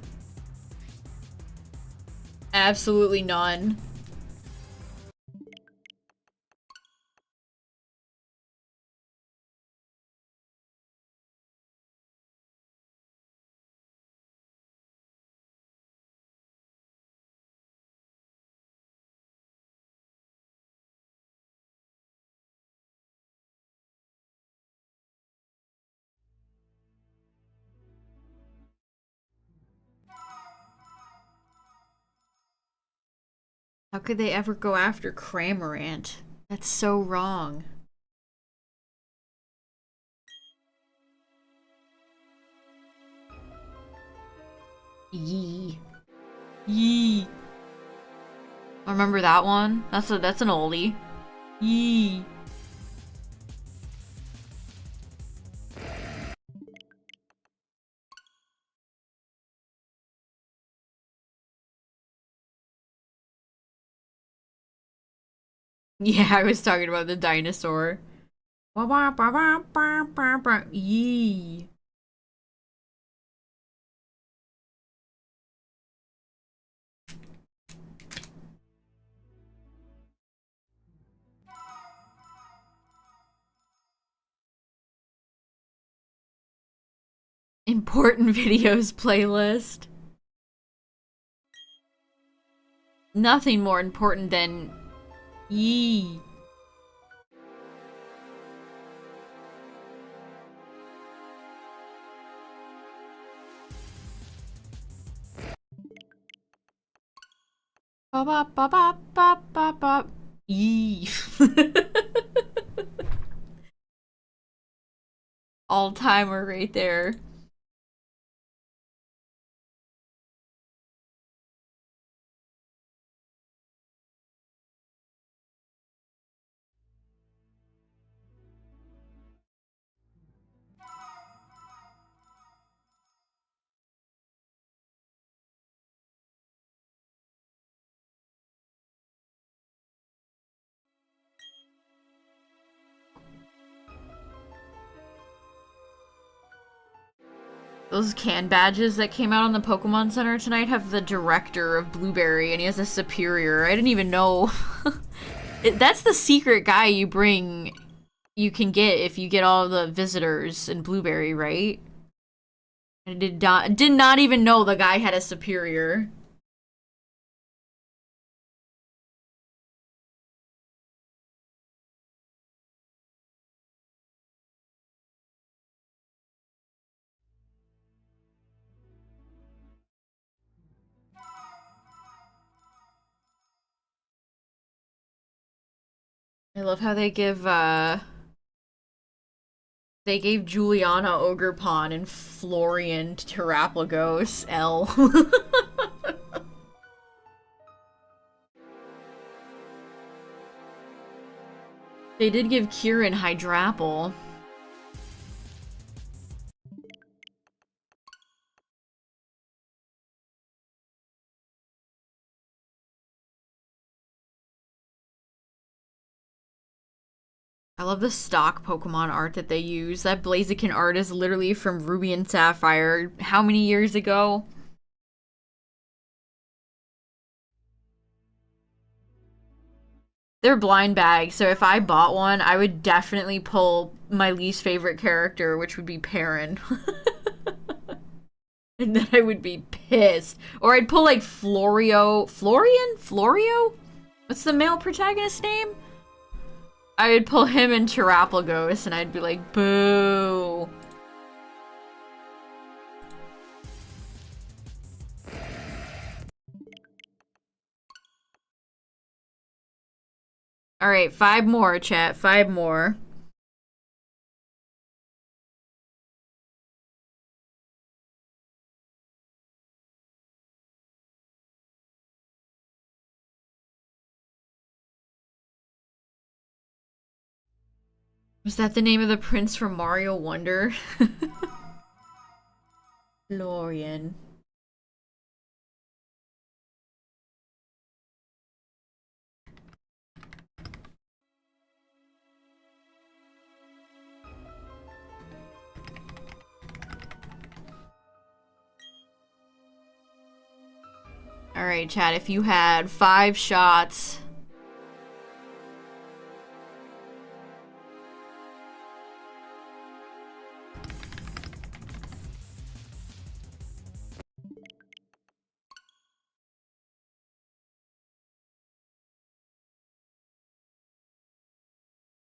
Absolutely none. How could they ever go after Cramorant? That's so wrong. Yee. Yee. I remember that one. That's an oldie. Yee. Yeah, I was talking about the dinosaur. Yee. Important videos playlist. Nothing more important than yee. Ba ba ba ba ba ba ba. Yee. All timer right there. Those can badges that came out on the Pokemon Center tonight have the director of Blueberry, and he has a superior. I didn't even know. That's the secret guy you bring. You can get if you get all the visitors in Blueberry, right? I did not even know the guy had a superior. I love how they gave Juliana Ogerpon and Florian Terraplagos L. They did give Kieran Hydrapple. I love the stock Pokemon art that they use. That Blaziken art is literally from Ruby and Sapphire. How many years ago? They're blind bags, so if I bought one, I would definitely pull my least favorite character, which would be Perrin. And then I would be pissed. Or I'd pull like Florio. Florian? Florio? What's the male protagonist's name? I would pull him in Terraplagos and I'd be like, boo. Alright, 5 more, chat. 5 more. Was that the name of the prince from Mario Wonder? Florian. Alright, chat, if you had 5 shots.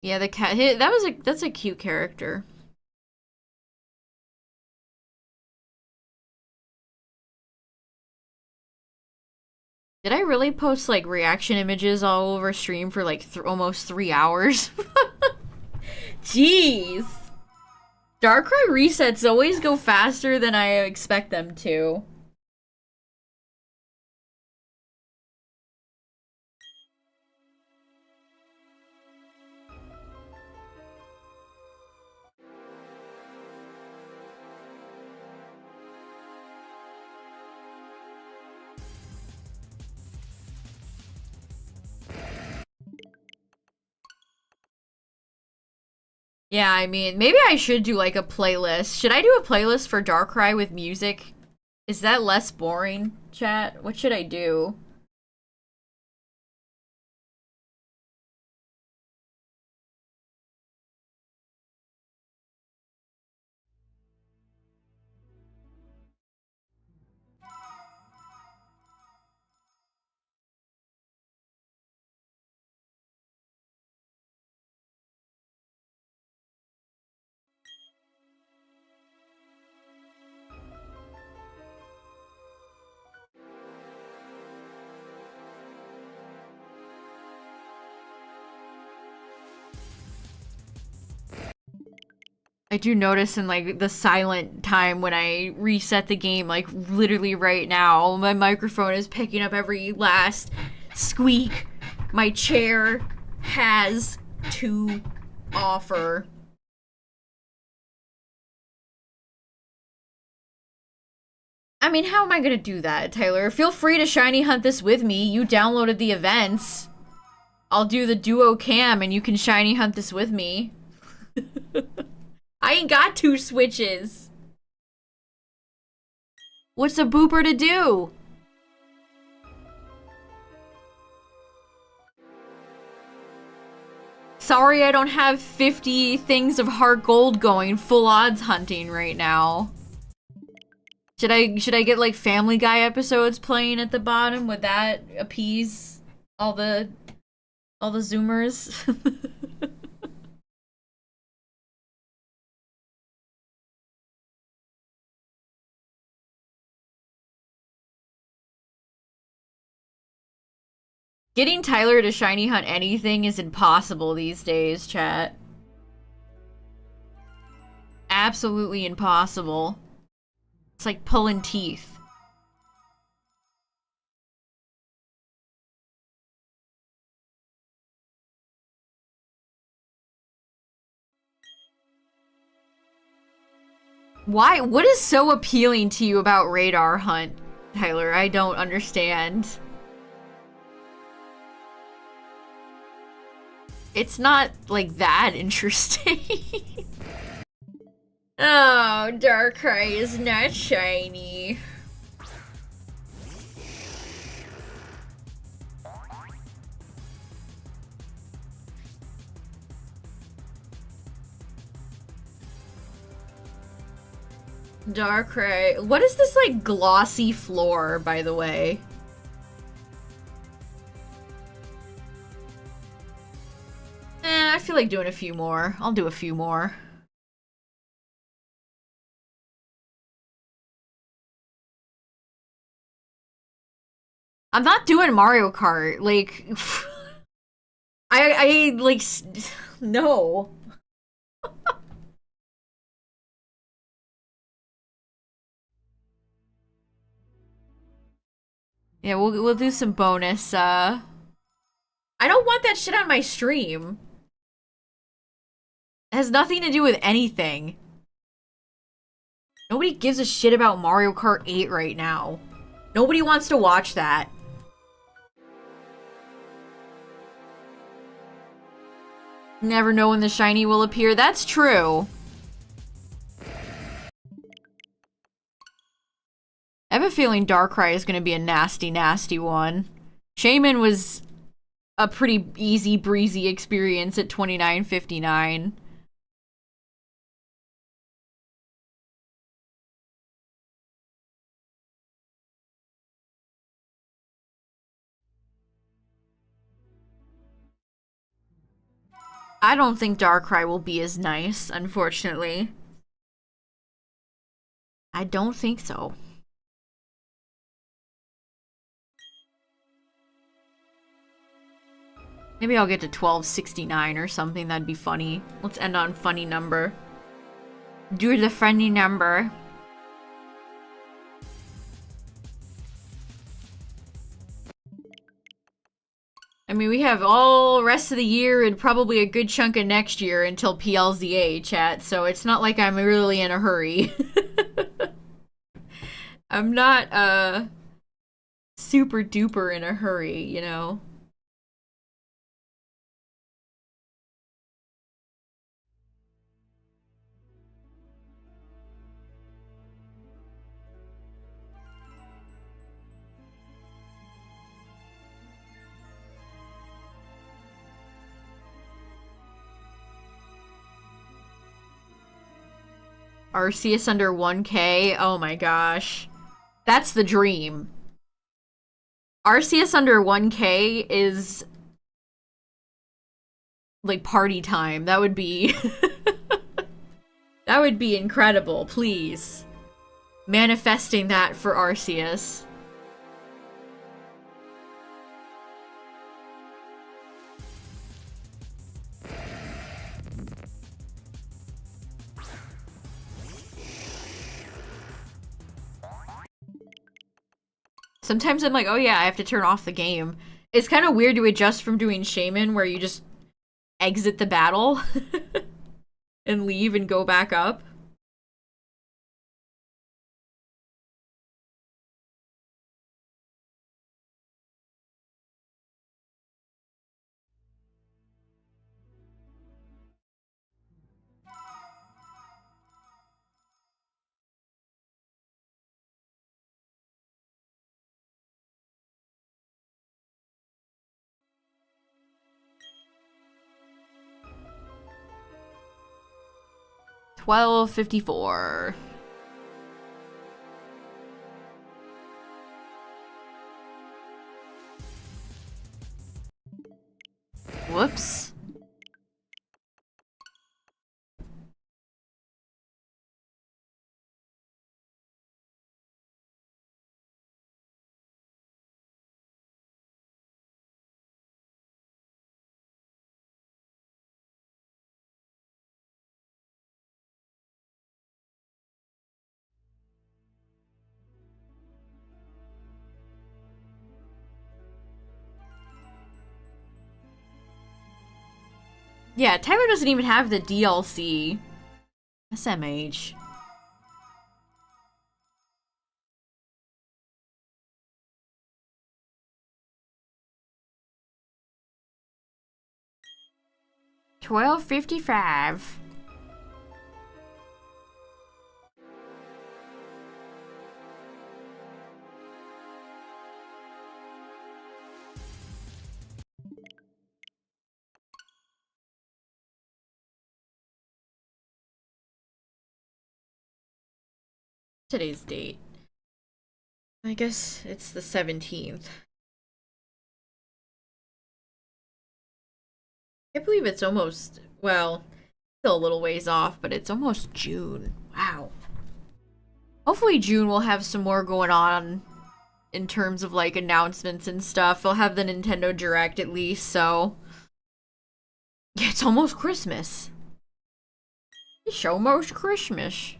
Yeah, the cat that's a cute character. Did I really post like reaction images all over stream for like almost 3 hours? Jeez. Darkrai resets always go faster than I expect them to. Yeah, I mean, maybe I should do like a playlist. Should I do a playlist for Darkrai with music? Is that less boring, chat? What should I do? I do notice in like the silent time when I reset the game, like literally right now, my microphone is picking up every last squeak my chair has to offer. I mean, how am I gonna do that, Tyler? Feel free to shiny hunt this with me. You downloaded the events. I'll do the duo cam and you can shiny hunt this with me. I ain't got 2 switches. What's a booper to do? Sorry I don't have 50 things of heart gold going full odds hunting right now. Should I get like Family Guy episodes playing at the bottom? Would that appease all the zoomers? Getting Tyler to shiny hunt anything is impossible these days, chat. Absolutely impossible. It's like pulling teeth. Why? What is so appealing to you about Radar Hunt, Tyler? I don't understand. It's not, like, that interesting. Oh, Darkrai is not shiny. Darkrai. What is this, like, glossy floor, by the way? I feel like doing a few more. I'll do a few more. I'm not doing Mario Kart. Like, like, no. Yeah, we'll do some bonus, I don't want that shit on my stream. It has nothing to do with anything. Nobody gives a shit about Mario Kart 8 right now. Nobody wants to watch that. Never know when the shiny will appear. That's true. I have a feeling Darkrai is going to be a nasty, nasty one. Shaman was a pretty easy breezy experience at 29.59. I don't think Darkrai will be as nice, unfortunately. I don't think so. Maybe I'll get to 1269 or something, that'd be funny. Let's end on funny number. Do the funny number. I mean, we have all rest of the year and probably a good chunk of next year until PLZA, chat, so it's not like I'm really in a hurry. I'm not, super duper in a hurry, you know? Arceus under 1K? Oh my gosh. That's the dream. Arceus under 1K is like party time. That would be that would be incredible, please. Manifesting that for Arceus. Sometimes I'm like, oh yeah, I have to turn off the game. It's kind of weird to adjust from doing Shaman, where you just exit the battle and leave and go back up. $12.54. Whoops. Yeah, Tyler doesn't even have the DLC. SMH. $12.55. Today's date. I guess it's the 17th. I can't believe it's almost, well, still a little ways off, but it's almost June. Wow. Hopefully June will have some more going on in terms of like announcements and stuff. They'll have the Nintendo Direct at least, so yeah, it's almost Christmas. It's almost Christmas.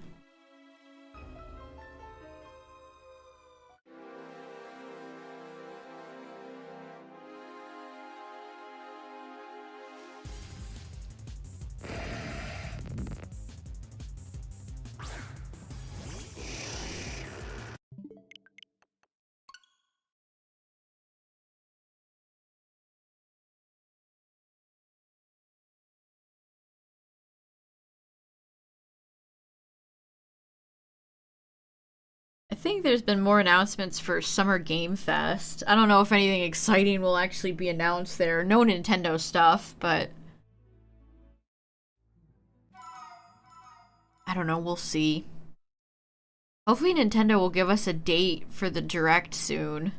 I think there's been more announcements for Summer Game Fest. I don't know if anything exciting will actually be announced there. No Nintendo stuff, but I don't know, we'll see. Hopefully Nintendo will give us a date for the Direct soon.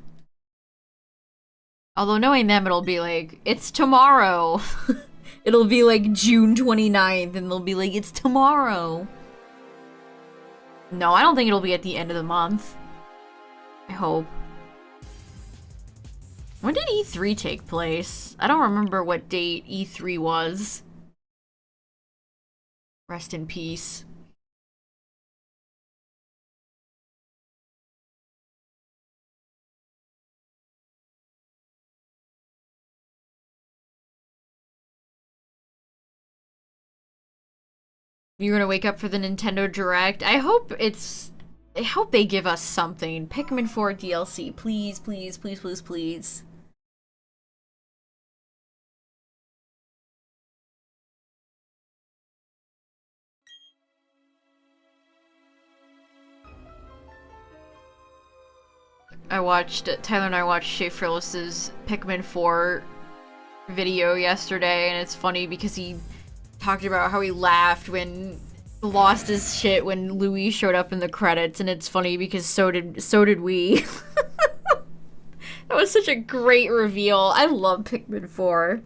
Although knowing them, it'll be like, it's tomorrow. It'll be like June 29th, and they'll be like, it's tomorrow. No, I don't think it'll be at the end of the month. I hope. When did E3 take place? I don't remember what date E3 was. Rest in peace. You're gonna wake up for the Nintendo Direct. I hope they give us something. Pikmin 4 DLC. Please, please, please, please, please. Tyler and I watched Shea Frillis's Pikmin 4 video yesterday, and it's funny because he talked about how he laughed when lost his shit when Louis showed up in the credits, and it's funny because so did we. That was such a great reveal. I love Pikmin 4.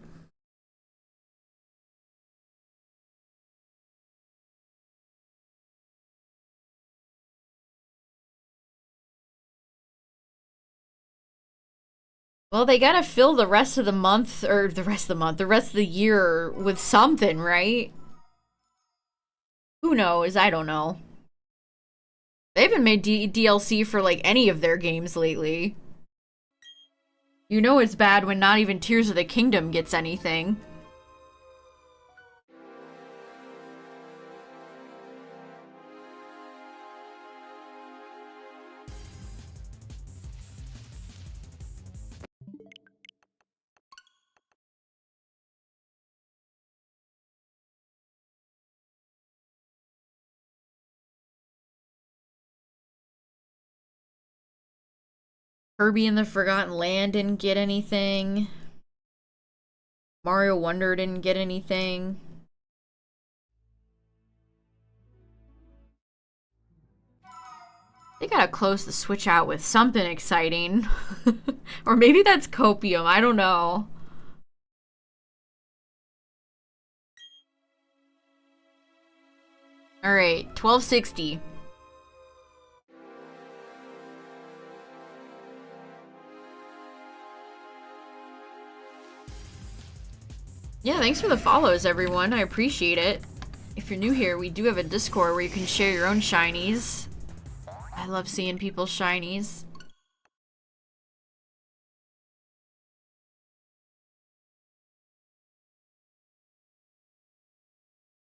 Well, they gotta fill the rest of the month, or the rest of the month, the rest of the year with something, right? Who knows? I don't know. They haven't made DLC for, like, any of their games lately. You know it's bad when not even Tears of the Kingdom gets anything. Kirby and the Forgotten Land didn't get anything. Mario Wonder didn't get anything. They gotta close the Switch out with something exciting. Or maybe that's copium, I don't know. Alright, 1260. Yeah, thanks for the follows, everyone. I appreciate it. If you're new here, we do have a Discord where you can share your own shinies. I love seeing people's shinies.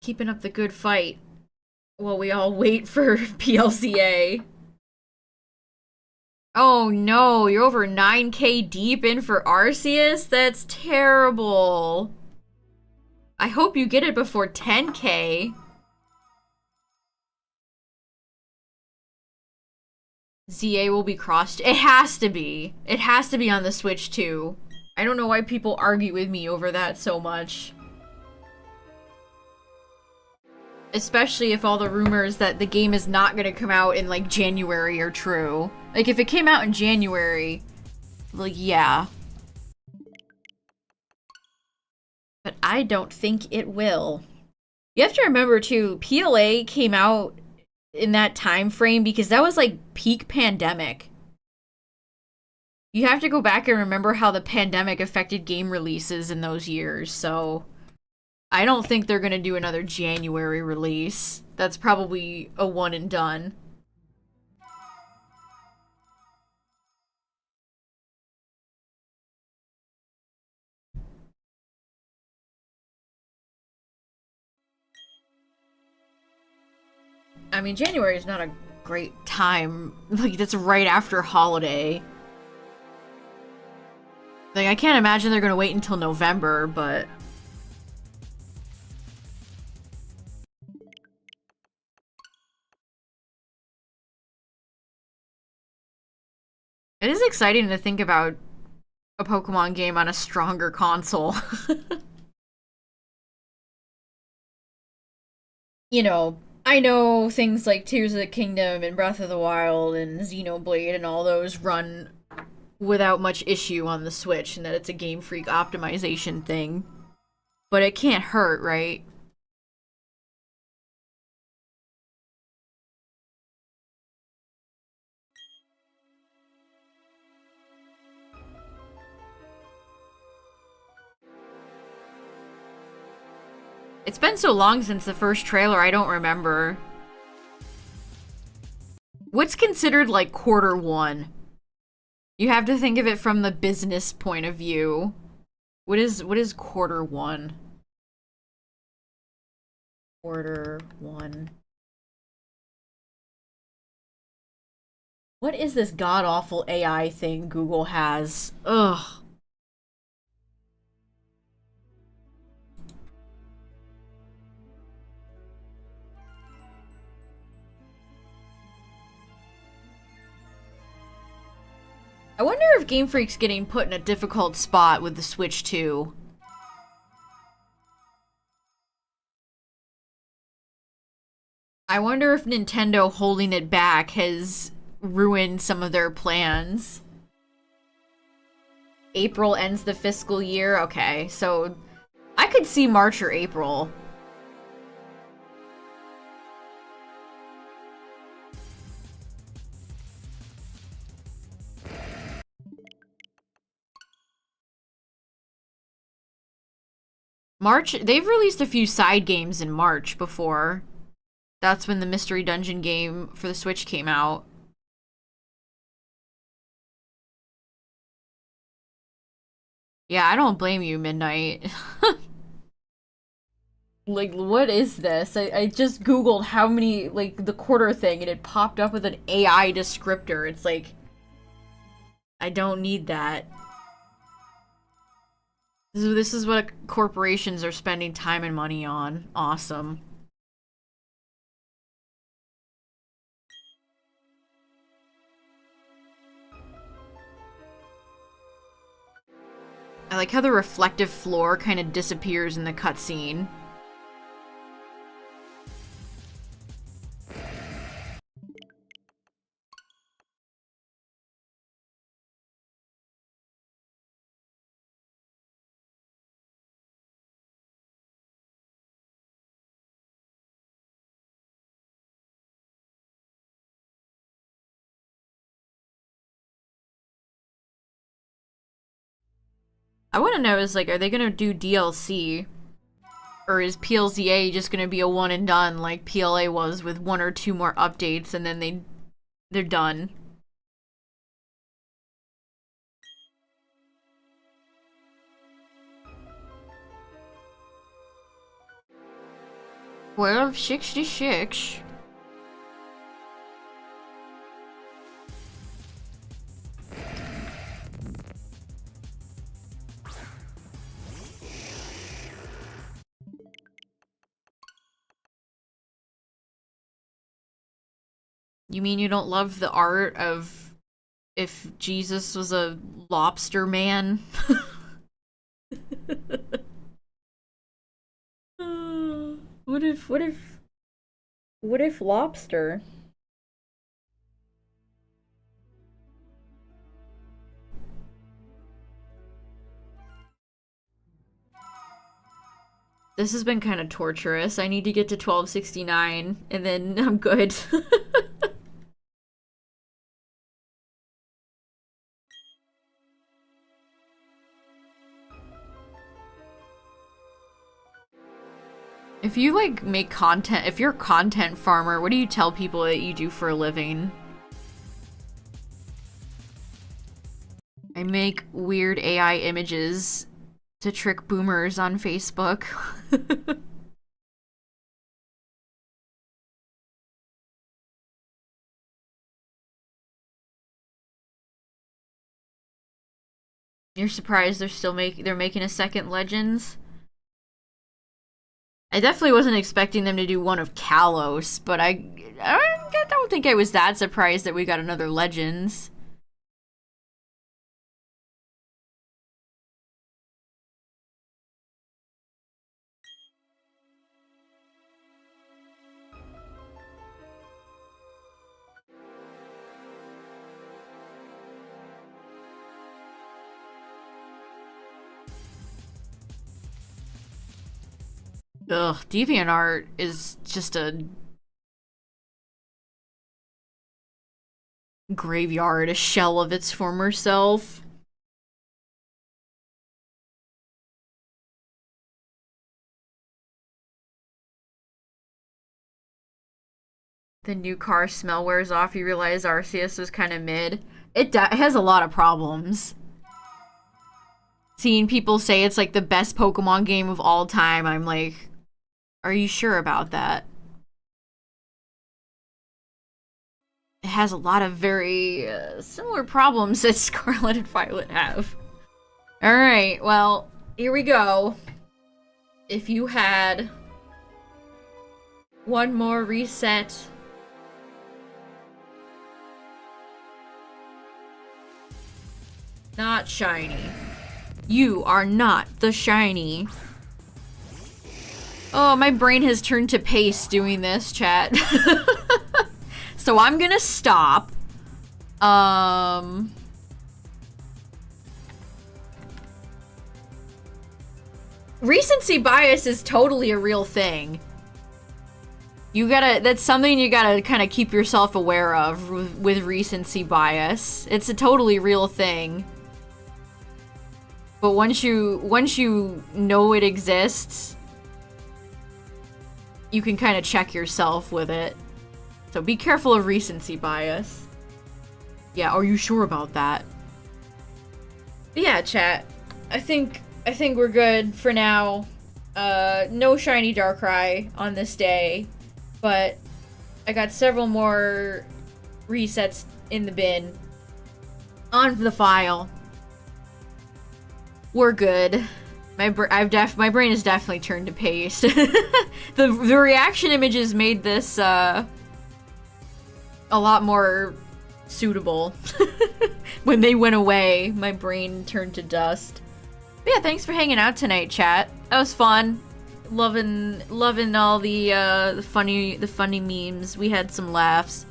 Keeping up the good fight while we all wait for PLCA. Oh no, you're over 9k deep in for Arceus? That's terrible. I hope you get it before 10k. ZA will be crossed. It has to be. It has to be on the Switch too. I don't know why people argue with me over that so much. Especially if all the rumors that the game is not gonna come out in, like, January are true. Like, if it came out in January, like, yeah. But I don't think it will. You have to remember, too, PLA came out in that time frame because that was, like, peak pandemic. You have to go back and remember how the pandemic affected game releases in those years, so I don't think they're gonna do another January release. That's probably a one and done. I mean, January is not a great time. Like, that's right after holiday. Like, I can't imagine they're gonna wait until November, but it is exciting to think about a Pokemon game on a stronger console. You know, I know things like Tears of the Kingdom and Breath of the Wild and Xenoblade and all those run without much issue on the Switch and that it's a Game Freak optimization thing. But it can't hurt, right? It's been so long since the first trailer, I don't remember. What's considered like quarter one? You have to think of it from the business point of view. What is quarter one? Quarter one. What is this god-awful AI thing Google has? Ugh. I wonder if Game Freak's getting put in a difficult spot with the Switch 2. I wonder if Nintendo holding it back has ruined some of their plans. April ends the fiscal year? Okay, so I could see March or April. March, they've released a few side games in March before. That's when the Mystery Dungeon game for the Switch came out. Yeah, I don't blame you, Midnight. Like, what is this? I just googled how many, like, the quarter thing, and it popped up with an AI descriptor. It's like, I don't need that. This is what corporations are spending time and money on. Awesome. I like how the reflective floor kind of disappears in the cutscene. I want to know is like, are they gonna do DLC? Or is PLZA just gonna be a one and done like PLA was with one or two more updates and then they're done? Well, 66. You mean you don't love the art of if Jesus was a lobster man? What if lobster? This has been kind of torturous. I need to get to 1269 and then I'm good. If you like make content, if you're a content farmer, what do you tell people that you do for a living? I make weird AI images to trick boomers on Facebook. You're surprised they're making a second Legends? I definitely wasn't expecting them to do one of Kalos, but I don't think I was that surprised that we got another Legends. Ugh, DeviantArt is just a graveyard, a shell of its former self. the new car smell wears off, you realize Arceus was kind of mid. It has a lot of problems. Seeing people say it's like the best Pokemon game of all time, I'm like, are you sure about that? It has a lot of very similar problems that Scarlet and Violet have. Alright, well, here we go. If you had one more reset. Not shiny. You are not the shiny. Oh, my brain has turned to paste doing this, chat. So I'm gonna stop. Recency bias is totally a real thing. That's something you gotta kind of keep yourself aware of with recency bias. It's a totally real thing. But once you know it exists, you can kind of check yourself with it. So be careful of recency bias. Yeah, are you sure about that? But yeah, chat. I think we're good for now. No shiny Darkrai on this day, but I got several more resets in the bin. On the file. We're good. My brain is definitely turned to paste. The reaction images made this a lot more suitable. When they went away, my brain turned to dust. But yeah, thanks for hanging out tonight, chat. That was fun. Loving all the funny memes. We had some laughs.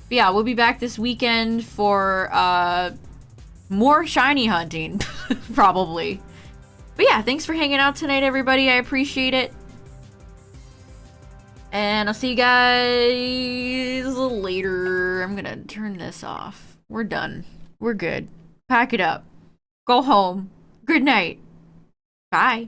But yeah, we'll be back this weekend for more shiny hunting, probably. But yeah, thanks for hanging out tonight, everybody. I appreciate it. And I'll see you guys later. I'm gonna turn this off. We're done. We're good. Pack it up. Go home. Good night. Bye.